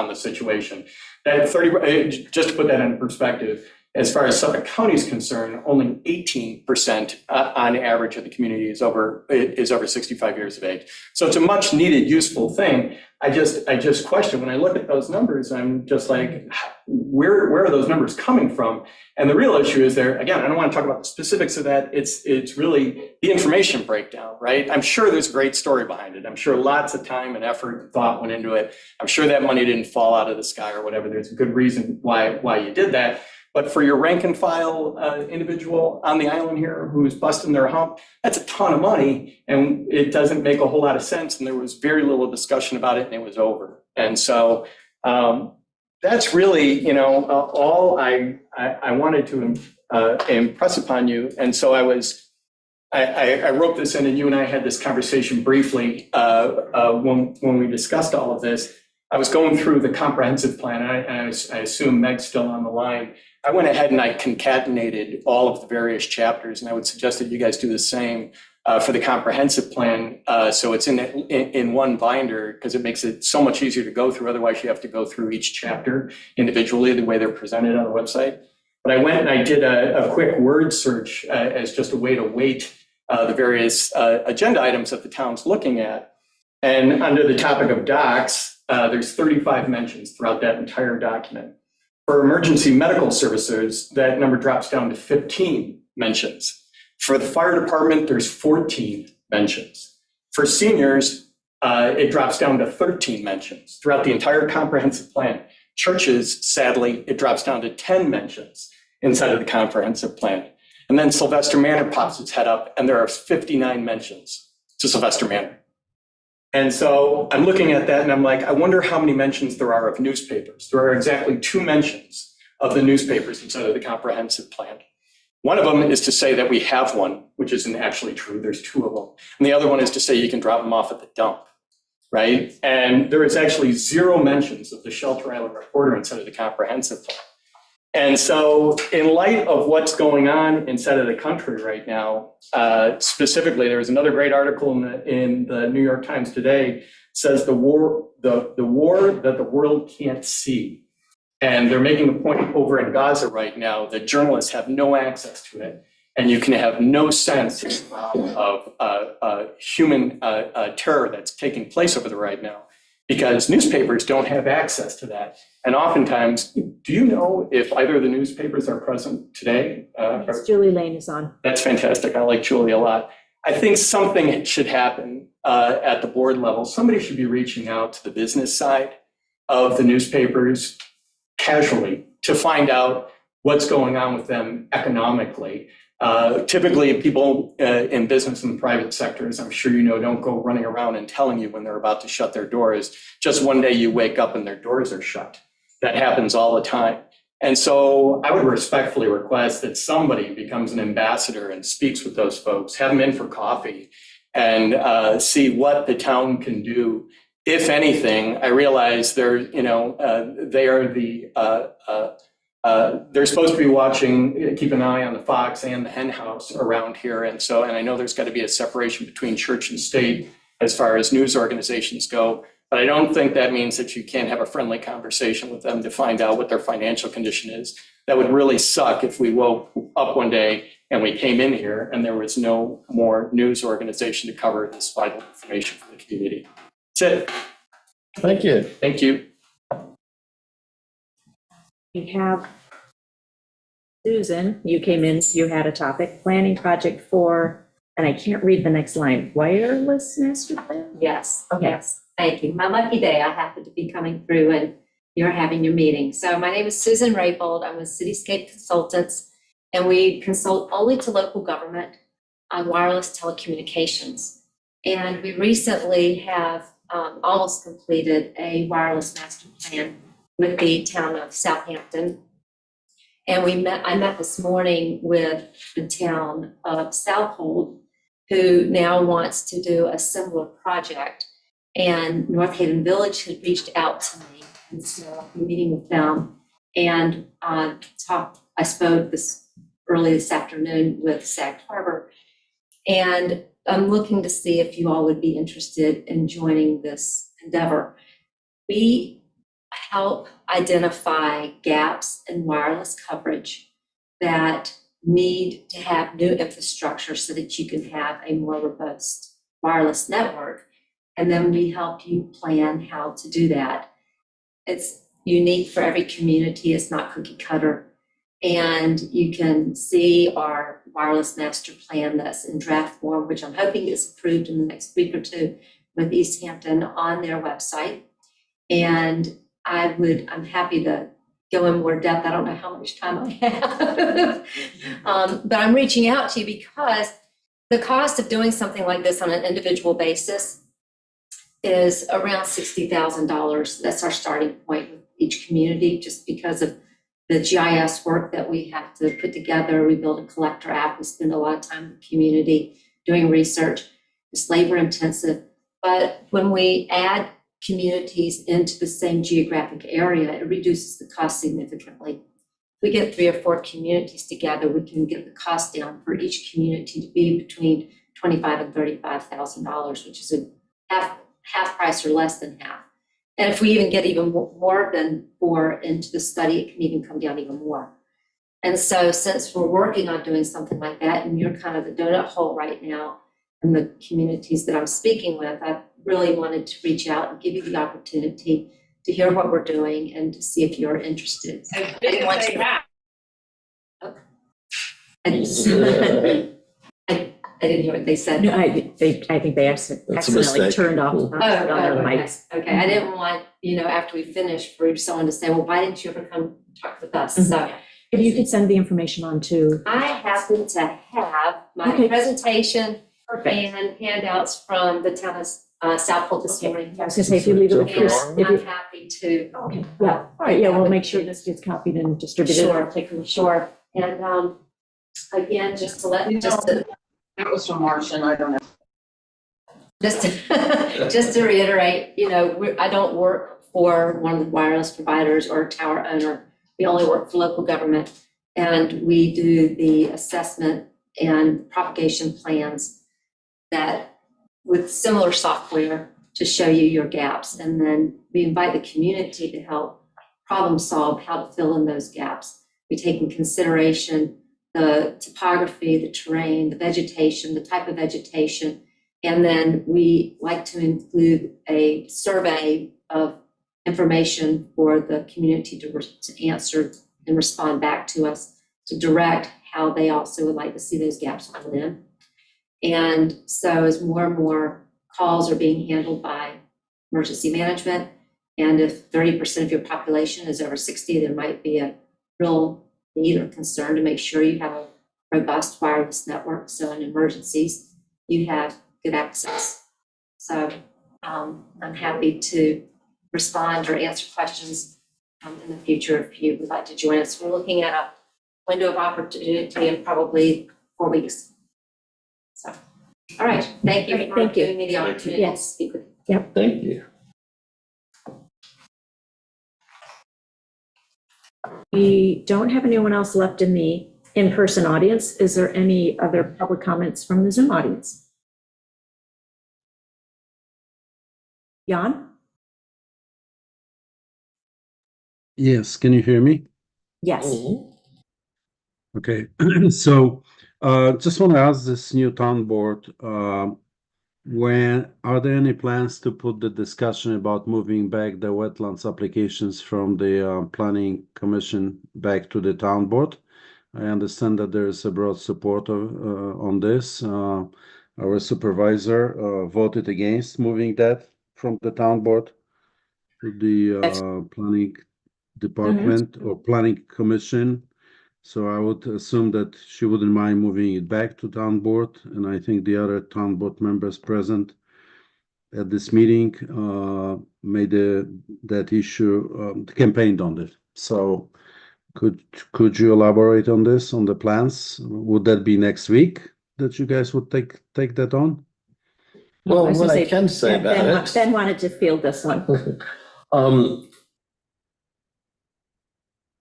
the situation. That 30, just to put that in perspective, as far as Suffolk County is concerned, only 18% on average of the community is over 65 years of age. So it's a much needed, useful thing. I just question when I look at those numbers, I'm just like, where are those numbers coming from? And the real issue is there, again, I don't want to talk about the specifics of that. It's really the information breakdown, right? I'm sure there's a great story behind it. I'm sure lots of time and effort and thought went into it. I'm sure that money didn't fall out of the sky or whatever. There's a good reason why you did that. But for your rank and file individual on the island here who's busting their hump, that's a ton of money and it doesn't make a whole lot of sense. And there was very little discussion about it and it was over. And so that's really, all I wanted to impress upon you. And so I wrote this in and you and I had this conversation briefly when we discussed all of this. I was going through the comprehensive plan and I assume Meg's still on the line. I went ahead and I concatenated all of the various chapters, and I would suggest that you guys do the same for the comprehensive plan. So it's in one binder because it makes it so much easier to go through. Otherwise, you have to go through each chapter individually the way they're presented on the website. But I went and I did a quick word search as just a way to weight the various agenda items that the town's looking at. And under the topic of docs, there's 35 mentions throughout that entire document. For emergency medical services, that number drops down to 15 mentions. For the fire department, there's 14 mentions. For seniors, it drops down to 13 mentions throughout the entire comprehensive plan. Churches, sadly, it drops down to 10 mentions inside of the comprehensive plan. And then Sylvester Manor pops its head up, and there are 59 mentions to Sylvester Manor. And so I'm looking at that and I'm like, I wonder how many mentions there are of newspapers. There are exactly 2 mentions of the newspapers inside of the comprehensive plan. One of them is to say that we have one, which isn't actually true. There's 2 of them. And the other one is to say you can drop them off at the dump, right? And there is actually 0 mentions of the Shelter Island Recorder inside of the comprehensive plan. And so in light of what's going on inside of the country right now, specifically, there was another great article in the New York Times today, says the war that the world can't see. And they're making a point over in Gaza right now that journalists have no access to it. And you can have no sense of human terror that's taking place over there right now, because newspapers don't have access to that. And oftentimes, do you know if either of the newspapers are present today? Yes, Julie Lane is on. That's fantastic. I like Julie a lot. I think something should happen at the board level. Somebody should be reaching out to the business side of the newspapers casually to find out what's going on with them economically. Typically, people in business and private sectors, I'm sure you know, don't go running around and telling you when they're about to shut their doors. Just one day you wake up and their doors are shut. That happens all the time. And so I would respectfully request that somebody becomes an ambassador and speaks with those folks, have them in for coffee and see what the town can do. If anything, I realize they are they're supposed to be watching, keep an eye on the Fox and the Hen House around here. And I know there's got to be a separation between church and state as far as news organizations go. But I don't think that means that you can't have a friendly conversation with them to find out what their financial condition is. That would really suck if we woke up one day and we came in here and there was no more news organization to cover this vital information for the community. That's it. Thank you. Thank you. We have Susan, you came in, you had a topic, planning project for and I can't read the next line, wireless master plan? Yes, Okay. yes, thank you. My lucky day, I happened to be coming through and you're having your meeting. So my name is Susan Raybold. I'm with Cityscape Consultants, and we consult only to local government on wireless telecommunications. And we recently have almost completed a wireless master plan with the town of Southampton. And I met this morning with the town of Southold, who now wants to do a similar project. And North Haven Village had reached out to me, and so I'm meeting with them. And I spoke early this afternoon with Sag Harbor. And I'm looking to see if you all would be interested in joining this endeavor. We help identify gaps in wireless coverage that need to have new infrastructure so that you can have a more robust wireless network. And then we help you plan how to do that. It's unique for every community. It's not cookie cutter. And you can see our wireless master plan that's in draft form, which I'm hoping gets approved in the next week or two with East Hampton on their website. And I'm happy to go in more depth. I don't know how much time I have. But I'm reaching out to you because the cost of doing something like this on an individual basis is around $60,000. That's our starting point with each community, just because of the GIS work that we have to put together. We build a collector app. We spend a lot of time in the community doing research. It's labor intensive. But when we add communities into the same geographic area, it reduces the cost significantly. If we get 3 or 4 communities together, we can get the cost down for each community to be between $25,000 and $35,000, which is a half price or less than half. And if we even get even more than 4 into the study, it can even come down even more. And so since we're working on doing something like that, and you're kind of the donut hole right now in the communities that I'm speaking with, I really wanted to reach out and give you the opportunity to hear what we're doing and to see if you're interested. I didn't want you to- I didn't hear what they said. No, I think they accidentally mistake. turned off. Oh, their okay, mics. okay. I didn't want, after we finish, for someone to say, well, why didn't you ever come talk with us? Mhm. So If you could send the information on to. I happen to have my Okay. presentation Perfect. and handouts from the town of Southold this morning. I was gonna say, if you leave it with Chris, And if I'm you, happy to. okay, yeah, all right, yeah, we'll make sure this gets copied and distributed. Sure, sure. And again, just to That was from Martian, I don't know. just to reiterate, I don't work for one of the wireless providers or tower owner. We only work for local government, and we do the assessment and propagation plans that with similar software to show you your gaps. And then we invite the community to help problem solve how to fill in those gaps. We take in consideration the topography, the terrain, the vegetation, the type of vegetation. And then we like to include a survey of information for the community to answer and respond back to us, to direct how they also would like to see those gaps filled in. And so as more and more calls are being handled by emergency management, and if 30% of your population is over 60, there might be a real need or concern to make sure you have a robust wireless network. So in emergencies, you have good access. So I'm happy to respond or answer questions in the future if you would like to join us. We're looking at a window of opportunity in probably 4 weeks. So, all right, thank you Great, for thank you. giving me the opportunity to Yes. speak with you. Thank you. We don't have anyone else left in the in-person audience. Is there any other public comments from the Zoom audience? Jan? Yes, can you hear me? Yes. Okay, so just want to ask this new town board, when are there any plans to put the discussion about moving back the wetlands applications from the planning commission back to the town board? I understand that there is a broad support on this. Our supervisor voted against moving that from the town board to the planning department or planning commission. So I would assume that she wouldn't mind moving it back to town board, and I think the other town board members present at this meeting made that issue campaigned on it. So could you elaborate on this, on the plans? Would that be next week that you guys would take that on? Well, was what gonna I can say about Ben- it. Ben wanted to field this one.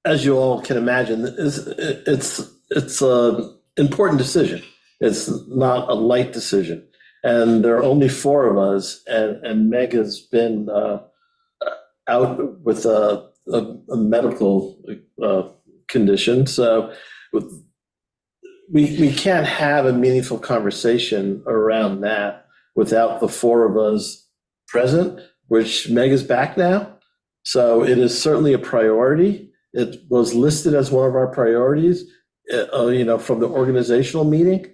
As you all can imagine, it's an important decision. It's not a light decision. And there are only 4 of us, and Meg has been out with a medical condition. So we can't have a meaningful conversation around that without the 4 of us present, which Meg is back now. So it is certainly a priority. It was listed as one of our priorities, from the organizational meeting,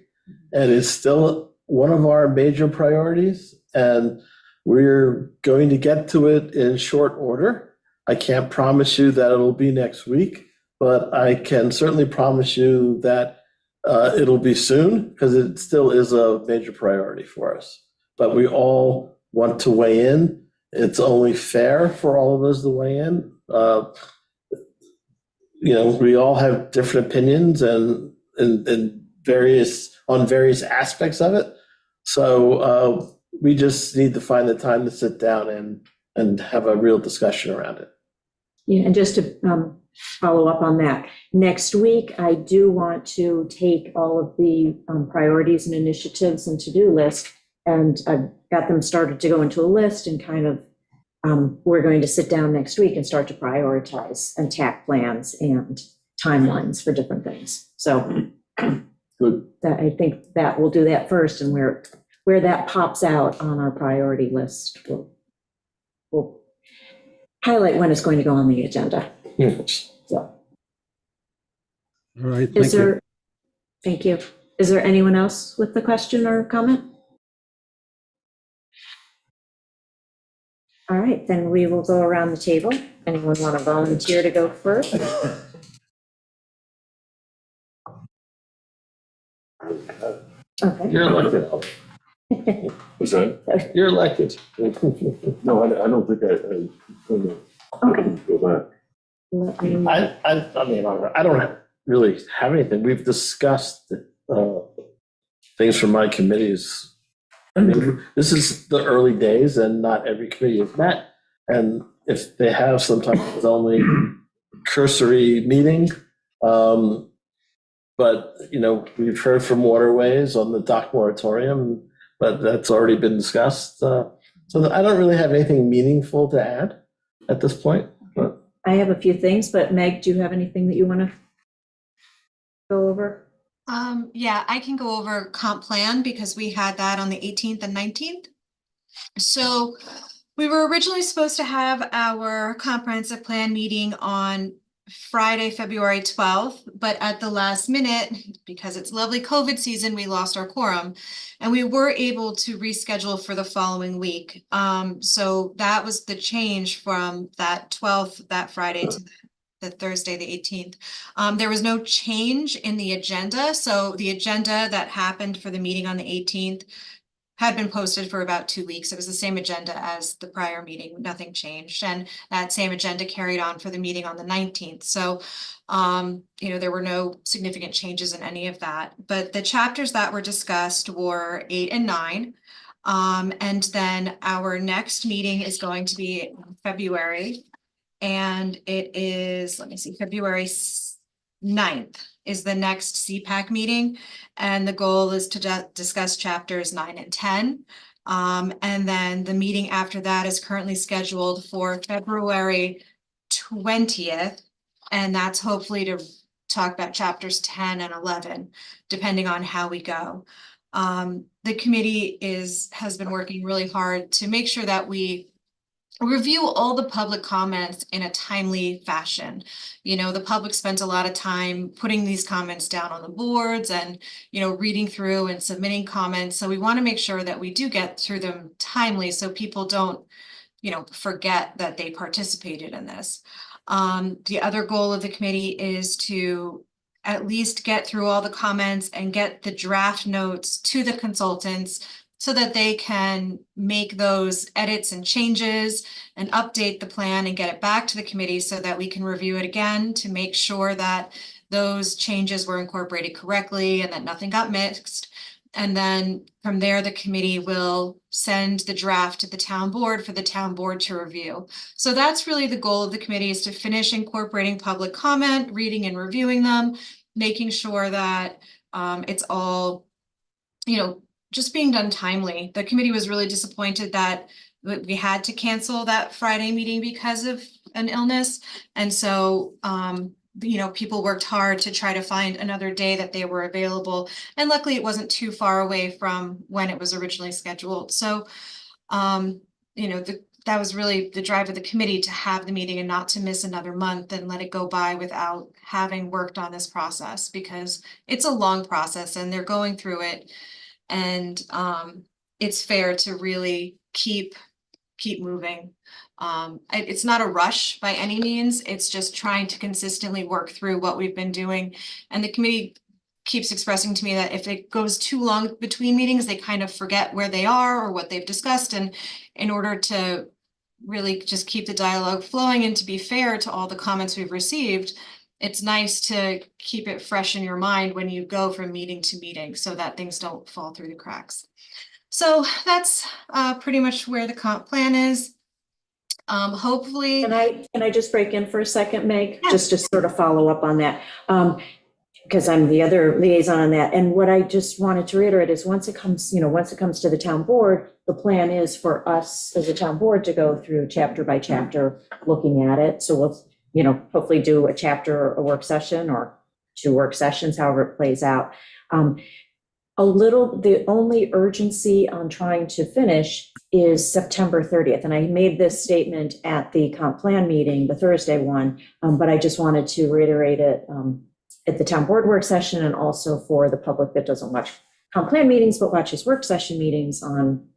and it's still one of our major priorities. And we're going to get to it in short order. I can't promise you that it'll be next week, but I can certainly promise you that it'll be soon, because it still is a major priority for us. But we all want to weigh in. It's only fair for all of us to weigh in. We all have different opinions and on various aspects of it. So we just need to find the time to sit down and have a real discussion around it. Yeah, and just to follow up on that, next week, I do want to take all of the priorities and initiatives and to-do list, and I've got them started to go into a list, and kind of we're going to sit down next week and start to prioritize and tack plans and timelines for different things. So Good. I think that we'll do that first, and where that pops out on our priority list, we'll highlight when it's going to go on the agenda. So, All right, thank you. Thank you. Is there anyone else with the question or comment? All right, then we will go around the table. Anyone want to volunteer to go first? Okay. You're elected. Was that? You're elected. No, I don't think I Okay. go back. Let me- I don't really have anything. We've discussed things from my committees. I mean, this is the early days, and not every committee has met. And if they have, sometimes it's only cursory meeting. But, we've heard from Waterways on the dock moratorium, but that's already been discussed. So I don't really have anything meaningful to add at this point. But I have a few things, but Meg, do you have anything that you want to go over? Yeah, I can go over comp plan because we had that on the 18th and 19th. So we were originally supposed to have our comprehensive plan meeting on Friday, February 12th, but at the last minute, because it's lovely COVID season, we lost our quorum, and we were able to reschedule for the following week. So that was the change from that 12th, that Friday, to the Thursday, the 18th. There was no change in the agenda. So the agenda that happened for the meeting on the 18th had been posted for about 2 weeks. It was the same agenda as the prior meeting, nothing changed. And that same agenda carried on for the meeting on the 19th. So, there were no significant changes in any of that. But the chapters that were discussed were 8 and 9. And then our next meeting is going to be in February. And it is, February 9th is the next CPAC meeting. And the goal is to discuss chapters 9 and 10. And then the meeting after that is currently scheduled for February 20th. And that's hopefully to talk about chapters 10 and 11, depending on how we go. The committee has been working really hard to make sure that we review all the public comments in a timely fashion. You know, the public spends a lot of time putting these comments down on the boards and, you know, reading through and submitting comments. So we want to make sure that we do get through them timely so people don't, you know, forget that they participated in this. The other goal of the committee is to at least get through all the comments and get the draft notes to the consultants so that they can make those edits and changes and update the plan and get it back to the committee so that we can review it again to make sure that those changes were incorporated correctly and that nothing got mixed. And then from there, the committee will send the draft to the town board for the town board to review. So that's really the goal of the committee, is to finish incorporating public comment, reading and reviewing them, making sure that it's all, you know, just being done timely. The committee was really disappointed that we had to cancel that Friday meeting because of an illness. And so, you know, people worked hard to try to find another day that they were available. And luckily it wasn't too far away from when it was originally scheduled. So, you know, that was really the drive of the committee, to have the meeting and not to miss another month and let it go by without having worked on this process, because it's a long process and they're going through it. And it's fair to really keep moving. It's not a rush by any means. It's just trying to consistently work through what we've been doing. And the committee keeps expressing to me that if it goes too long between meetings, they kind of forget where they are or what they've discussed. And in order to really just keep the dialogue flowing and to be fair to all the comments we've received, it's nice to keep it fresh in your mind when you go from meeting to meeting so that things don't fall through the cracks. So that's pretty much where the comp plan is. Hopefully. Can I just break in for a second, Meg? Yeah. Just to sort of follow up on that. Because I'm the other liaison on that. And what I just wanted to reiterate is once it comes to the town board, the plan is for us as a town board to go through chapter by chapter, looking at it. So we'll, you know, hopefully do a chapter, a work session, or 2 work sessions, however it plays out. The only urgency on trying to finish is September 30th. And I made this statement at the comp plan meeting, the Thursday one, but I just wanted to reiterate it at the town board work session, and also for the public that doesn't watch comp plan meetings, but watches work session meetings on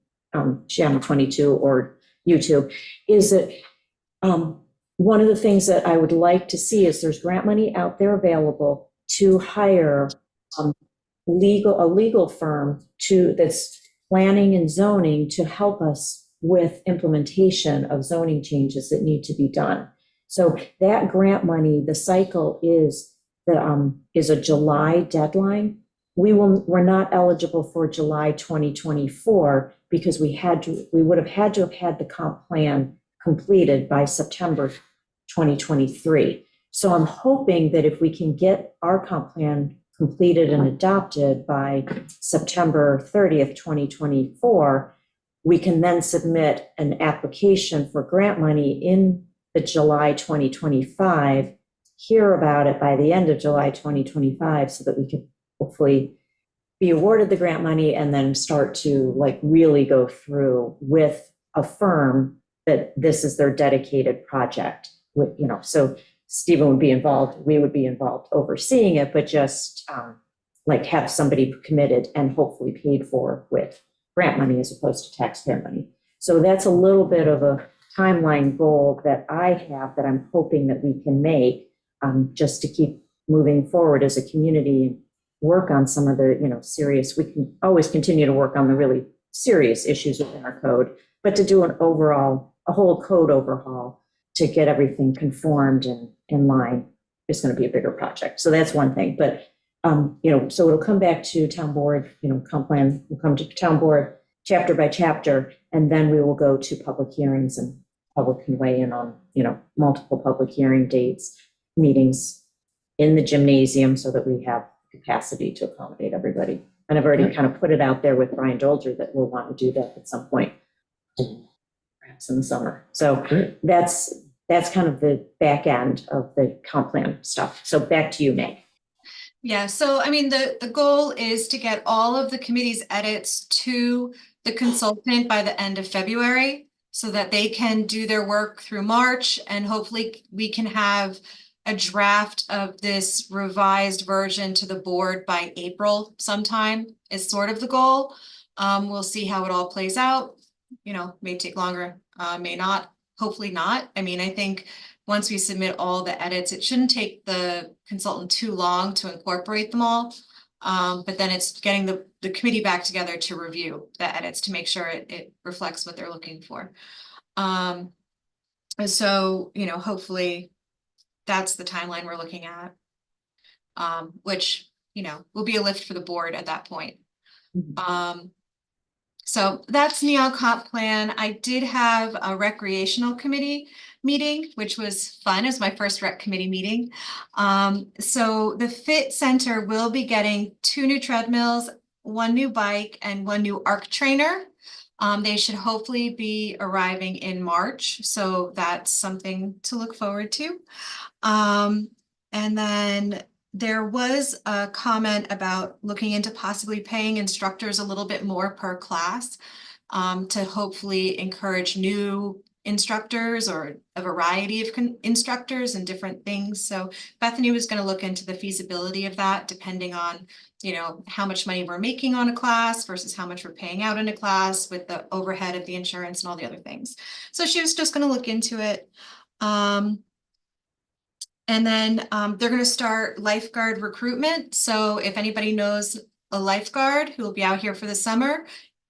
Channel 22 or YouTube, is that one of the things that I would like to see is there's grant money out there available to hire a legal firm that's planning and zoning to help us with implementation of zoning changes that need to be done. So that grant money, the cycle is a July deadline. We're not eligible for July 2024 because we would have had to have had the comp plan completed by September 2023. So I'm hoping that if we can get our comp plan completed and adopted by September 30th, 2024, we can then submit an application for grant money in the July 2025, hear about it by the end of July 2025, so that we could hopefully be awarded the grant money and then start to really go through with a firm that this is their dedicated project. So Stephen would be involved, we would be involved overseeing it, but just have somebody committed and hopefully paid for with grant money as opposed to taxpayer money. So that's a little bit of a timeline goal that I have that I'm hoping that we can make, just to keep moving forward as a community and work on some of the, serious, we can always continue to work on the really serious issues within our code, but to do a whole code overhaul to get everything conformed and in line is going to be a bigger project. So that's one thing, but, so it'll come back to town board, comp plan will come to town board chapter by chapter, and then we will go to public hearings and public can weigh in on, multiple public hearing dates, meetings in the gymnasium so that we have capacity to accommodate everybody. And I've already kind of put it out there with Brian Dolger that we'll want to do that at some point, perhaps in the summer. So that's kind of the back end of the comp plan stuff. So back to you, Meg. Yeah, so I mean, the goal is to get all of the committee's edits to the consultant by the end of February. so that they can do their work through March, and hopefully we can have a draft of this revised version to the board by April sometime is sort of the goal. We'll see how it all plays out. You know, may take longer, may not, hopefully not. I mean, I think once we submit all the edits, it shouldn't take the consultant too long to incorporate them all. But then it's getting the committee back together to review the edits to make sure it reflects what they're looking for. So, you know, hopefully that's the timeline we're looking at, which, you know, will be a lift for the board at that point. So that's Neon Comp Plan. I did have a recreational committee meeting, which was fun. It was my first rec committee meeting. So the Fit Center will be getting 2 new treadmills, 1 new bike, and 1 new arc trainer. They should hopefully be arriving in March, so that's something to look forward to. And then there was a comment about looking into possibly paying instructors a little bit more per class, to hopefully encourage new instructors or a variety of instructors and different things. So Bethany was going to look into the feasibility of that, depending on, you know, how much money we're making on a class versus how much we're paying out in a class with the overhead of the insurance and all the other things. So she was just going to look into it. And then they're going to start lifeguard recruitment. So if anybody knows a lifeguard who will be out here for the summer,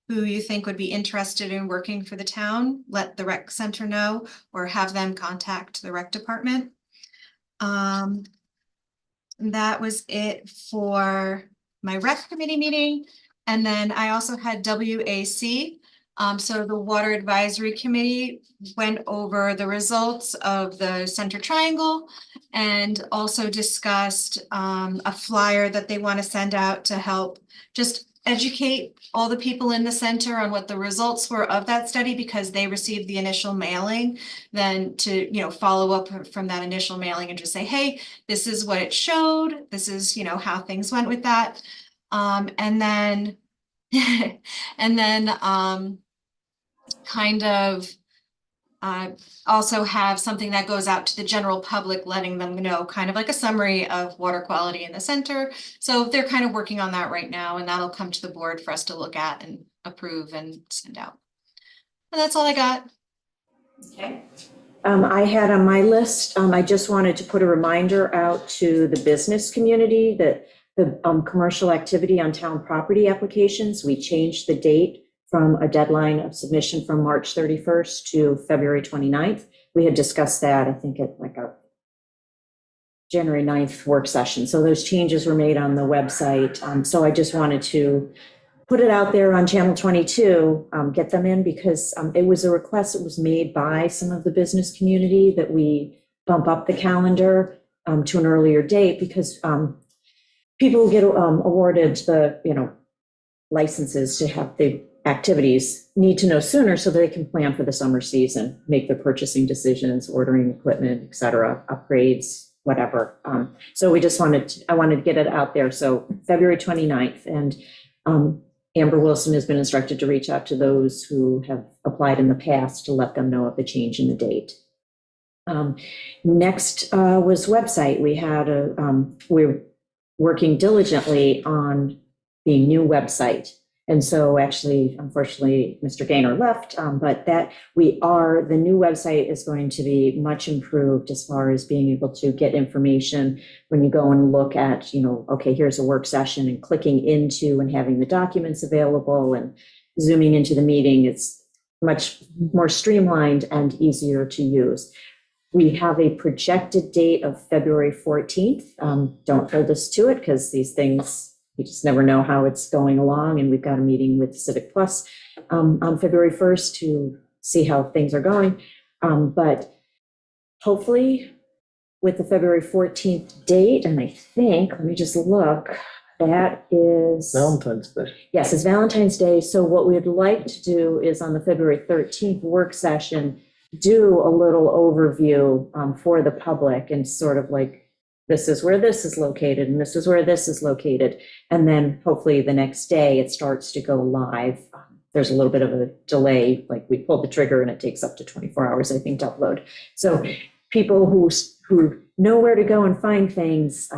who you think would be interested in working for the town, let the rec center know or have them contact the rec department. And that was it for my rec committee meeting. And then I also had WAC. So the Water Advisory Committee went over the results of the Center Triangle and also discussed a flyer that they want to send out to help just educate all the people in the center on what the results were of that study, because they received the initial mailing, then to, you know, follow up from that initial mailing and just say, hey, this is what it showed. This is, you know, how things went with that. And then kind of also have something that goes out to the general public, letting them know kind of like a summary of water quality in the center. So they're kind of working on that right now, and that'll come to the board for us to look at and approve and send out. And that's all I got. Okay. I had on my list, I just wanted to put a reminder out to the business community that the commercial activity on town property applications, we changed the date from a deadline of submission from March 31st to February 29th. We had discussed that, I think, at like a January 9th work session. So those changes were made on the website. So I just wanted to put it out there on Channel 22, get them in, because it was a request that was made by some of the business community that we bump up the calendar to an earlier date, because people get awarded the, you know, licenses to have the activities need to know sooner so that they can plan for the summer season, make their purchasing decisions, ordering equipment, et cetera, upgrades, whatever. So we just I wanted to get it out there. So February 29th, and Amber Wilson has been instructed to reach out to those who have applied in the past to let them know of the change in the date. Next was website. We had we're working diligently on the new website. And so actually, unfortunately, Mr. Gaynor left, but the new website is going to be much improved as far as being able to get information when you go and look at, you know, okay, here's a work session, and clicking into and having the documents available and zooming into the meeting. It's much more streamlined and easier to use. We have a projected date of February 14th. Don't hold us to it, because these things, you just never know how it's going along. And we've got a meeting with Civic Plus on February 1st to see how things are going. But hopefully with the February 14th date, and I think, let me just look, that is Valentine's Day. Yes, it's Valentine's Day. So what we'd like to do is on the February 13th work session, do a little overview for the public, and sort of like, this is where this is located, and this is where this is located. And then hopefully the next day it starts to go live there's a little bit of a delay, like we pulled the trigger and it takes up to 24 hours, I think, to upload. So people who know where to go and find things,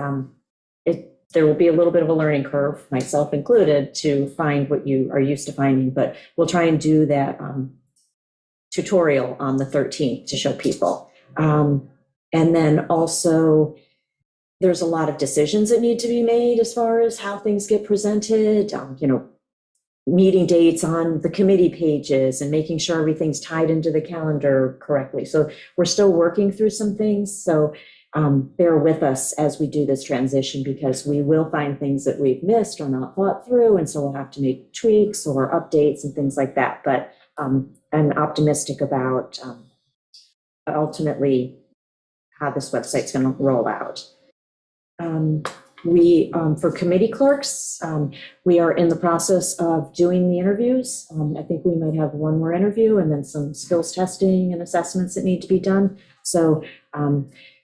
there will be a little bit of a learning curve, myself included, to find what you are used to finding, but we'll try and do that tutorial on the 13th to show people. And then also, there's a lot of decisions that need to be made as far as how things get presented, meeting dates on the committee pages and making sure everything's tied into the calendar correctly. So we're still working through some things. So bear with us as we do this transition, because we will find things that we've missed or not thought through. And so we'll have to make tweaks or updates and things like that. But I'm optimistic about ultimately how this website's going to roll out. For committee clerks, we are in the process of doing the interviews. I think we might have one more interview and then some skills testing and assessments that need to be done. So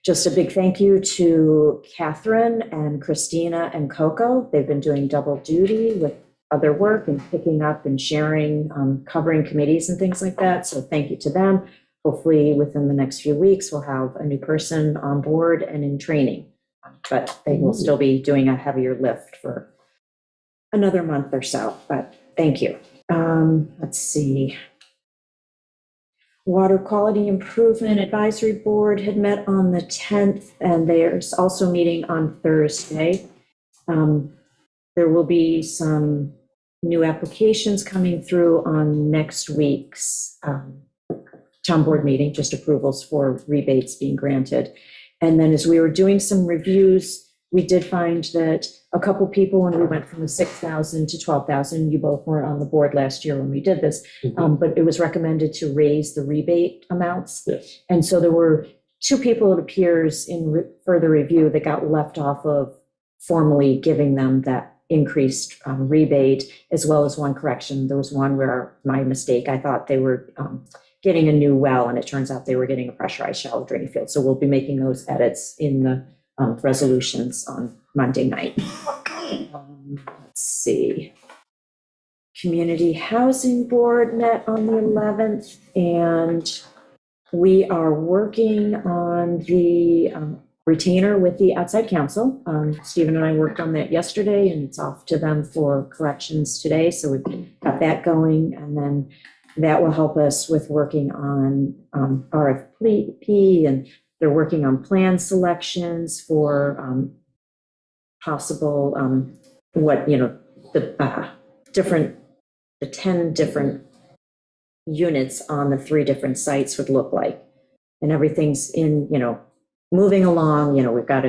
just a big thank you to Catherine and Christina and Coco. They've been doing double duty with other work and picking up and sharing, covering committees and things like that. So thank you to them. Hopefully within the next few weeks, we'll have a new person on board and in training. But they will still be doing a heavier lift for another month or so, but thank you. Let's see. Water Quality Improvement Advisory Board had met on the 10th, and there's also meeting on Thursday. There will be some new applications coming through on next week's town board meeting, just approvals for rebates being granted. And then as we were doing some reviews, we did find that a couple people, when we went from the 6,000 to 12,000, you both weren't on the board last year when we did this, but it was recommended to raise the rebate amounts. Yes. And so there were two people, it appears, in further review that got left off of formally giving them that increased rebate, as well as one correction. There was one where my mistake, I thought they were getting a new well, and it turns out they were getting a pressurized shallow drain field. So we'll be making those edits in the resolutions on Monday night. Let's see. Community Housing Board met on the 11th, and we are working on the retainer with the outside counsel. Stephen and I worked on that yesterday, and it's off to them for corrections today. So we've got that going, and then that will help us with working on RFP, and they're working on plan selections for possible, the 10 different units on the 3 different sites would look like. And everything's in, moving along. We've got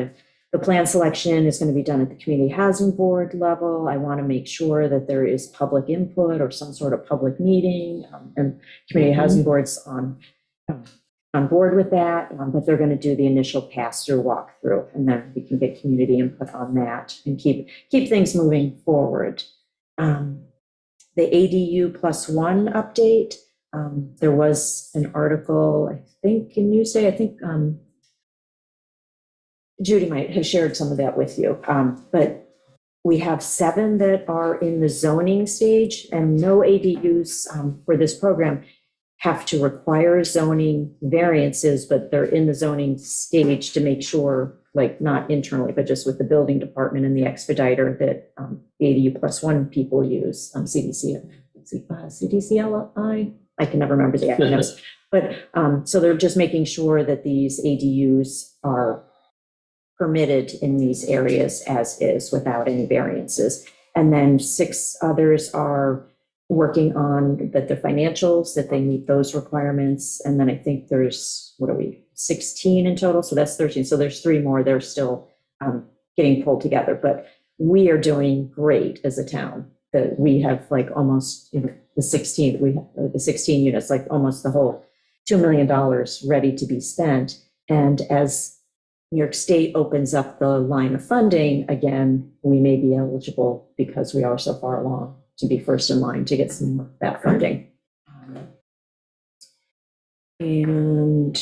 the plan selection is going to be done at the Community Housing Board level. I want to make sure that there is public input or some sort of public meeting, and Community Housing Board's on board with that, but they're going to do the initial pass-through walkthrough, and then we can get community input on that and keep things moving forward. The ADU +1 update, there was an article, I think, in Newsday. Judy might have shared some of that with you, but we have 7 that are in the zoning stage, and no ADUs for this program have to require zoning variances, but they're in the zoning stage to make sure, like not internally, but just with the building department and the expediter that the ADU +1 people use, CDCLI, I can never remember the acronyms, but so they're just making sure that these ADUs are permitted in these areas as is without any variances. And then 6 others are working on the financials, that they meet those requirements. And then I think there's, 16 in total? So that's 13. So there's 3 more. They're still getting pulled together. But we are doing great as a town. That we have like almost the 16 units, like almost the whole $2 million ready to be spent. And as New York State opens up the line of funding again, we may be eligible, because we are so far along, to be first in line to get some of that funding. And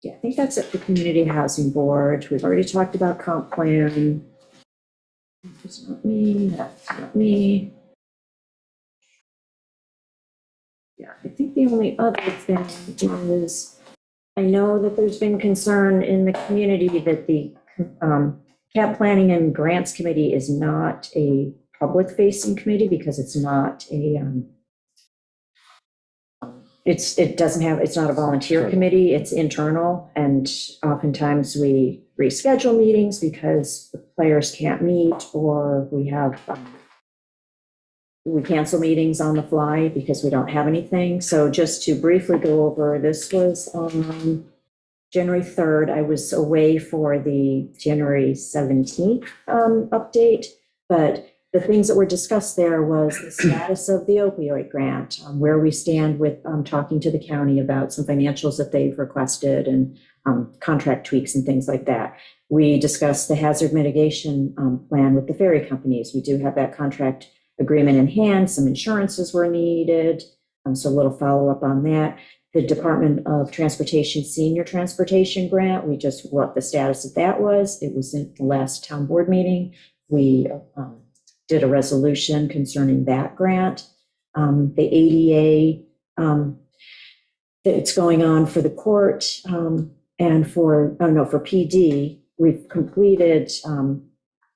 yeah, I think that's it for Community Housing Board. We've already talked about comp plan. is not me, that's not me. Yeah, I think the only other thing is, I know that there's been concern in the community that the cap planning and grants committee is not a public-facing committee because it's not a, it's not a volunteer committee, it's internal, and oftentimes we reschedule meetings because the players can't meet, or we cancel meetings on the fly because we don't have anything. So just to briefly go over, this was on January 3rd. I was away for the January 17th update, but the things that were discussed there was the status of the opioid grant, where we stand with talking to the county about some financials that they've requested and contract tweaks and things like that. We discussed the hazard mitigation plan with the ferry companies. We do have that contract agreement in hand. Some insurances were needed, so a little follow-up on that. The Department of Transportation Senior Transportation Grant, we just, what the status of that was. It was in the last town board meeting. We did a resolution concerning that grant. The ADA, that's going on for the court and for PD, we've completed,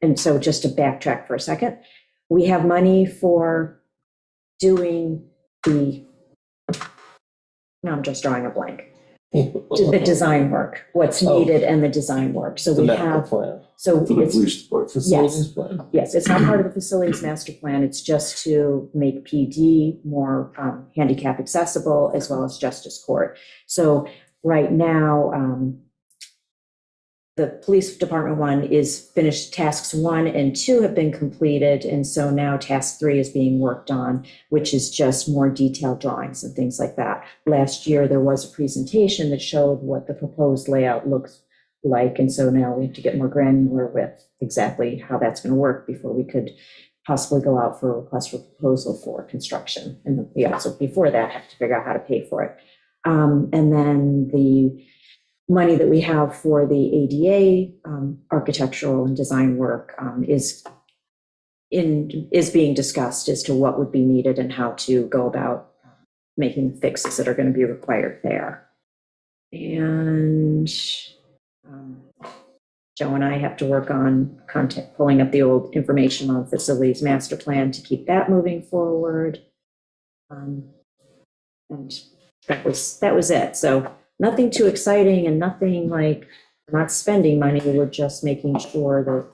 and so just to backtrack for a second, we have money for doing the, no, I'm just drawing a blank. The design work, what's needed and the design work. So we have, so For the it's, police department. Facilities plan. yes, it's not part of the facilities master plan. It's just to make PD more handicap accessible as well as justice court. So right now, the police department one is finished. Tasks 1 and 2 have been completed. And so now task 3 is being worked on, which is just more detailed drawings and things like that. Last year, there was a presentation that showed what the proposed layout looks like. And so now we have to get more granular with exactly how that's going to work before we could possibly go out for a request for proposal for construction. And we also, before that, have to figure out how to pay for it. And then the money that we have for the ADA architectural and design work is being discussed as to what would be needed and how to go about making the fixes that are going to be required there. And Joe and I have to work on pulling up the old information on facilities master plan to keep that moving forward. And that was it. So nothing too exciting and nothing like, we're not spending money. We're just making sure the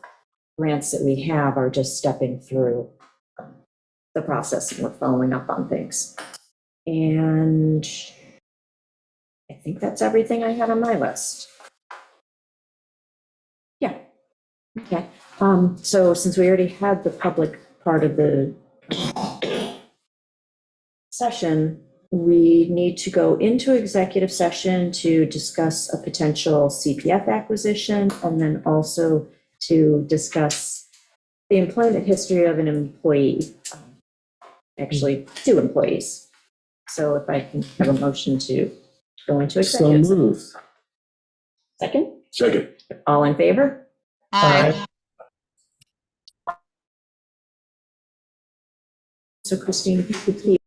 grants that we have are just stepping through the process and we're following up on things. And I think that's everything I had on my list. Yeah. Okay. So since we already had the public part of the session, we need to go into executive session to discuss a potential CPF acquisition and then also to discuss the employment history of an employee, actually 2 employees. So if I can have a motion to go into So executive. moved. Second? Second. All in favor? Aye. So Christine, if you could please